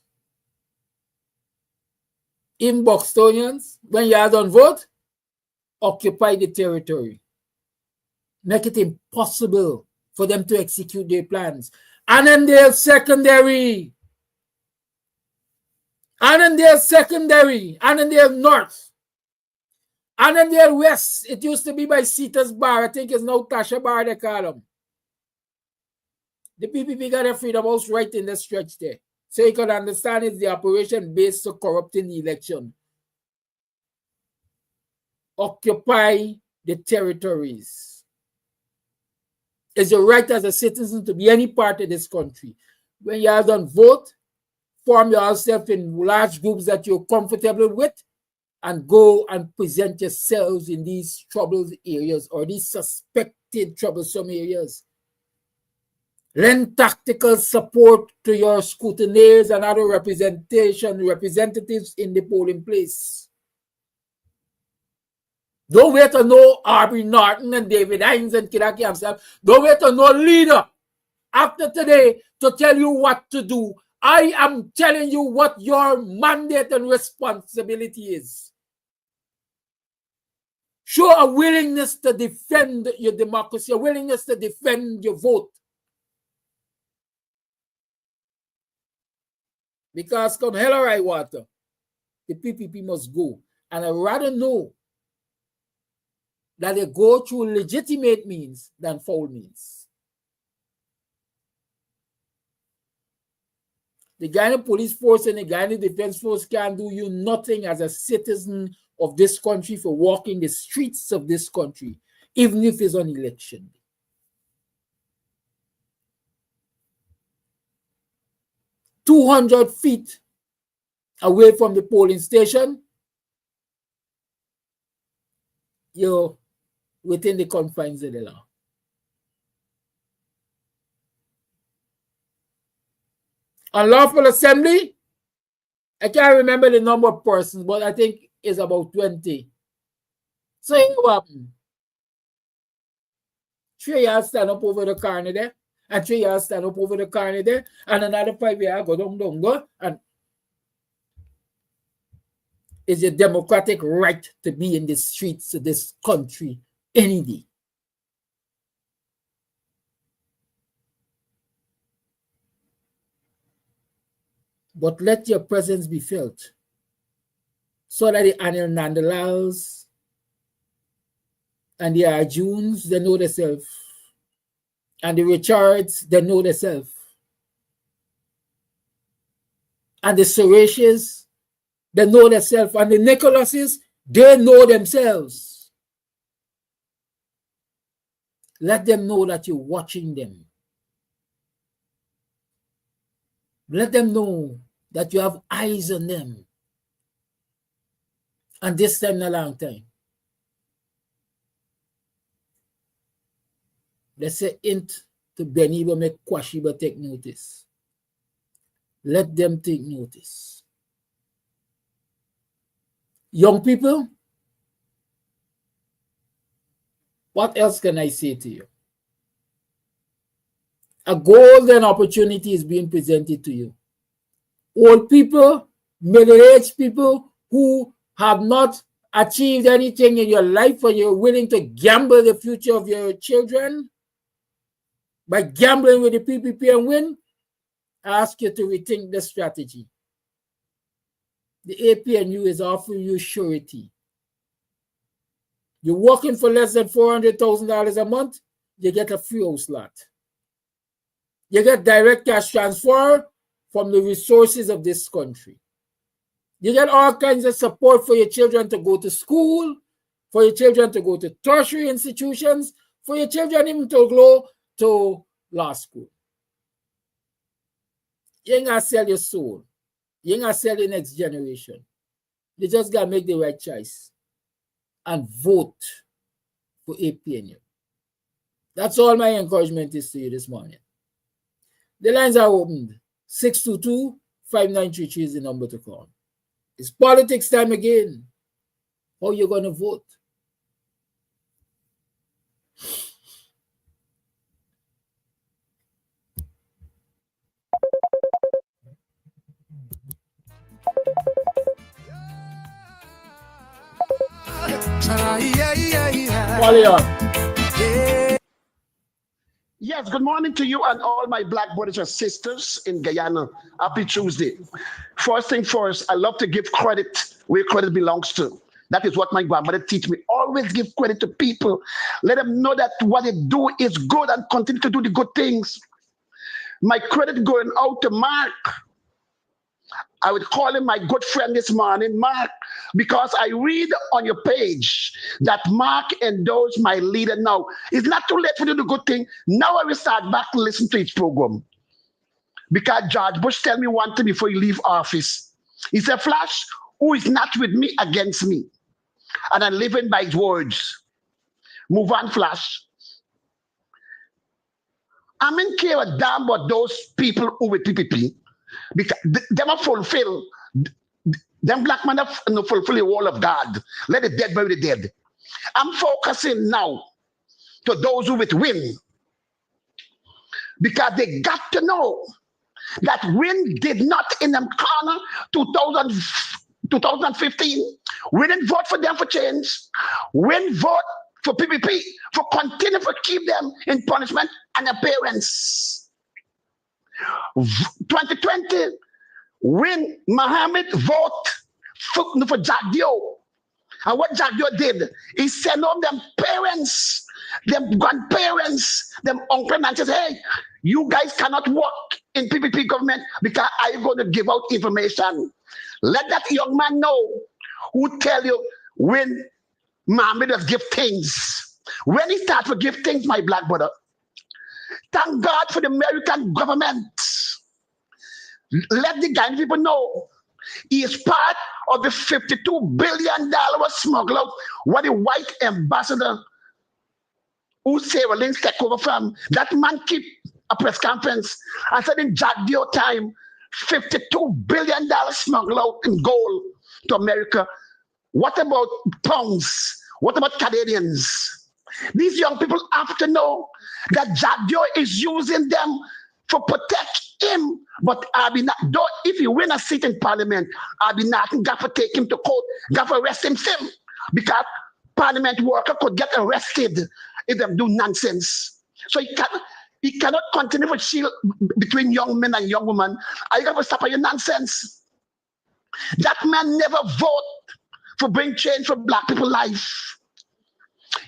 in Buxtonians, when you don't vote, occupy the territory. Make it impossible for them to execute their plans. Annandale Secondary, Annandale North, Annandale West. It used to be by Cetus Bar. I think it's now Tasha Bar, they call them. The PPP got a Freedom House right in the stretch there. So you can understand it's the operation based on corrupting the election. Occupy the territories. It's your right as a citizen to be any part of this country. When you have done vote, form yourself in large groups that you're comfortable with, and go and present yourselves in these troubled areas or these suspected troublesome areas. Lend tactical support to your scrutineers and other representatives in the polling place. Don't wait to know Aubrey Norton and David Hines and Kidaki himself. Don't wait to know leader after today to tell you what to do. I am telling you what your mandate and responsibility is. Show a willingness to defend your democracy, a willingness to defend your vote. Because come hell or high water, the PPP must go. And I'd rather know that they go through legitimate means than foul means. The Guyana Police Force and the Guyana Defense Force can do you nothing as a citizen of this country for walking the streets of this country, even if it's on election day. "200 feet away from the polling station, you're within the confines of the law. Unlawful assembly, I can't remember the number of persons, but I think it's about 20. So what happened? 3 yards stand up over the corner there, and 3 yards stand up over the corner there, and another 5 yards go down, and it's a democratic right to be in the streets of this country any day. But let your presence be felt so that the Anil Nandalals and the Arjuns, they know themselves, and the Richards, they know themselves, and the Sureshes, they know themselves, and the Nicolases, they know themselves. Let them know that you're watching them. Let them know that you have eyes on them. And this time, in a long time. Let's say int to Benny will make Kwashiba take notice. Let them take notice. Young people, what else can I say to you? A golden opportunity is being presented to you. Old people, middle-aged people who have not achieved anything in your life and you're willing to gamble the future of your children by gambling with the PPP and win, I ask you to rethink the strategy. The APNU is offering you surety. You're working for less than $400,000 a month, you get a free house lot. You get direct cash transfer from the resources of this country. You get all kinds of support for your children to go to school, for your children to go to tertiary institutions, for your children even to go to law school. You ain't gonna sell your soul. You ain't gonna sell the next generation. You just gotta make the right choice and vote for APNU. That's all my encouragement is to you this morning. The lines are opened. 622-5933 is the number to call. It's politics time again. How you gonna vote? Yes, good morning to you and all my black brothers and sisters in Guyana. Happy Tuesday. First thing first, I love to give credit where credit belongs to. That is what my grandmother teach me. Always give credit to people. Let them know that what they do is good and continue to do the good things. My credit going out to Mark. I would call him my good friend this morning, Mark, because I read on your page that Mark endorsed my leader now. It's not too late for you to do the good thing. Now I will start back to listen to his program. Because George Bush tell me one thing before he leave office. He said, Flash, who is not with me against me? And I'm living by his words. Move on, Flash. I'm in care of damn about those people who with PPP. Because they don't fulfill, them black men don't fulfill the wall of God. Let the dead bury the dead. I'm focusing now to those who with win. Because they got to know that win did not in them corner 2015. We didn't vote for them for change. Win vote for PPP, for continue to keep them in punishment and appearance. 2020, when Mohammed vote for Jagdio, and what Jagdio did, he sent home them parents, them grandparents, them uncle and says, hey, you guys cannot work in PPP government because I'm going to give out information. Let that young man know who tell you when Mohammed does give things. When he starts to give things, my black brother, thank God for the American government. Let the Ghanaian people know he is part of the $52 billion smuggled out what the white ambassador who Sarah Lynn take over from. That man keep a press conference and said in Jagdio time, $52 billion smuggled out in gold to America. What about pounds? What about Canadians? These young people have to know that Jagdio is using them for protect him, but though if he win a seat in parliament, got to take him to court, got to arrest him, because parliament worker could get arrested if they do nonsense. So he cannot continue to shield between young men and young women. I got to stop your nonsense. That man never vote for bring change for black people life.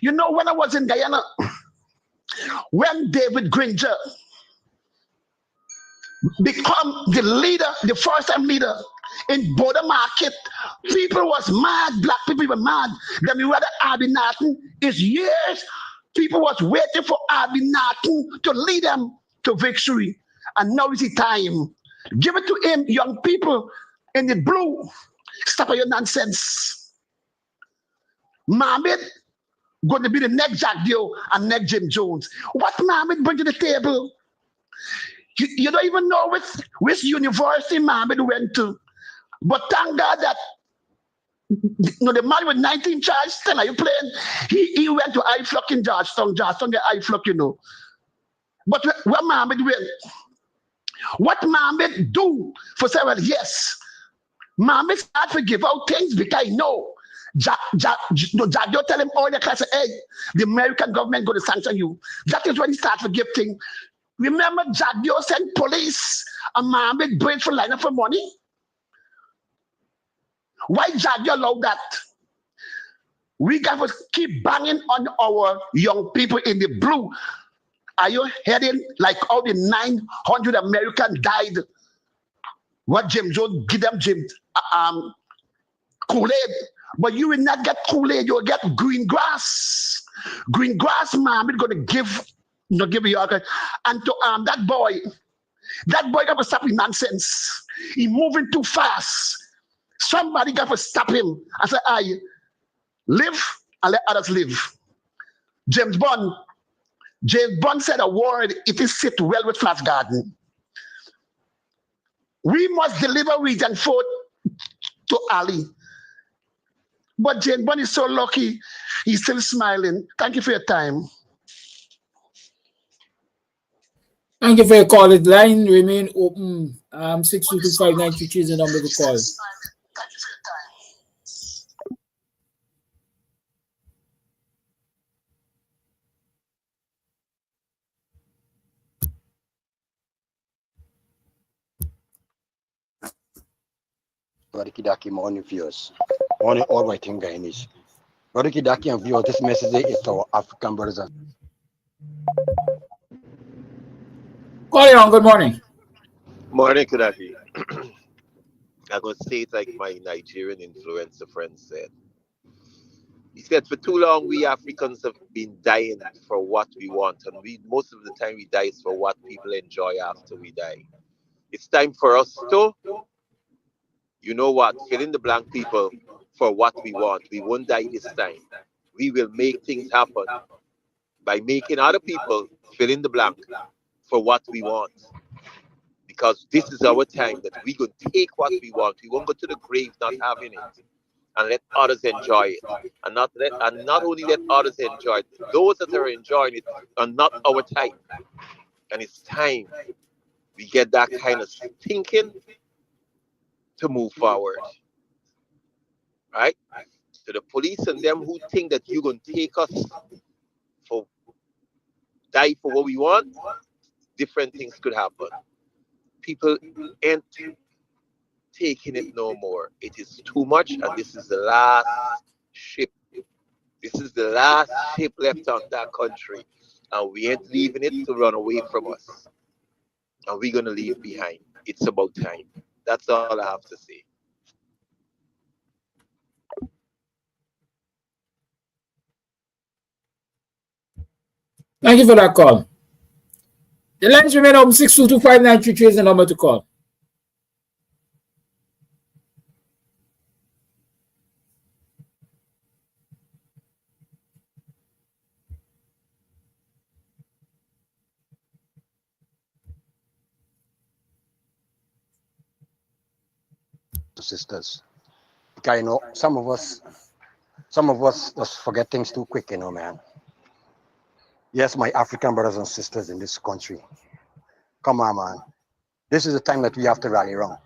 You know, when I was in Guyana, when David Granger become the leader, the first time leader in border market, people was mad, black people were mad. Then we rather Abby Norton is years. People was waiting for Abby Norton to lead them to victory. And now is the time. Give it to him, young people in the blue. Stop your nonsense. Mohammed going to be the next Jack Dio and next Jim Jones. What Mohammed bring to the table? You don't even know which university Mohammed went to. But thank God that the man with 19 charges, then are you playing? He went to IFLOC in Georgetown, the IFLOC, you know. But where Mohammed went, what Mohammed do for several years? Mohammed start to give out things because he know Jagdio tell him all the class, hey, the American government going to sanction you. That is when he starts to give things. Remember Jagdio sent police and Mohammed bridge for line up for money? Why Jagdio allowed that? We got to keep banging on our young people in the blue. Are you heading like all the 900 Americans died? What Jim Jones give them Kool-Aid, but you will not get Kool-Aid. You'll get green grass. Green grass, mom, it's gonna give you okay. And to that boy got to stop his nonsense. He moving too fast. Somebody got to stop him and say, "I live and let others live." James Bond. James Bond said a word, it is sit well with Flash Garden. We must deliver region 4 to Ali. But James Bond is so lucky, he's still smiling. Thank you for your time. Thank you for your call. The line remain open. 6225923 is the number to call. Brother Kidaki, morning viewers. Morning, all writing Guyanese. Brother Kidaki and viewers, this message is to our African brothers and Call on, good morning. Morning, Kudaki. I'm going to say it like my Nigerian influencer friend said. He said, for too long, we Africans have been dying for what we want. And most of the time we die is for what people enjoy after we die. It's time for us to, you know what, fill in the blank, people, for what we want. We won't die this time. We will make things happen by making other people fill in the blank for what we want. Because this is our time that we could take what we want. We won't go to the grave not having it, and let others enjoy it, and not only let others enjoy it. Those that are enjoying it are not our type, and it's time we get that kind of thinking to move forward, right? To the police and them who think that you're gonna take us for die for what we want, different things could happen. People ain't taking it no more. It is too much, and this is the last ship. This is the last ship left on that country, and we ain't leaving it to run away from us. And we're gonna leave behind. It's about time. That's all I have to say. Thank you for that call. The lines remain open. 6225923 is the number to call. sisters. Because some of us just forget things too quick, man. Yes, my African brothers and sisters in this country. Come on, man. This is the time that we have to rally around.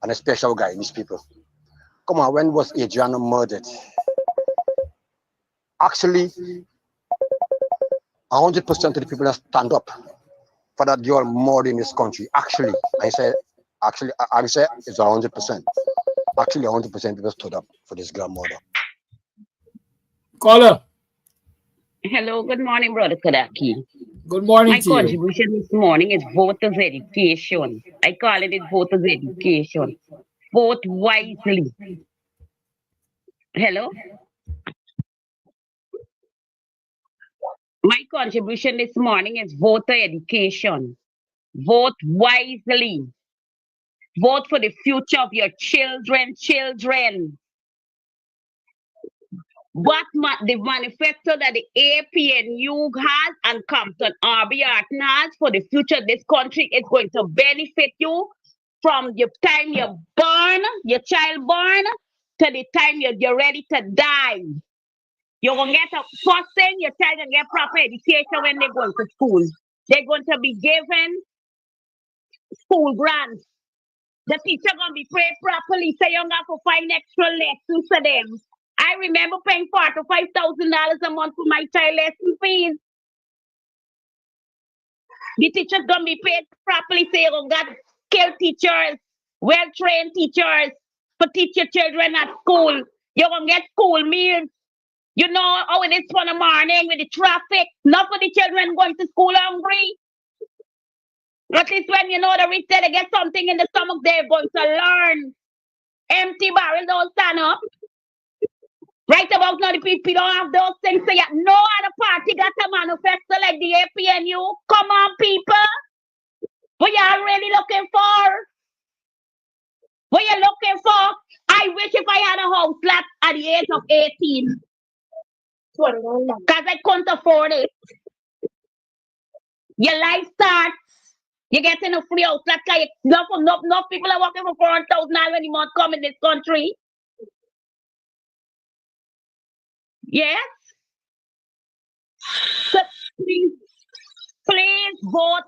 And a special guy, these people. Come on, when was Adriana murdered? Actually, 100% of the people that stand up for that girl murdered in this country. Actually, I say it's 100%. Actually, 100% people stood up for this girl murder. Caller. Hello, good morning, Brother Kadaki. Good morning My to you. contribution this morning is voters' education. I call it voters' education. Vote wisely. Hello? My contribution this morning is voter education. Vote wisely. Vote for the future of your children. What the manifesto that the APNU has and Compton RBR has for the future of this country is going to benefit you from the time you're born, your child born, to the time you're ready to die. You're going to get first thing, your child going to get proper education when they're going to school. They're going to be given school grants. The teacher going to be paid properly, so you don't have to find extra lessons for them. I remember paying $4,000 to $5,000 a month for my child lesson fees. The teachers gonna be paid properly, so you got skilled teachers, well-trained teachers for teach your children at school. You're gonna get school meals. You know how it is for the morning with the traffic. Not for the children going to school hungry. At least when you know the rich they get something in the stomach, they're going to learn. Empty barrel don't stand up. Right about now, the people don't have those things. So yeah, no other party got a manifesto like the APNU. Come on, people. What y'all really looking for? What you looking for? I wish if I had a house lot at the age of 18. Because I couldn't afford it. Your life starts. You get in a free house. That's like no people are working for 400,000 already month come in this country. Yes. So please vote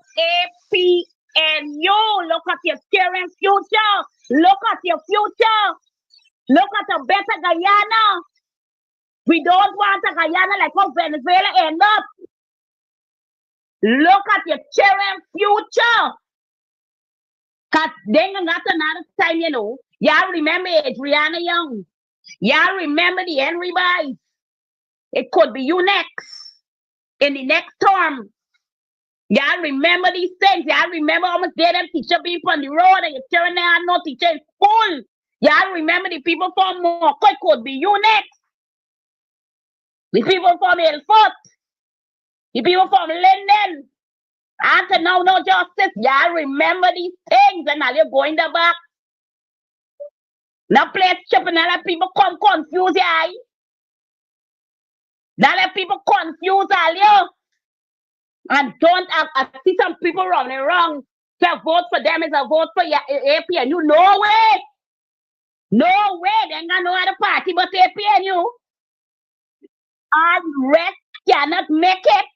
APNU. Look at your current future. Look at your future. Look at a better Guyana. We don't want a Guyana like how Venezuela end up. Look at your current future. Because then not another time, you know. Y'all remember Adriana Young. Y'all remember the Henry Boys. It could be you next. In the next term. Y'all remember these things. Y'all remember how much did them teacher being on the road and your children they had no teacher in school. Y'all remember the people from Morocco. It could be you next. The people from Ilford. The people from Linden. After now, no justice. Y'all remember these things and now you're going the back. Now play chip and let people come confuse you. Now let people confuse all you. And don't I see some people running wrong. To vote for them is a vote for your APNU. No way. No way. They ain't got no other party but APNU. And rest cannot make it.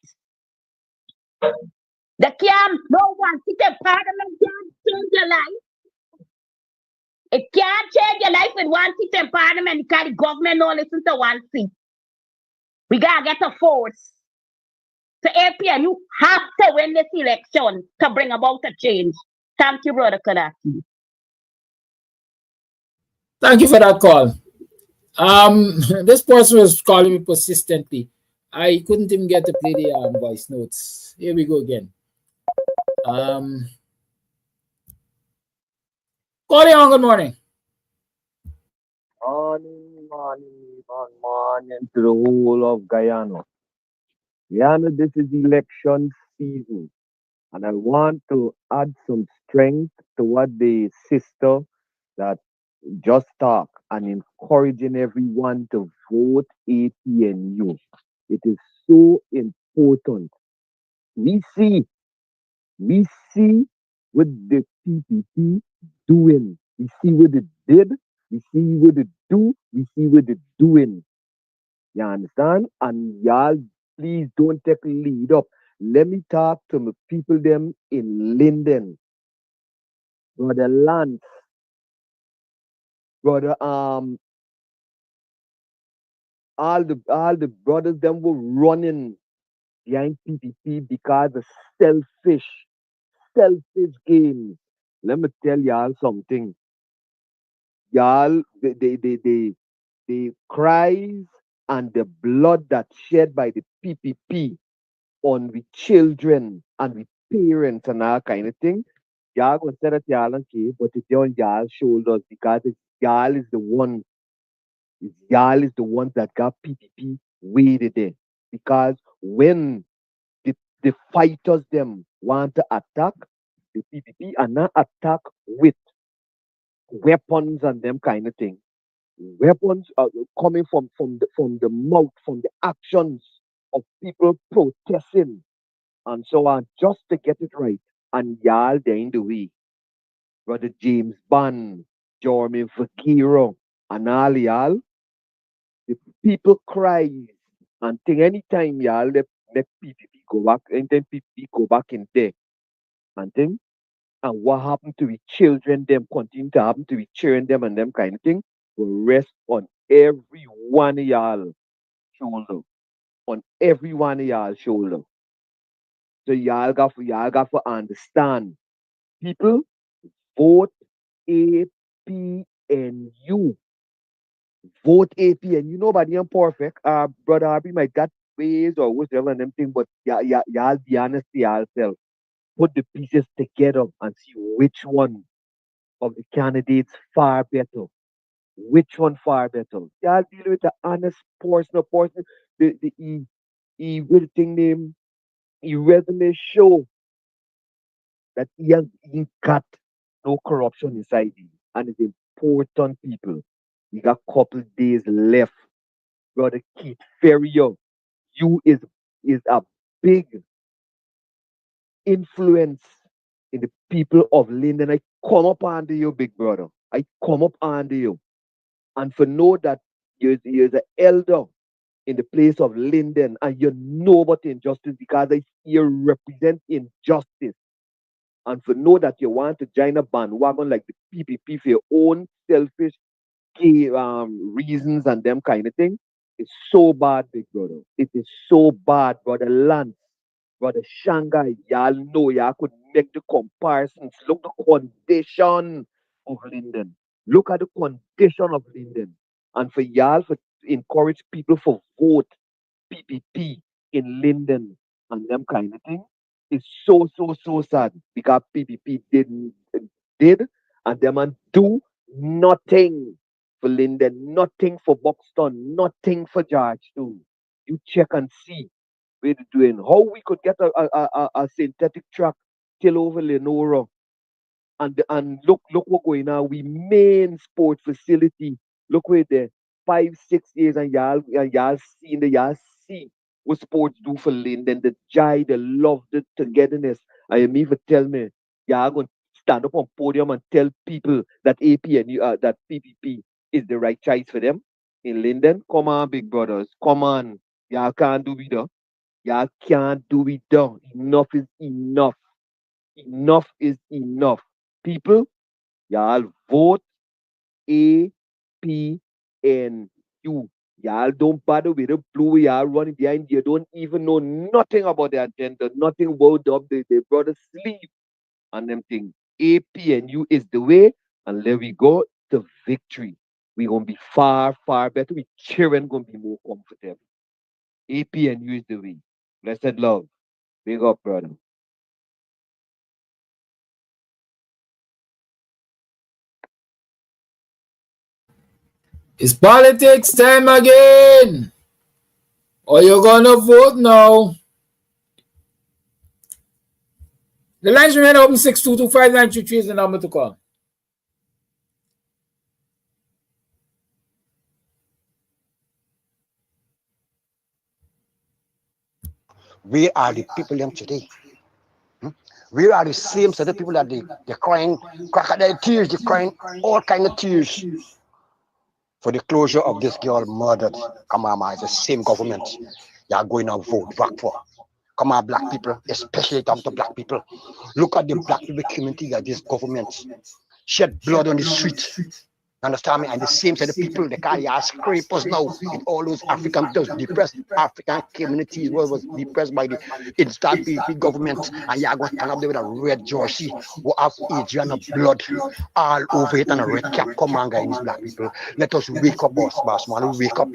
The camp, no one sit in parliament can't change your life. It can't change your life with one seat in parliament because the government don't listen to one seat. We gotta get a force. So APNU have to win this election to bring about a change. Thank you, Brother Kadaki. Thank you for that call. This person was calling me persistently. I couldn't even get to play the voice notes. Here we go again. Calling on, good morning. Morning to the whole of Guyana. Guyana, this is election season, and I want to add some strength to what the sister that just talked and encouraging everyone to vote APNU. It is so important. We see what the PPP doing. We see what it did. We see what it do. We see what it doing. You understand? And y'all, please don't take lead up. Let me talk to my people them in Linden. Brother Lance. Brother all the brothers them were running behind PPP because of selfish games. Let me tell y'all something. Y'all, the cries and the blood that's shed by the PPP on with children and with parents and all kind of thing, y'all gonna say that y'all okay, but it's on y'all shoulders because y'all is the one, y'all is the ones that got PPP way there. Because when the fighters them want to attack, the PPP are not attack with weapons and them kind of thing. Weapons are coming from the mouth, from the actions of people protesting and so on, just to get it right. And y'all they in the way. Brother James Bond, Jeremy Vakiro, and all y'all, the people cry and think anytime y'all let PPP go back, anytime PPP go back in there and think, and what happened to the children, them continue to happen to the children, them and them kind of thing, will rest on every one of y'all shoulder. On every one of y'all shoulder. So y'all got to understand. People vote APNU. Vote APN. You nobody imperfect. Brother Harvey might got ways or whatever and them thing, but y'all be honest to yourself. Put the pieces together and see which one of the candidates far better. Which one far better? Y'all deal with the honest person. The will thing name, he resume show that he got no corruption inside him. And it's important, people. We got couple days left. Brother Keith Ferrier, you is a big influence in the people of Linden. I come up under you, big brother. I come up under you. And for know that you're the elder in the place of Linden and you know about injustice because I see you represent injustice. And for know that you want to join a bandwagon like the PPP for your own selfish reasons and them kind of thing, it's so bad, big brother. It is so bad, brother Lance, brother Shanghai. Y'all know y'all could make the comparisons. Look the condition of Linden. Look at the condition of Linden. And for y'all to encourage people for vote PPP in Linden and them kind of thing, it's so sad because PPP did and them and do nothing for Linden, nothing for Buxton, nothing for Georgetown. You check and see what they're doing. How we could get a synthetic track till over Lenora and look what going on. We main sport facility. Look where there 5 6 years and y'all see what sports do for Linden, the joy, the love, the togetherness. I am even tell me y'all gonna stand up on podium and tell people that that PPP is the right choice for them in Linden. Come on, big brothers. Come on. Y'all can't do it though. Y'all can't do it though. Enough is enough. Enough is enough. People, y'all vote APNU. Y'all don't bother with the blue. Y'all running behind. You don't even know nothing about the agenda, nothing about the brother sleep and them things. APNU is the way, and let we go to victory. We're gonna be far better. We children gonna be more comfortable. APNU is the way. Blessed love. Big up, brother. It's politics time again. Are you gonna vote now? The lines remain open 6225923 is the number to call. We are the people them today. We are the same set of people that they're crying crocodile tears, they're crying all kind of tears for the closure of this girl murdered. Come on, man, it's the same government. You are going to vote back for. Come on, black people, especially talking to black people. Look at the black people community that this government shed blood on the street. Understand me? And the same set of people, they call you scrapers now. It all those African, those depressed African communities was depressed by the instant PP government. And you are going to stand up there with a red jersey, who have Adriana blood all over it and a red cap. Come on, guys, black people. Let us wake up, boss man. Wake up.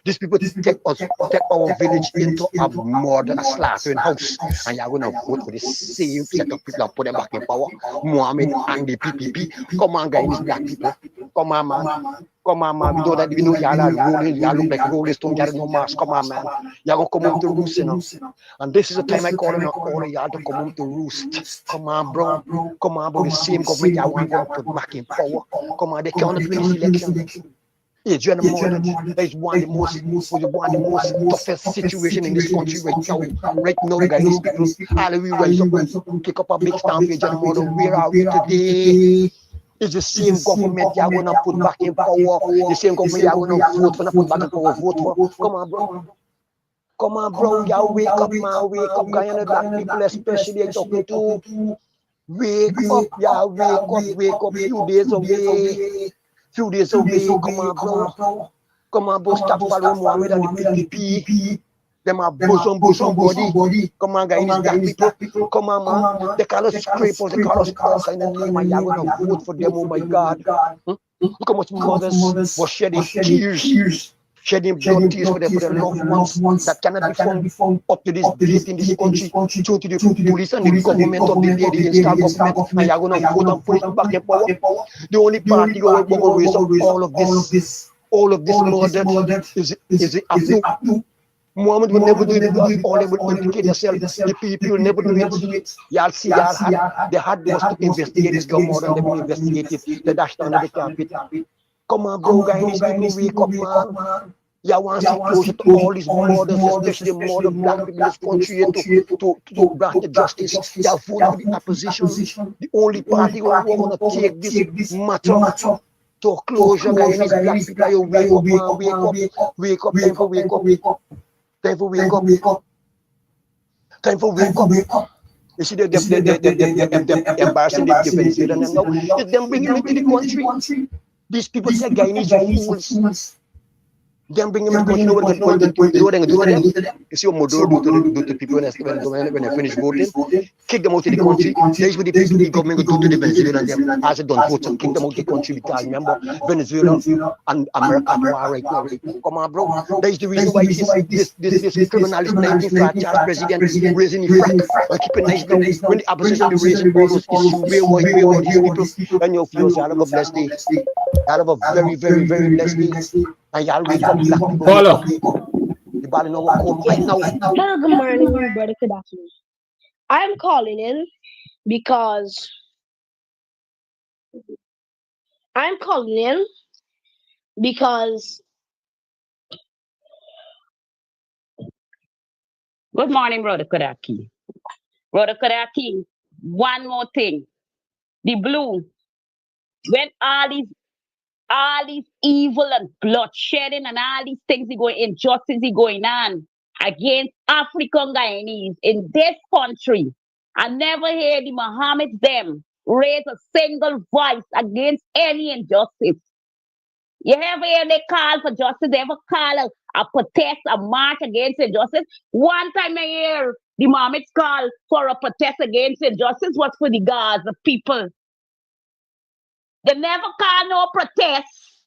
These people take our village into a murder, a slaughtering house, and you're going to vote for the same set of people and put them back in power. Mohammed and the PPP. Come on, guys, black people. Come on, man. Come on, man. We know that we know y'all are rolling. Y'all look like rolling stone. Y'all no mask. Come on, man. Y'all gonna come home to roost, you know. And this is the time I call on all of y'all to come home to roost. Come on, bro. Come on, bro. The same government y'all want to put back in power. Come on, they can't win this election. Adriana murdered is one of the most toughest situation in this country right now. Right now, guys, people, all we rise up and kick up a big stamp. Adriana murder. Where are we today? It's the same government you're gonna put back in power. The same government you're gonna vote for, not put back in power. Vote for. Come on, bro. Come on, bro. Y'all wake up, man. Wake up, Guyana black people, especially I'm talking to. Wake up, y'all. Wake up. Wake up. Few days away. Few days away. Come on, bro. Come on, bro. Stop following Mohammed and the PPP. Them are bosom body. Come on, guys, black people. Come on, man. They call us scrapers. They call us all kind of name. And you're gonna vote for them. Oh my God. Look how much mothers were shedding tears, shedding blood tears for their loved ones that cannot be found up to this date in this country due to the police and the government of the day, the install government, and you're going to vote and put it back in power. The only party who will raise up all of this murder is the APNU. Muhammad will never do it because all they will implicate themselves. The people will never do it. Y'all see, they had was to investigate this girl more than they've been investigated. They dashed under the carpet. Come on, bro, guys, people wake up, man. Y'all want to see closer to all these murders, especially the murder of black people in this country to bring the justice. Y'all vote for the opposition. The only party who are going to take this matter to closure, guys, is black people. You wake up, man, wake up, time for wake up. Time for wake up. Time for wake up. You see, they're embarrassing the Venezuelan now. It's them bringing them into the country. These people say Guyanese are fools. Them bring them into the country. What they're going to do to them? You see what Maduro do to people when they finish voting? Kick them out of the country. That's what the government will do to the Venezuelan. Them as they don't vote, so kick them out of the country because remember, Venezuela and America are war right now. Come on, bro. That's the reason why this criminalist 19 charge president raising the flag and keeping nice now. When the opposition is raising all those issues, where were these people? And your feels, y'all have a blessed day. Y'all have a very, very, very blessed day. And y'all wake up, black people. Paula. The body no come right now. Hello, good morning, my brother Kadafi. I'm calling in because Good morning, Brother Kodaki. Brother Kodaki, one more thing. The blue, when all these evil and bloodshedding and all these things injustice going on against African Guyanese in this country, I never hear the Mohammeds them raise a single voice against any injustice. You ever hear they call for justice? They ever call a protest, a march against injustice? One time I hear the Mohammeds call for a protest against injustice was for the Gaza people. They never call no protest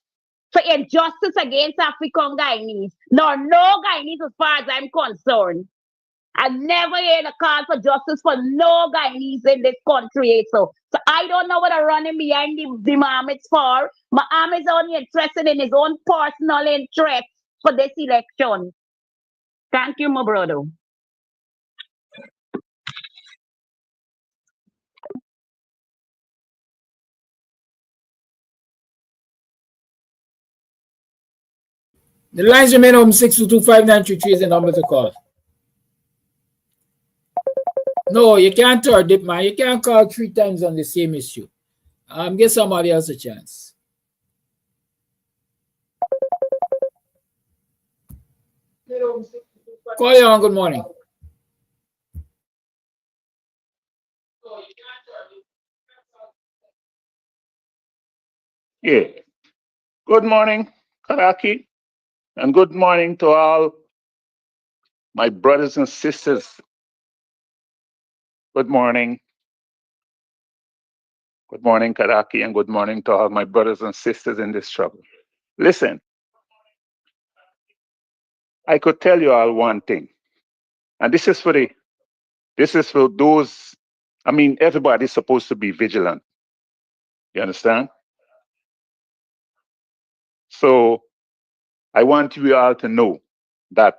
for injustice against African Guyanese, nor no Guyanese as far as I'm concerned. I never hear the call for justice for no Guyanese in this country. So I don't know what they're running behind the Mohammeds for. Mohammed's only interested in his own personal interest for this election. Thank you, my brother. The lines remain open. 6225933 is the number to call. No, you can't turn it, man. You can't call 3 times on the same issue. Give somebody else a chance. Call you on. Good morning. Yeah. Good morning, Karaki, and good morning to all my brothers and sisters. Good morning. Good morning, Karaki, and good morning to all my brothers and sisters in this struggle. Listen, I could tell you all one thing, and this is for those, everybody's supposed to be vigilant. You understand? So I want you all to know that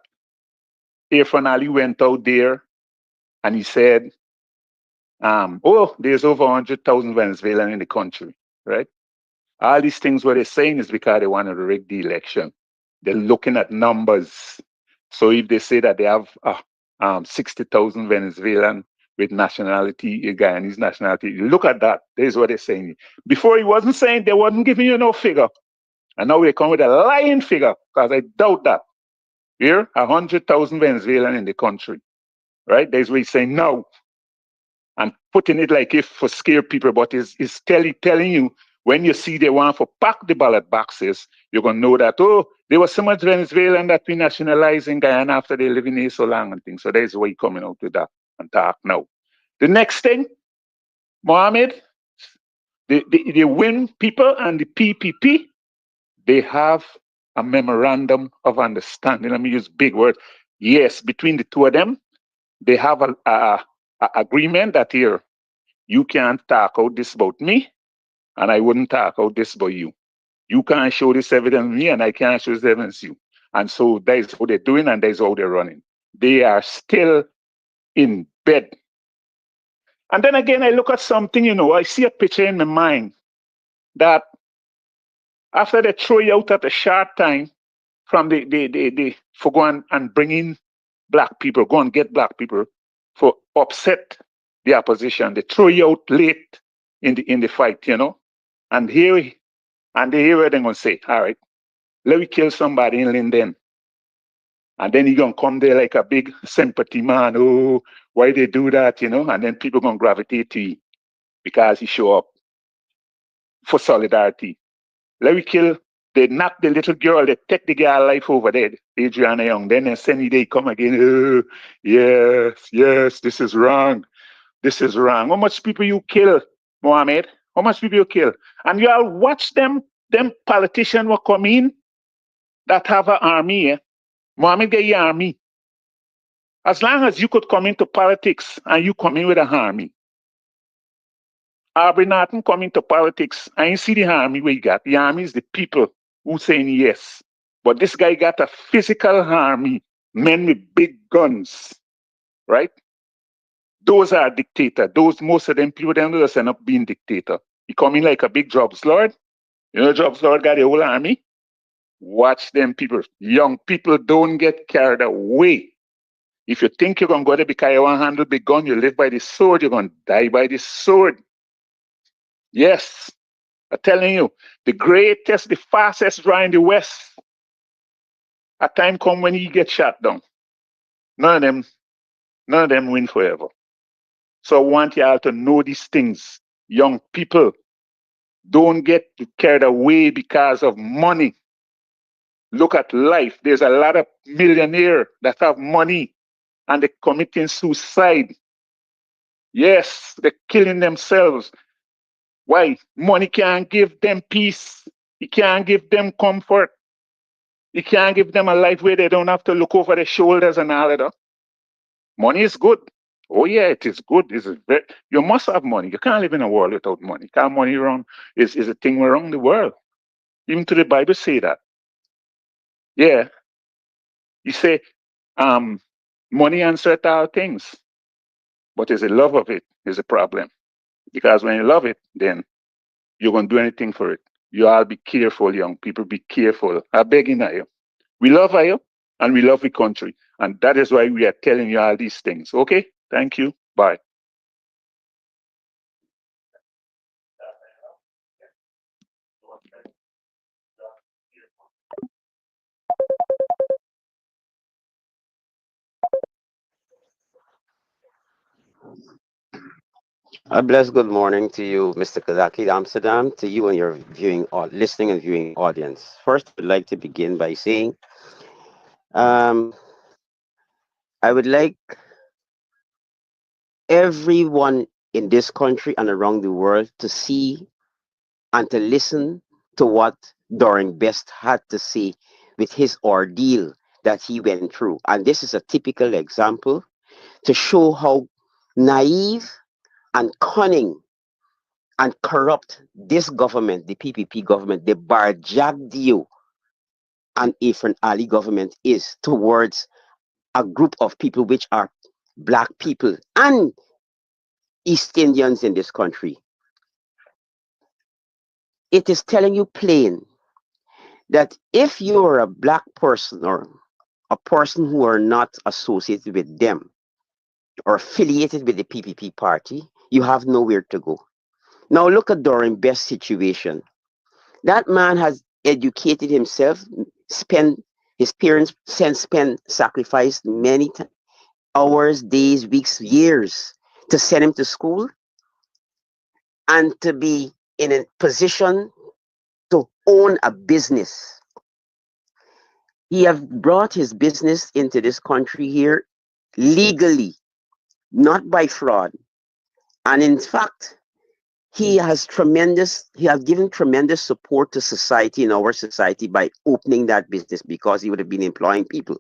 Irfan Ali went out there and he said, there's over 100,000 Venezuelans in the country, right? All these things what they're saying is because they want to rig the election. They're looking at numbers. So if they say that they have 60,000 Venezuelan with nationality, Guyanese nationality, look at that. This is what they're saying. Before he wasn't saying, they wasn't giving you no figure. And now they come with a lying figure, because I doubt that. Here, 100,000 Venezuelan in the country, right? That's what he's saying now. And putting it like if for scare people, but it's telling you, when you see they want to pack the ballot boxes, you're going to know that, there was so much Venezuelan that we nationalized in Guyana after they live in here so long and things. So there's why you're coming out with that and talk now. The next thing, Mohammed, The WIN people and the PPP, they have a memorandum of understanding. Let me use big word. Yes, between the two of them, they have a agreement that here, you can't talk out this about me, and I wouldn't talk out this about you. You can't show this evidence me, and I can't show this evidence you. And so that is what they're doing, and that is how they're running. They are still in bed. And then again, I look at something, I see a picture in my mind that after they throw you out at a short time from the for going and bringing black people, go and get black people for upset the opposition. They throw you out late in the fight, And here where they're gonna say, all right, let me kill somebody in Linden. And then he gonna come there like a big sympathy man. Oh, why they do that, And then people gonna gravitate to you because he show up for solidarity. Let me kill. They knock the little girl. They take the girl life over there, Adriana Young. Then they send they come again. Oh, yes, this is wrong. This is wrong. How much people you kill, Mohammed? How much people you kill? And you all watch them politicians will come in that have an army. Mohammed get your army. As long as you could come into politics and you come in with an army. Aubrey Norton come into politics. I ain't see the army where you got. The army is the people who saying yes. But this guy got a physical army, men with big guns, right? Those are dictators. Most of them people them just end up being dictator. He come in like a big Jobs Lord. Jobs Lord got the whole army. Watch them people. Young people don't get carried away. If you think you're gonna go there because you want to handle big gun, you live by the sword, you're gonna die by the sword. Yes. I'm telling you, the greatest, the fastest draw in the West, a time come when he gets shot down. None of them win forever. So I want y'all to know these things. Young people, don't get carried away because of money. Look at life. There's a lot of millionaires that have money and they're committing suicide. Yes, they're killing themselves. Why? Money can't give them peace. It can't give them comfort. It can't give them a life where they don't have to look over their shoulders and all of that. Money is good. Oh yeah, it is good. You must have money. You can't live in a world without money. Because money is a thing around the world. Even to the Bible say that. Yeah. You say, money answers all things. But is the love of it is a problem. Because when you love it, then you're going to do anything for it. You all be careful, young people. Be careful. I beg you. We love you and we love the country. And that is why we are telling you all these things. Okay? Thank you. Bye. A blessed good morning to you, Mr. Kazaki Amsterdam, to you and your listening and viewing audience. First, I would like to begin by saying, um, I would like everyone in this country and around the world to see and to listen to what Doring Best had to say with his ordeal that he went through. And this is a typical example to show how naive and cunning and corrupt this government, the PPP government, the Barjagdio and Ifran Ali government is towards a group of people which are black people and East Indians in this country. It is telling you plain that if you're a black person or a person who are not associated with them or affiliated with the PPP party, you have nowhere to go. Now look at Doran Best's situation. That man has educated himself, spent his parents spent sacrificed many hours, days, weeks, years to send him to school and to be in a position to own a business. He have brought his business into this country here legally, not by fraud. And in fact, he has given tremendous support to society in our society by opening that business because he would have been employing people.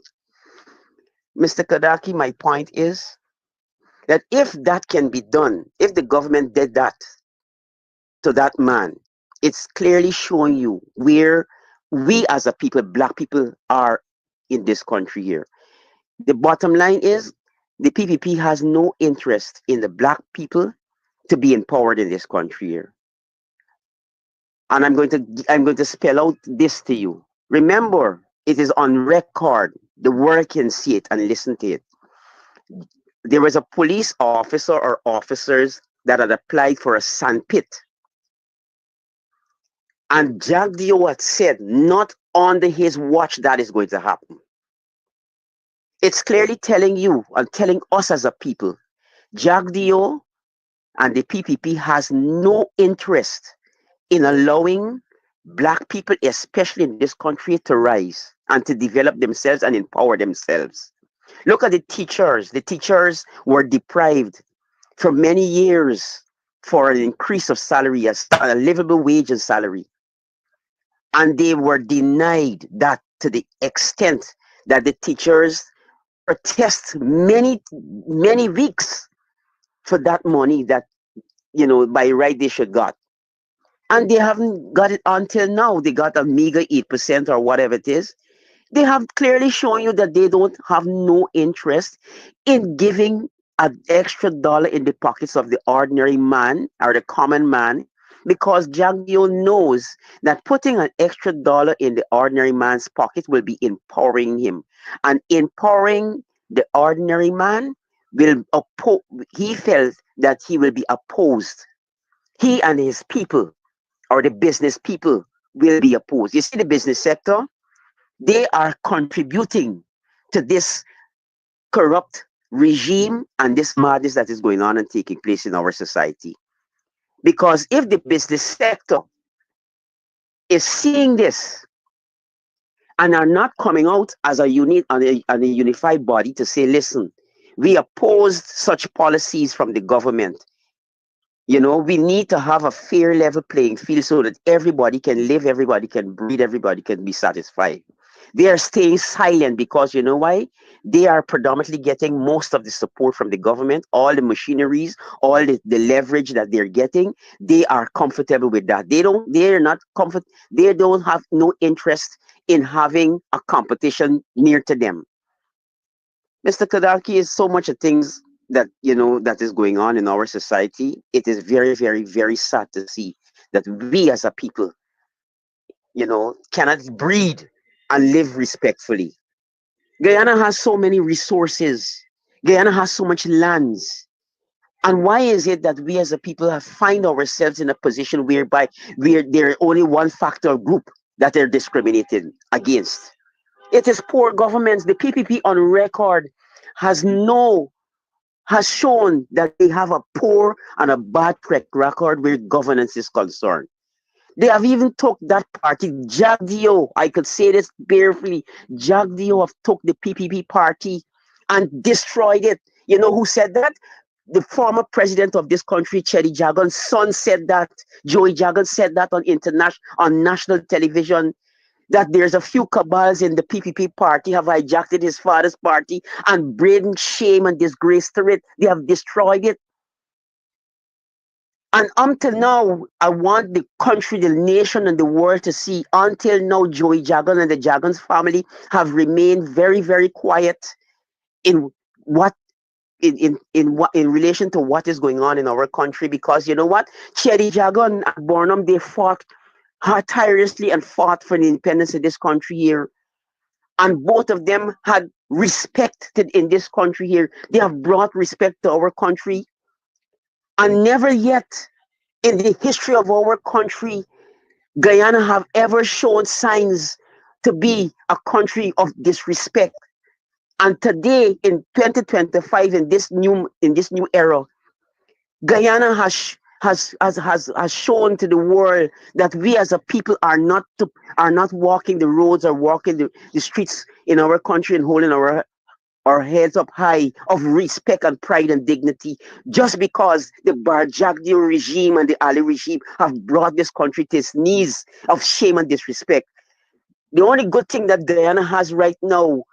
Mr. Kadaki, my point is that if that can be done, if the government did that to that man, it's clearly showing you where we as a people, black people, are in this country here. The bottom line is the PPP has no interest in the black people to be empowered in this country here. And I'm going to spell out this to you. Remember, it is on record. The world can see it and listen to it. There was a police officer or officers that had applied for a sandpit. And Jack Dio had said, not under his watch that is going to happen. It's clearly telling you and telling us as a people, Jack Dio and the PPP has no interest in allowing black people, especially in this country, to rise and to develop themselves and empower themselves. Look at the teachers. The teachers were deprived for many years for an increase of salary, a livable wage and salary. And they were denied that to the extent that the teachers protest many weeks for that money that, by right they should got. And they haven't got it until now. They got a meager 8% or whatever it is. They have clearly shown you that they don't have no interest in giving an extra dollar in the pockets of the ordinary man or the common man, because Jagdio knows that putting an extra dollar in the ordinary man's pocket will be empowering him. And empowering the ordinary man he felt that he will be opposed. He and his people, or the business people, will be opposed. You see, the business sector, they are contributing to this corrupt regime and this madness that is going on and taking place in our society. Because if the business sector is seeing this and are not coming out as a unit and a unified body to say, listen, we opposed such policies from the government. We need to have a fair level playing field so that everybody can live, everybody can breathe, everybody can be satisfied. They are staying silent because you know why? They are predominantly getting most of the support from the government, all the machineries, all the leverage that they're getting. They are comfortable with that. They don't have no interest in having a competition near to them. Mr. Kadaki, is so much of things that that is going on in our society. It is very, very, very sad to see that we as a people, cannot breathe and live respectfully. Guyana has so many resources. Guyana has so much lands. And why is it that we as a people have find ourselves in a position whereby there only one factor group that they're discriminated against? It is poor governments. The PPP on record has shown that they have a poor and a bad track record where governance is concerned. They have even took that party, Jagdio. I could say this barefully. Jagdio have took the PPP party and destroyed it. You know who said that? The former president of this country, Chedi Jagan's son, said that. Joey Jagan said that on national television. That there's a few cabals in the PPP party have hijacked his father's party and bring shame and disgrace to it. They have destroyed it. And until now, I want the country, the nation, and the world to see, until now, Joey Jagan and the Jagan's family have remained very, very quiet in relation to what is going on in our country. Because you know what? Chedi Jagan and Burnham, they fought tirelessly and fought for the independence of this country here. And both of them had respect in this country here. They have brought respect to our country. And never yet in the history of our country, Guyana have ever shown signs to be a country of disrespect. And today, in 2025, in this new era, Guyana has shown to the world that we as a people are not walking the roads or walking the streets in our country and holding our our heads up high of respect and pride and dignity just because the Barjagdio regime and the Ali regime have brought this country to its knees of shame and disrespect. The only good thing that Guyana has right now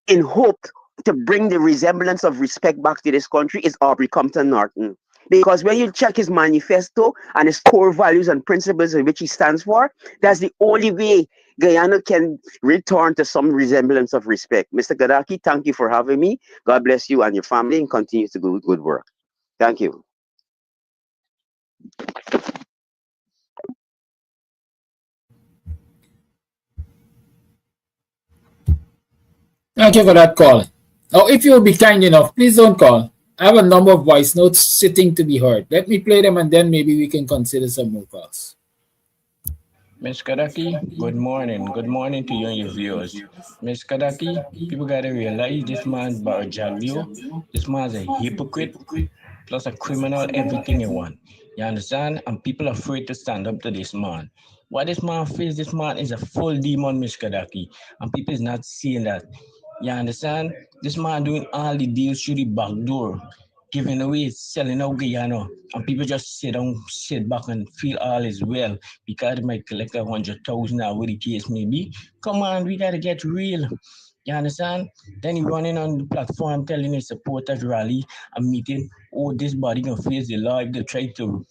in hope to bring the resemblance of respect back to this country is Aubrey Compton Norton. Because when you check his manifesto and his core values and principles in which he stands for, that's the only way Guyana can return to some resemblance of respect. Mr. Gadaki, thank you for having me. God bless you and your family and continue to do good work. Thank you. Thank you for that call. Now, if you'll be kind enough, please don't call. I have a number of voice notes sitting to be heard. Let me play them and then maybe we can consider some more calls. Miss Kadaki, good morning. Good morning to you and your viewers. Miss Kadaki, people gotta realize this man Barjaglio, this man's a hypocrite, plus a criminal, everything you want. You understand? And people are afraid to stand up to this man. What this man faces, this man is a full demon, Miss Kadaki. And people is not seeing that. You understand? This man doing all the deals through the back door, giving away, selling out Guyana, and people just sit back and feel all is well because they might collect 100,000 or what the case may be. Come on, we gotta get real. You understand? Then he running on the platform telling his supporters rally and meeting, oh, this body gonna face the law if they try to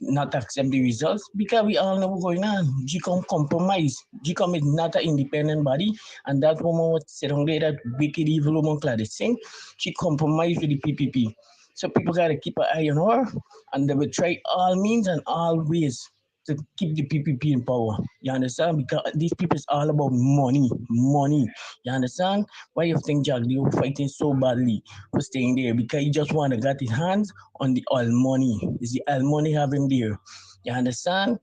not accept the results because we all know what's going on. GCOM compromise. GCOM is not an independent body, and that woman was sitting there, that wicked evil woman Claudia Singh, she compromised with the PPP. So people gotta keep an eye on her, and they will try all means and all ways to keep the PPP in power. You understand? Because these people is all about money, money. You understand? Why you think Jack Leo fighting so badly for staying there? Because he just want to get his hands on the oil money. Is the oil money having there? You understand?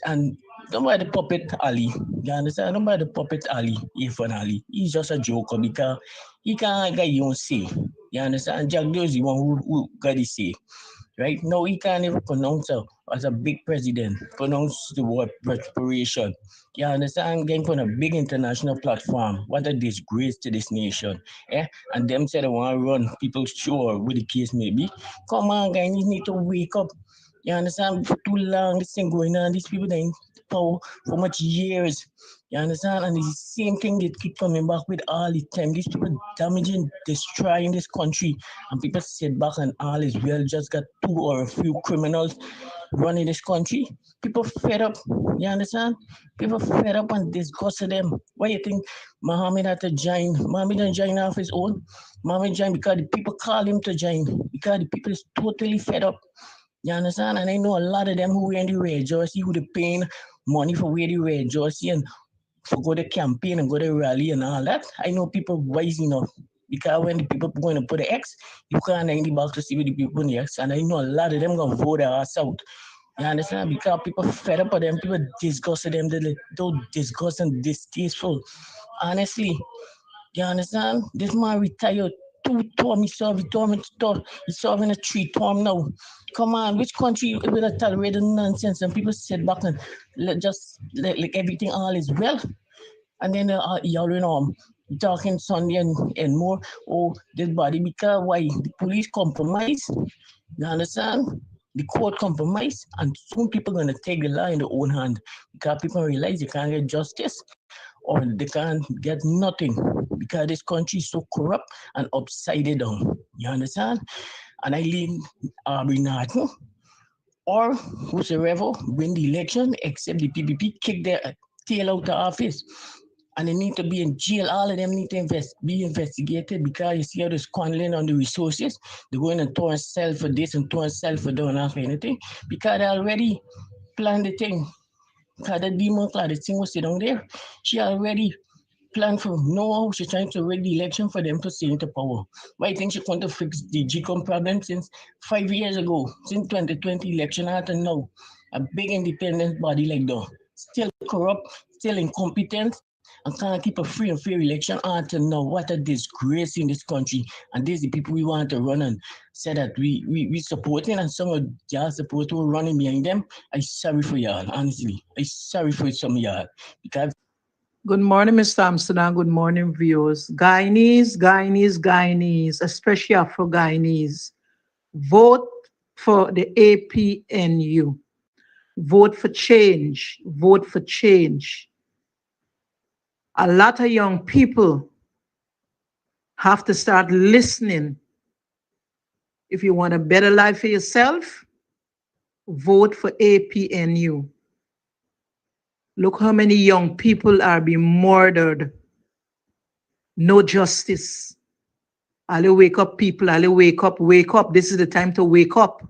And don't buy the puppet Ali. You understand? Don't buy the puppet Ali, Irfan Ali. He's just a joker because he can't get your own say. You understand? Jack Leo is the one who got his say. Right now, he can't even pronounce as a big president, pronounce the word respiration. You understand? Getting on a big international platform. What a disgrace to this nation. Eh? And them say they want to run people's show, what the case may be. Come on, guys, you need to wake up. You understand? For too long, this thing going on. These people they in power for much years. You understand? And it's the same thing that keep coming back with all the time. These people damaging, destroying this country. And people sit back and all is well, just got two or a few criminals running this country. People fed up. You understand? People fed up and disgusted them. Why you think Muhammad had to join? Muhammad didn't join off his own. Muhammad joined because the people called him to join. Because the people is totally fed up. You understand? And I know a lot of them who wear the red jersey, who they paying money for wear the red jersey and for go to campaign and go to rally and all that. I know people wise enough because when the people going to put the X, you can't in the box to see what the people in the X. And I know a lot of them gonna vote their ass out. You understand? Because people fed up with them, people disgusted them, they're disgust and distasteful. Honestly, you understand? This man retired 2 term, he's serving a 3 term now. Come on, which country will tolerate the nonsense and people sit back and like everything all is well? And then y'all talking Sunday and more, oh, this body because why the police compromise, you understand? The court compromise, and soon people gonna take the law in their own hand because people realize they can't get justice or they can't get nothing because this country is so corrupt and upside down. You understand? And I leave Bernardo or whosoever win the election except the PPP kick their tail out of office. And they need to be in jail. All of them need to be investigated because you see how they're squandering on the resources. They're going and throwing sell for this and throwing sell for that and anything because they already planned the thing. Because the demon cloud, the thing was sitting down there, she already planned for know how she's trying to rig the election for them to stay into power. But I think she's going to fix the GCOM problem since 5 years ago, since 2020 election until now. A big independent body like that, still corrupt, still incompetent, and can't keep a free and fair election until now. What a disgrace in this country. And these are the people we want to run and say that we supporting, and some of y'all support who are running behind them. I'm sorry for y'all, honestly. I'm sorry for some of y'all. Because Good morning, Mr. Amsterdam. Good morning, viewers. Guyanese, especially Afro Guyanese. Vote for the APNU. Vote for change. Vote for change. A lot of young people have to start listening. If you want a better life for yourself, vote for APNU. Look how many young people are being murdered. No justice. I'll wake up, people. I'll wake up, wake up. This is the time to wake up.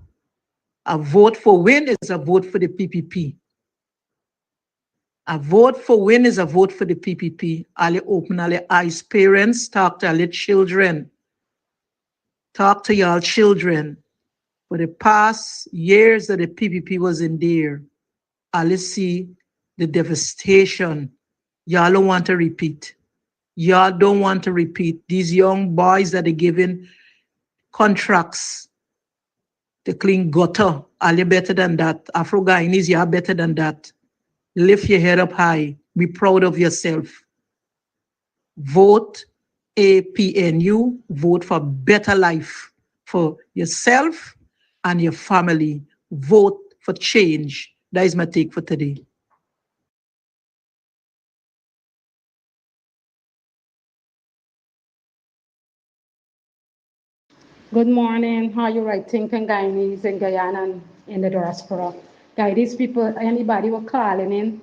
A vote for win is a vote for the PPP. A vote for win is a vote for the PPP. I'll open all your eyes, parents. Talk to all your children. Talk to y'all children. For the past years that the PPP was in there, I'll see the devastation. Y'all don't want to repeat. Y'all don't want to repeat. These young boys that are given contracts to clean gutter, are you better than that? Afro Guyanese, you are better than that. Lift your head up high. Be proud of yourself. Vote APNU. Vote for better life for yourself and your family. Vote for change. That is my take for today. Good morning. How you right thinking Guyanese and Guyana and in the diaspora? Guy, these people, anybody who calling in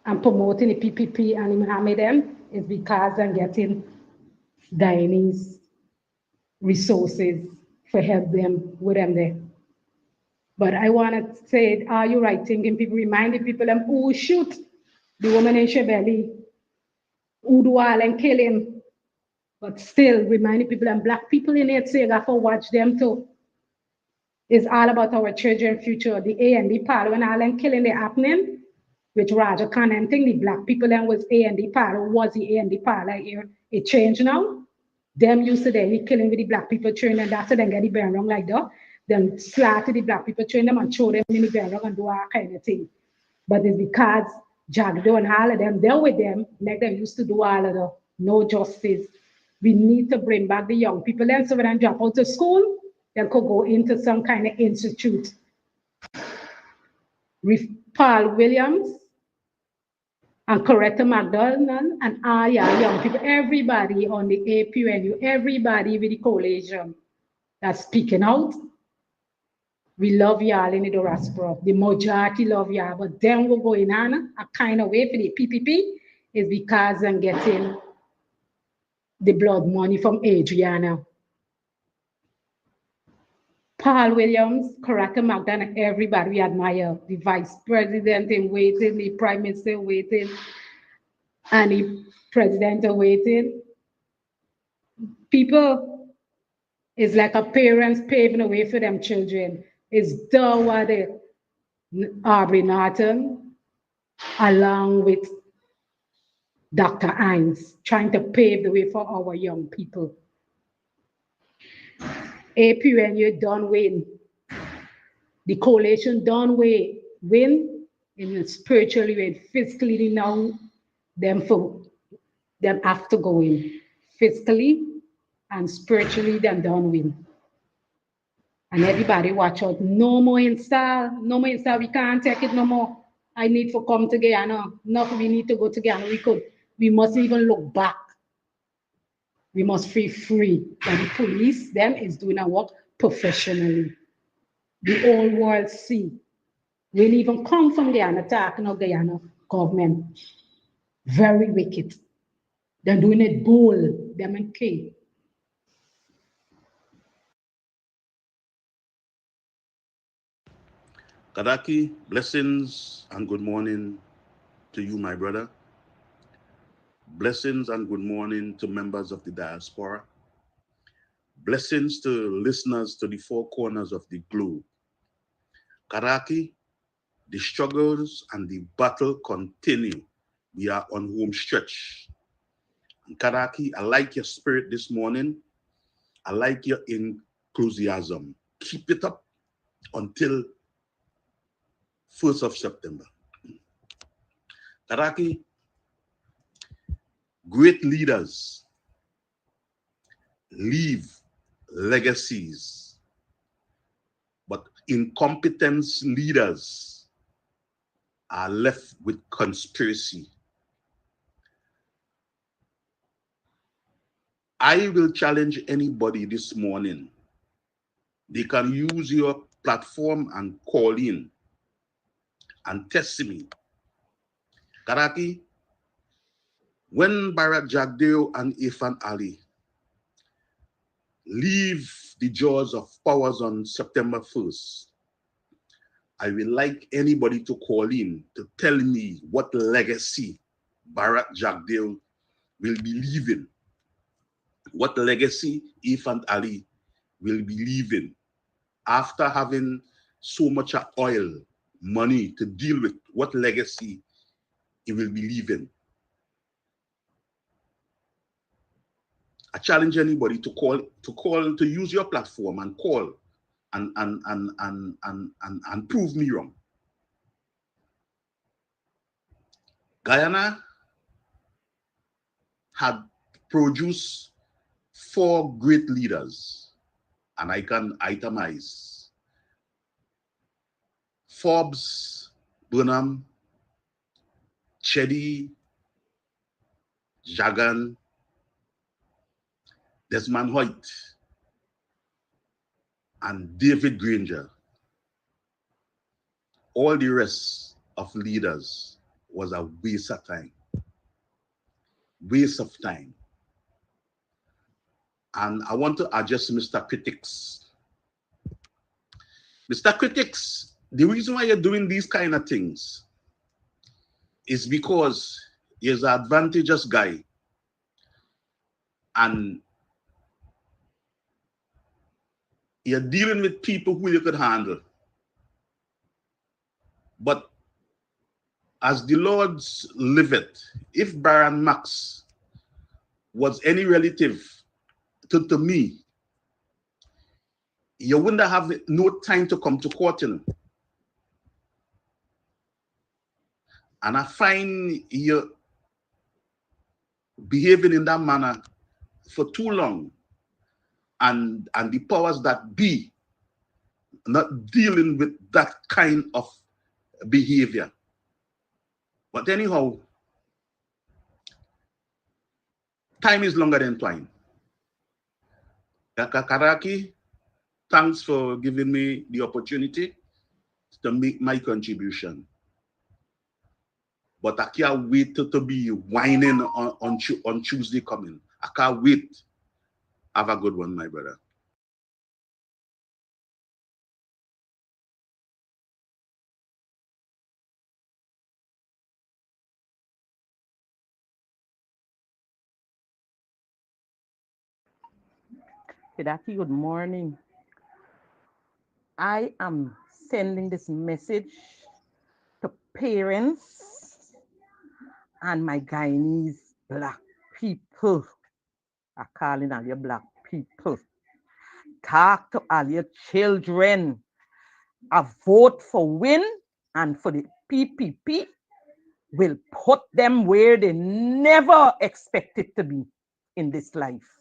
and promoting the PPP and Muhammad them is because I'm getting Guyanese resources for help them with them there. But I want to say, are you right thinking people, reminding people them who shoot the woman in Shebeli, who do all and kill him, but still reminding people and black people in it, so you got to watch them too. It's all about our children's future. The A and D part, when all them killing the happening, with Raja Khan and thing, the black people then was A and D part, was the A and D part, like here, it changed now. Them used to then killing with the black people train, and that's how they get the burn wrong like that. Then slaughter the black people train them and throw them in the burn wrong and do all kind of thing. But it's because Jagdo and all of them, they're with them, like them used to do all of the no justice. We need to bring back the young people then so when they drop out of school, they could go into some kind of institute. With Paul Williams and Coretta McDonald and all young people, everybody on the APNU, everybody with the coalition that's speaking out. We love y'all in the diaspora. The majority love y'all, but then we're going on a kind of way for the PPP is because I'm getting the blood money from Adriana. Paul Williams, Coretta McDonald, everybody we admire. The vice president in waiting, the prime minister waiting, and the president waiting. People, it's like a parents paving the way for them children. It's done what the Aubrey Norton, along with Dr. Hines, trying to pave the way for our young people. APNU done win. The coalition done win in spiritually and physically now. Them have to go in physically and spiritually. Them done win. And everybody watch out. No more install. No more install. We can't take it no more. I need to come to Guyana. Enough we need to go to Guyana. We must even look back. We must feel free. And the police, them, is doing our work professionally. The whole world see. We even come from Guyana, talking of Guyana government. Very wicked. They're doing it bold. Them and K. Kadaki, blessings and good morning to you, my brother. Blessings and good morning to members of the diaspora. Blessings to listeners to the four corners of the globe. Kadaki, the struggles and the battle continue. We are on home stretch. And Kadaki, I like your spirit this morning. I like your enthusiasm. Keep it up until 1st of September. Kadaki, Great leaders leave legacies, but incompetent leaders are left with conspiracy. I will challenge anybody this morning. They can use your platform and call in and test me. Karaki, when Bharat Jagdeo and Irfan Ali leave the jaws of powers on September 1st, I will like anybody to call in to tell me what legacy Bharat Jagdeo will be leaving, what legacy Irfan Ali will be leaving after having so much oil, money to deal with, what legacy he will be leaving. I challenge anybody to to use your platform and call and prove me wrong. Guyana had produced 4 great leaders, and I can itemize: Forbes, Burnham, Chedi, Jagan, Desmond Hoyt, and David Granger. All the rest of leaders was a waste of time. Waste of time. And I want to address Mr. Critics. Mr. Critics, the reason why you're doing these kind of things is because he's an advantageous guy. And you're dealing with people who you could handle. But as the Lord's liveth, if Baron Max was any relative to me, you wouldn't have no time to come to court, you know. And I find you behaving in that manner for too long, and the powers that be not dealing with that kind of behavior. But anyhow, time is longer than twine. Karaki, thanks for giving me the opportunity to make my contribution. But I can't wait to be whining on Tuesday coming. I can't wait. Have a good one, my brother. Hidaki, good morning. I am sending this message to parents and my Guyanese black people. I'm calling all your black people. Talk to all your children. A vote for win and for the PPP will put them where they never expected to be in this life.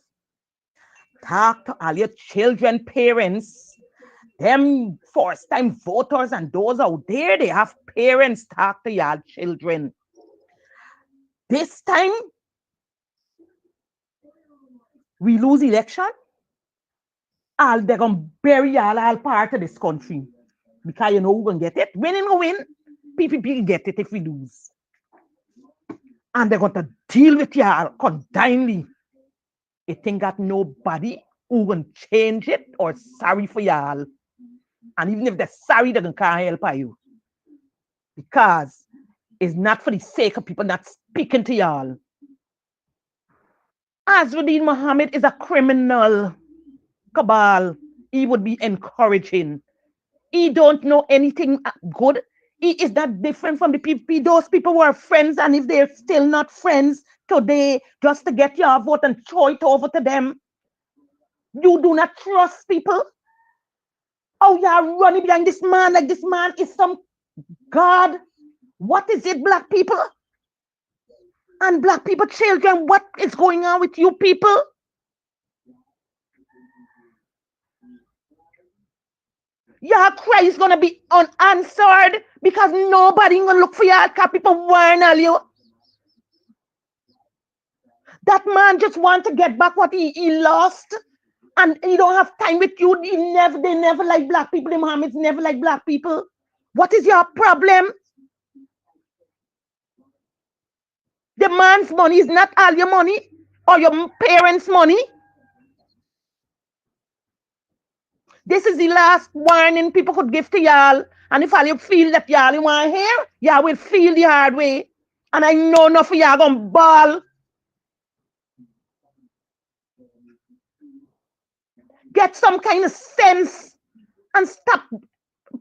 Talk to all your children, parents, them first-time voters and those out there, they have parents. Talk to y'all children. This time, we lose election, they're going to bury all part of this country. Because you know we're going to get it. Winning or win, PPP get it if we lose. And they're going to deal with y'all condemnedly. You think that nobody who going to change it or sorry for y'all. And even if they're sorry, they can't help you. Because it's not for the sake of people not speaking to y'all. Azruddin Mohammed is a criminal. Cabal. He would be encouraging. He don't know anything good. He is not different from the people. Those people were friends, and if they're still not friends today, just to get your vote and throw it over to them, you do not trust people. Oh, you're running behind this man like this man is some God. What is it, black people? And black people, children, what is going on with you people? Your cry is gonna be unanswered because nobody gonna look for your car. People warn all you. That man just want to get back what he lost, and he don't have time with you. They never like black people. The Mohammeds never like black people. What is your problem? The man's money is not all your money or your parents' money. This is the last warning people could give to y'all. And if all you feel that y'all want to hear, y'all will feel the hard way. And I know enough of y'all gonna ball. Get some kind of sense and stop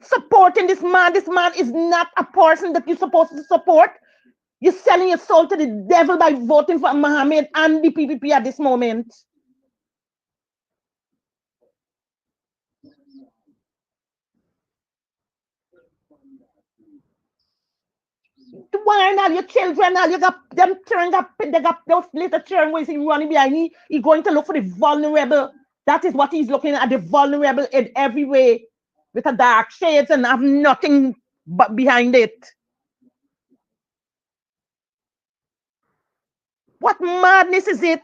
supporting this man. This man is not a person that you're supposed to support. You're selling your soul to the devil by voting for Mohammed and the PPP at this moment. To warn all your children, all you got them turn up, they got those little children who is running behind. He's going to look for the vulnerable. That is what he's looking at, the vulnerable in every way, with a dark shades and have nothing but behind it. What madness is it?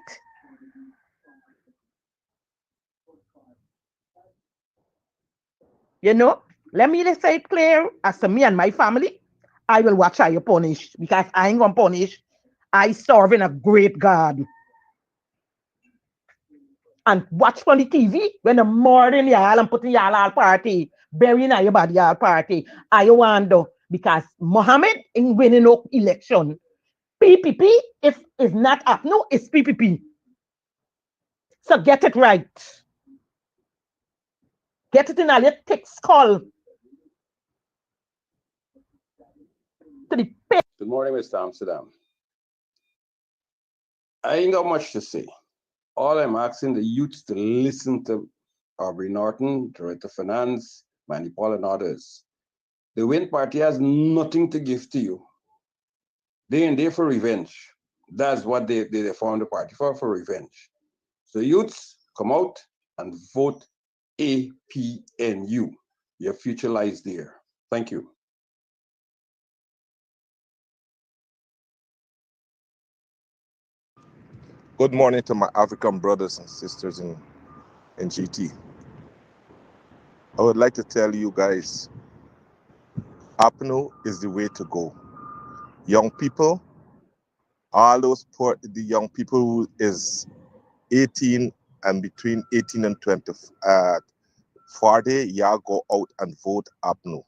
You know, let me just say it clear. As for me and my family, I will watch how you punish because I ain't gonna punish. I serving a great God. And watch on the TV when the morning y'all and putting y'all all party, burying your body all party. I wonder because Mohammed ain't winning no election. PPP, if it's not up, no, it's PPP. So get it right. Get it in a little thick skull. Good morning, Mr. Amsterdam. I ain't got much to say. All I'm asking the youth to listen to Aubrey Norton, Director of Finance, Manny Paul, and others. The Win Party has nothing to give to you. They ain't there for revenge. That's what they formed the party for revenge. So youths, come out and vote APNU. Your future lies there. Thank you. Good morning to my African brothers and sisters in GT. I would like to tell you guys, APNU is the way to go. Young people, all those the young people who is 18 and between 18 and 40, y'all go out and vote APNU.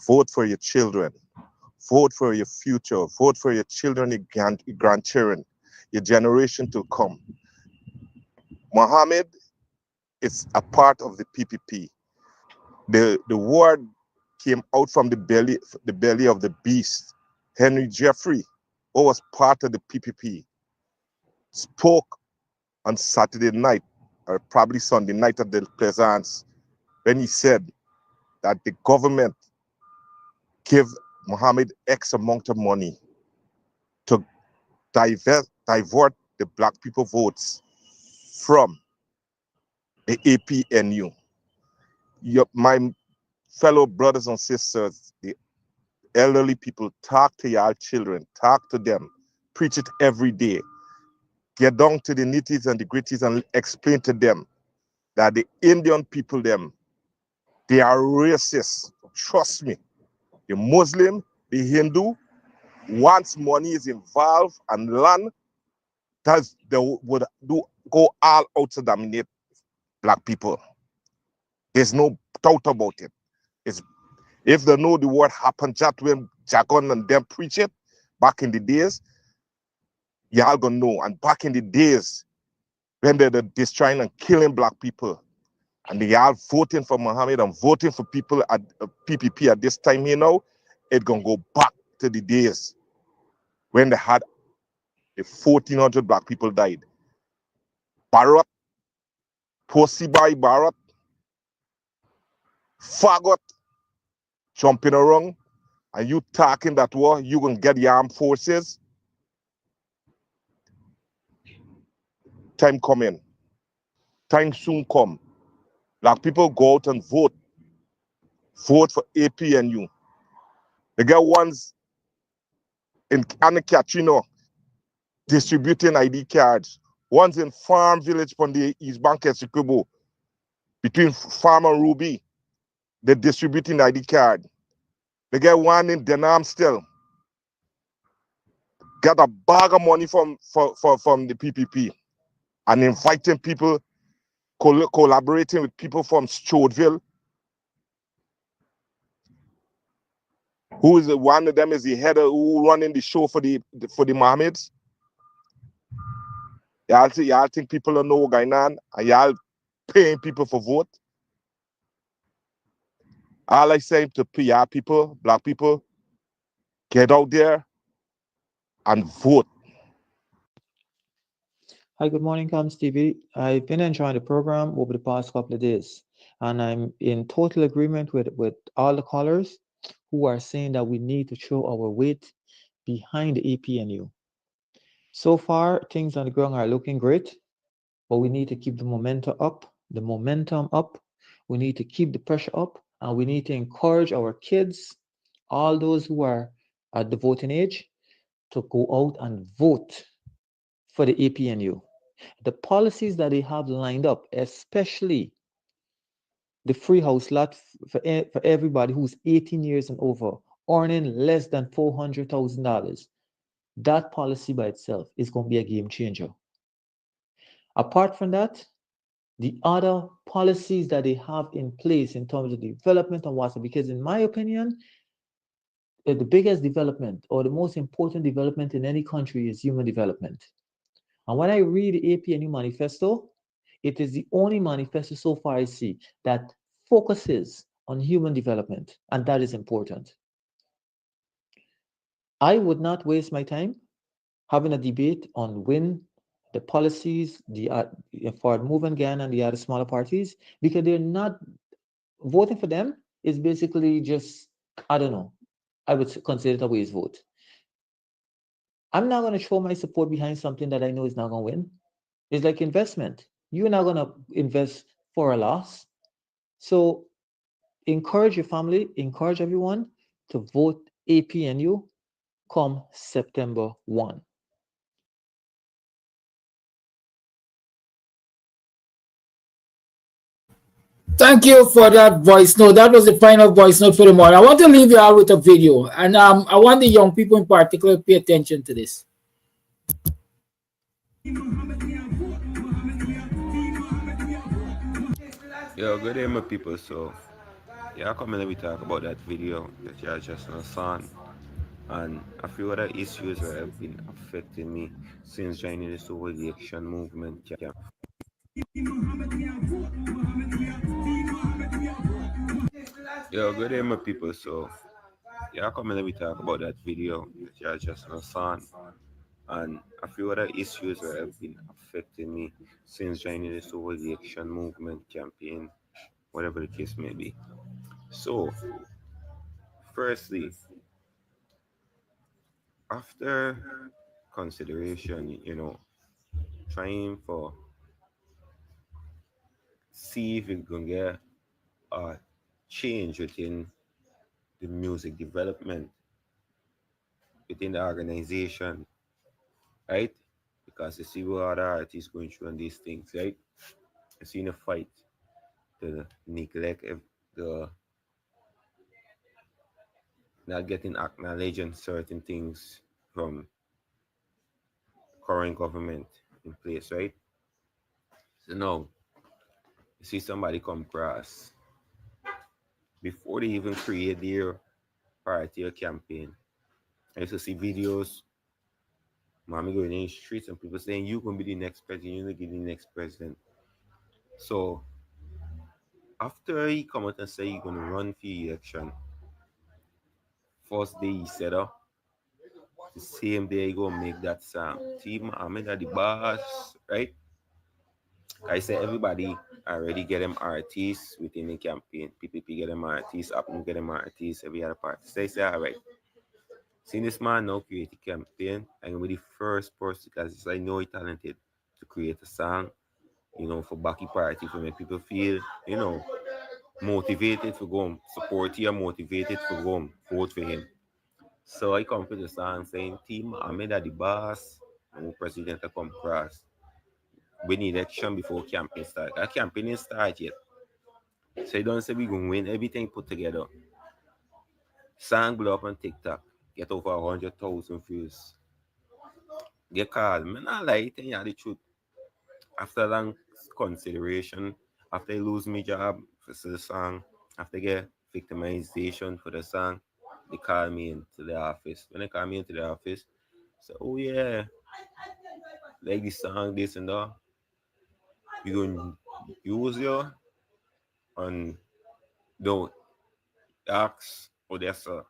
Vote for your children. Vote for your future. Vote for your children, your grandchildren, your generation to come. Mohammed is a part of the PPP. The word came out from the belly of the beast. Henry Jeffrey, who was part of the PPP, spoke on Saturday night, or probably Sunday night at the Plaisance, when he said that the government gave Mohammed X amount of money to divert the black people votes from the APNU. My fellow brothers and sisters, the elderly people, talk to your children, talk to them, preach it every day. Get down to the nitties and the gritties and explain to them that the Indian people, they are racist. Trust me. The Muslim, the Hindu, once money is involved and land, they would go all out to dominate black people. There's no doubt about it. If they know the word happened just when Jagon and them preach it back in the days, y'all gonna know. And back in the days when they're destroying and killing black people, and they are voting for Mohammed and voting for people at PPP at this time, it's gonna go back to the days when they had the 1,400 black people died. Barrett, Pussy Boy Barrett, faggot, jumping around, and you talking that war, you gonna get the armed forces. time coming. Time soon come. Black people go out and vote. Vote for APNU. They get ones in Anacachino distributing ID cards. One's in Farm Village from the East Bank Essequibo. Between Farm and Ruby, they're distributing ID card. They get one in Denham still. Got a bag of money from the PPP and inviting people, collaborating with people from Stouffville. Who is one of them is the header who running the show for the Mohammeds. Y'all think people don't know what's going on and y'all paying people for vote? All I say to PR people, black people, get out there and vote. Hi, good morning, Comes TV. I've been enjoying the program over the past couple of days, and I'm in total agreement with all the callers who are saying that we need to show our weight behind the APNU. So far, things on the ground are looking great, but we need to keep the momentum up. We need to keep the pressure up, and we need to encourage our kids, all those who are at the voting age, to go out and vote for the APNU. The policies that they have lined up, especially the free house lot for everybody who's 18 years and over, earning less than $400,000, that policy by itself is going to be a game changer. Apart from that, the other policies that they have in place in terms of development and what's, because in my opinion, the biggest development or the most important development in any country is human development. And when I read the APNU manifesto, it is the only manifesto so far I see that focuses on human development, and that is important. I would not waste my time having a debate on when the policies for Move and Gan and the other smaller parties, because they're not voting for them is basically just, I don't know, I would consider it a waste vote. I'm not going to show my support behind something that I know is not going to win. It's like investment. You're not going to invest for a loss. So encourage your family, encourage everyone to vote APNU come September 1. Thank you for that voice note. That was the final voice note for the morning. I want to leave you out with a video, and I want the young people in particular to pay attention to this. Yo, good day, my people. So, yeah, I come and we talk about that video that you just saw, and a few other issues that have been affecting me since joining the civil action movement. Yo, good day, my people. So, yeah, I come and we talk about that video that you just saw, and a few other issues that have been affecting me since joining the civil action movement campaign, whatever the case may be. So, firstly, after consideration, trying for see if we can get a change within the music development within the organization, right? Because you see what other artists going through on these things, right? You see in a fight to neglect the not getting acknowledged on certain things from current government in place, right? So now you see somebody come across before they even create their party or campaign. I used to see videos, mommy going in the streets and people saying, "You gonna be the next president, you're gonna be the next president." So after he come out and say he's gonna run for election, first day he said up, the same day he gonna make that song. Team Ahmed at the boss, right? I said everybody already get them artists within the campaign. PPP get them artists, Apple get them artists, every other party. So I say, all right. Seeing this man now create a campaign, I'm gonna be the first person because I know he's talented to create a song, for Bucky Party, to make people feel, motivated to go home, support you, motivated to go home, vote for him. So I come with the song saying, Team Ahmed are the boss, and president to come across. We need election before campaign start. Our campaign ain't start yet. So you don't say we gonna win everything put together. Song blow up on TikTok, get over 100,000 views. Get called. Man, I lie, tell you the truth. After long consideration, after I lose my job for the song, after get victimization for the song, they call me into the office. When they call me into the office, so oh yeah, like this song, this and that. You gonna use your and don't ask Odessa.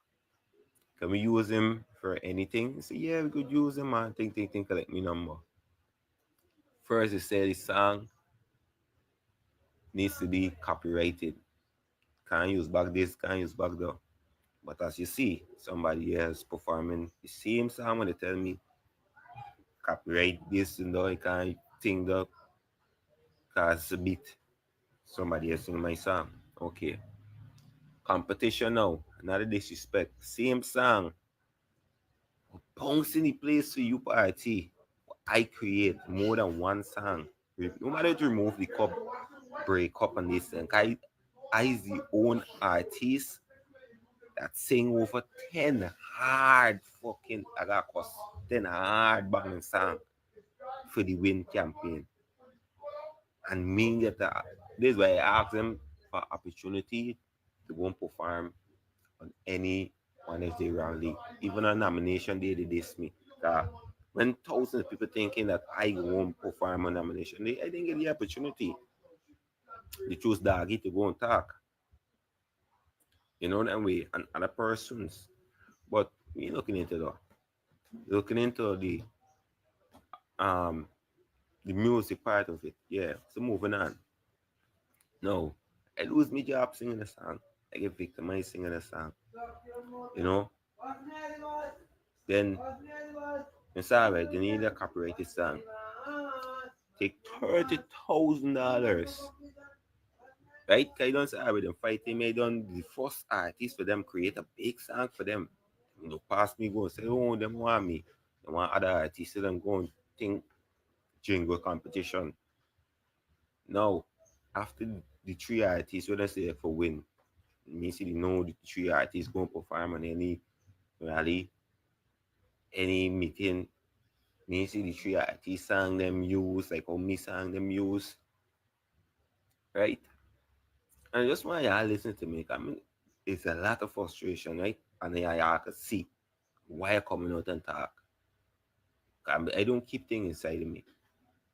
Can we use him for anything? Say yeah, we could use him, man. Think, collect me number. First, they said the song needs to be copyrighted. Can't use back this, can't use back that. But as you see, somebody else performing the same song when they tell me copyright this and that, I can't think that because it's a beat. Somebody else sing my song. Okay. Competition now. Another disrespect. Same song. Bounce in the place for you party. I create more than one song. No matter to remove the cup, break up and this thing. I is the own artist that sing over 10 hard fucking I got cost 10 hard banging song for the win campaign. And me get that. This is why I ask them for opportunity to go and perform on any Wednesday rally. Even on nomination day, they diss me. When thousands of people thinking that I won't perform on nomination day, I didn't get the opportunity. They choose Daggy to go and talk. You know that way, and other persons. But we looking into that. Looking into the music part of it. Yeah. So moving on. No. I lose my job singing a song. I get victimized singing a song. You know? Then it's alright, they need a copyrighted song. Take $30,000. Right? I don't say with them fighting me. I done the first artist for them create a big song for them. Pass me go and say, oh, them want me. They want other artists, so them go and think jingle competition. Now, after the three artists, when I say for win, me see the three artists going to perform on any rally, any meeting. Me see the three artists sang them use, like how me sang them use. Right? And just want y'all listen to me. I mean, it's a lot of frustration, right? And y'all can see why I coming out and talk. I don't keep things inside of me.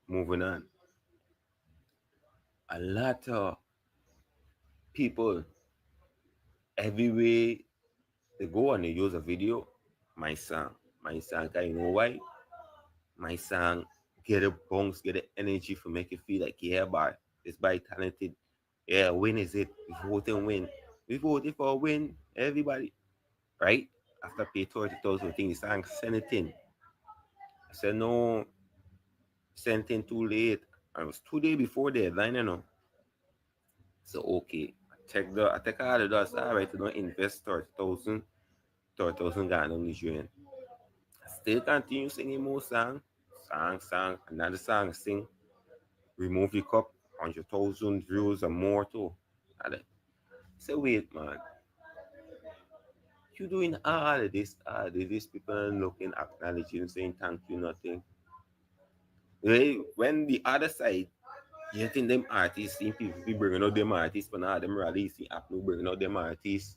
Moving on. A lot of people everywhere they go and they use a video, my song. You know why? My song get a bounce, get the energy for make you feel like, yeah, but it's by talented. Yeah, win is it? We vote and win. We voted for a win, everybody. Right? After pay 30,000 things, the song send it in. I said, no, sent in too late. I was 2 days before the deadline, you know. So, okay. I take all the dust. All right, to don't invest 30,000 Ghana Nigerian. Still continue singing more song, another song sing. Remove the cup, 100,000 views and more too. Say, wait, man. You doing all of this, people looking, acknowledging, saying thank you, nothing. When the other side, you think them artists, see people be bringing out them artists, but now them rallies, see Apple bringing out them artists.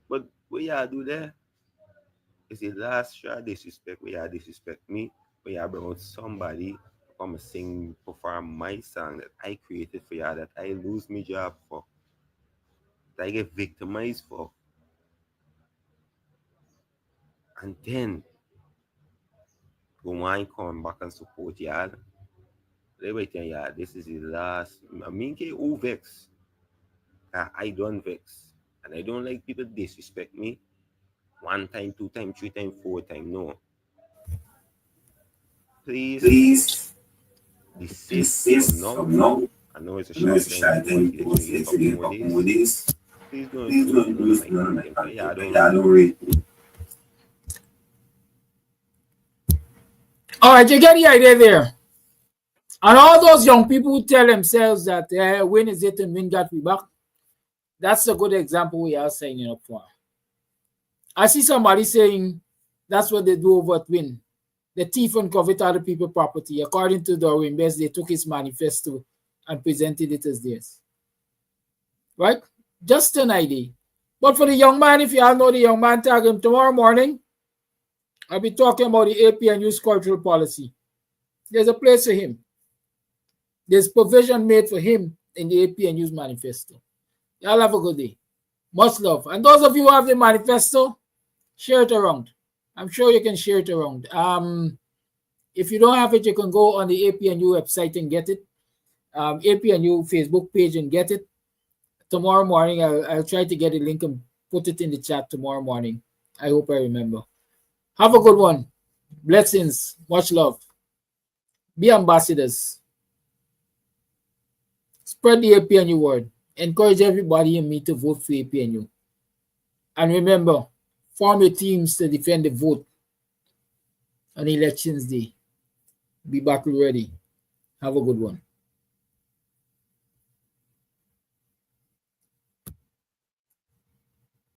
But what y'all do there? Is the last shot disrespect where y'all disrespect me, where y'all bring out somebody come sing, perform my song that I created for y'all, that I lose my job for, that I get victimized for. And then go on come back and support y'all. Let me tell y'all, this is the last. I mean, who vex? I don't vex. And I don't like people disrespect me. 1 time, 2 time, 3 time, 4 time. No. Please this from now. I know it's a short time, but let's give it a couple more days. Please don't do nothing like that. Yeah, don't worry. All right, you get the idea there. And all those young people who tell themselves that win is it and win got we back, that's a good example we are signing up for. I see somebody saying that's what they do over at Win. The thief and covet other people's property. According to Darwin Best, they took his manifesto and presented it as theirs. Right? Just an idea. But for the young man, if you all know the young man, tag him tomorrow morning. I'll be talking about the APNU's cultural policy. There's a place for him. There's provision made for him in the APNU's manifesto. Y'all have a good day. Much love. And those of you who have the manifesto, share it around. I'm sure you can share it around. If you don't have it, you can go on the APNU website and get it. APNU Facebook page and get it. Tomorrow morning, I'll try to get a link and put it in the chat tomorrow morning. I hope I remember. Have a good one. Blessings. Much love. Be ambassadors. Spread the APNU word. Encourage everybody and me to vote for APNU. And remember, form your teams to defend the vote on Elections Day. Be battle ready. Have a good one.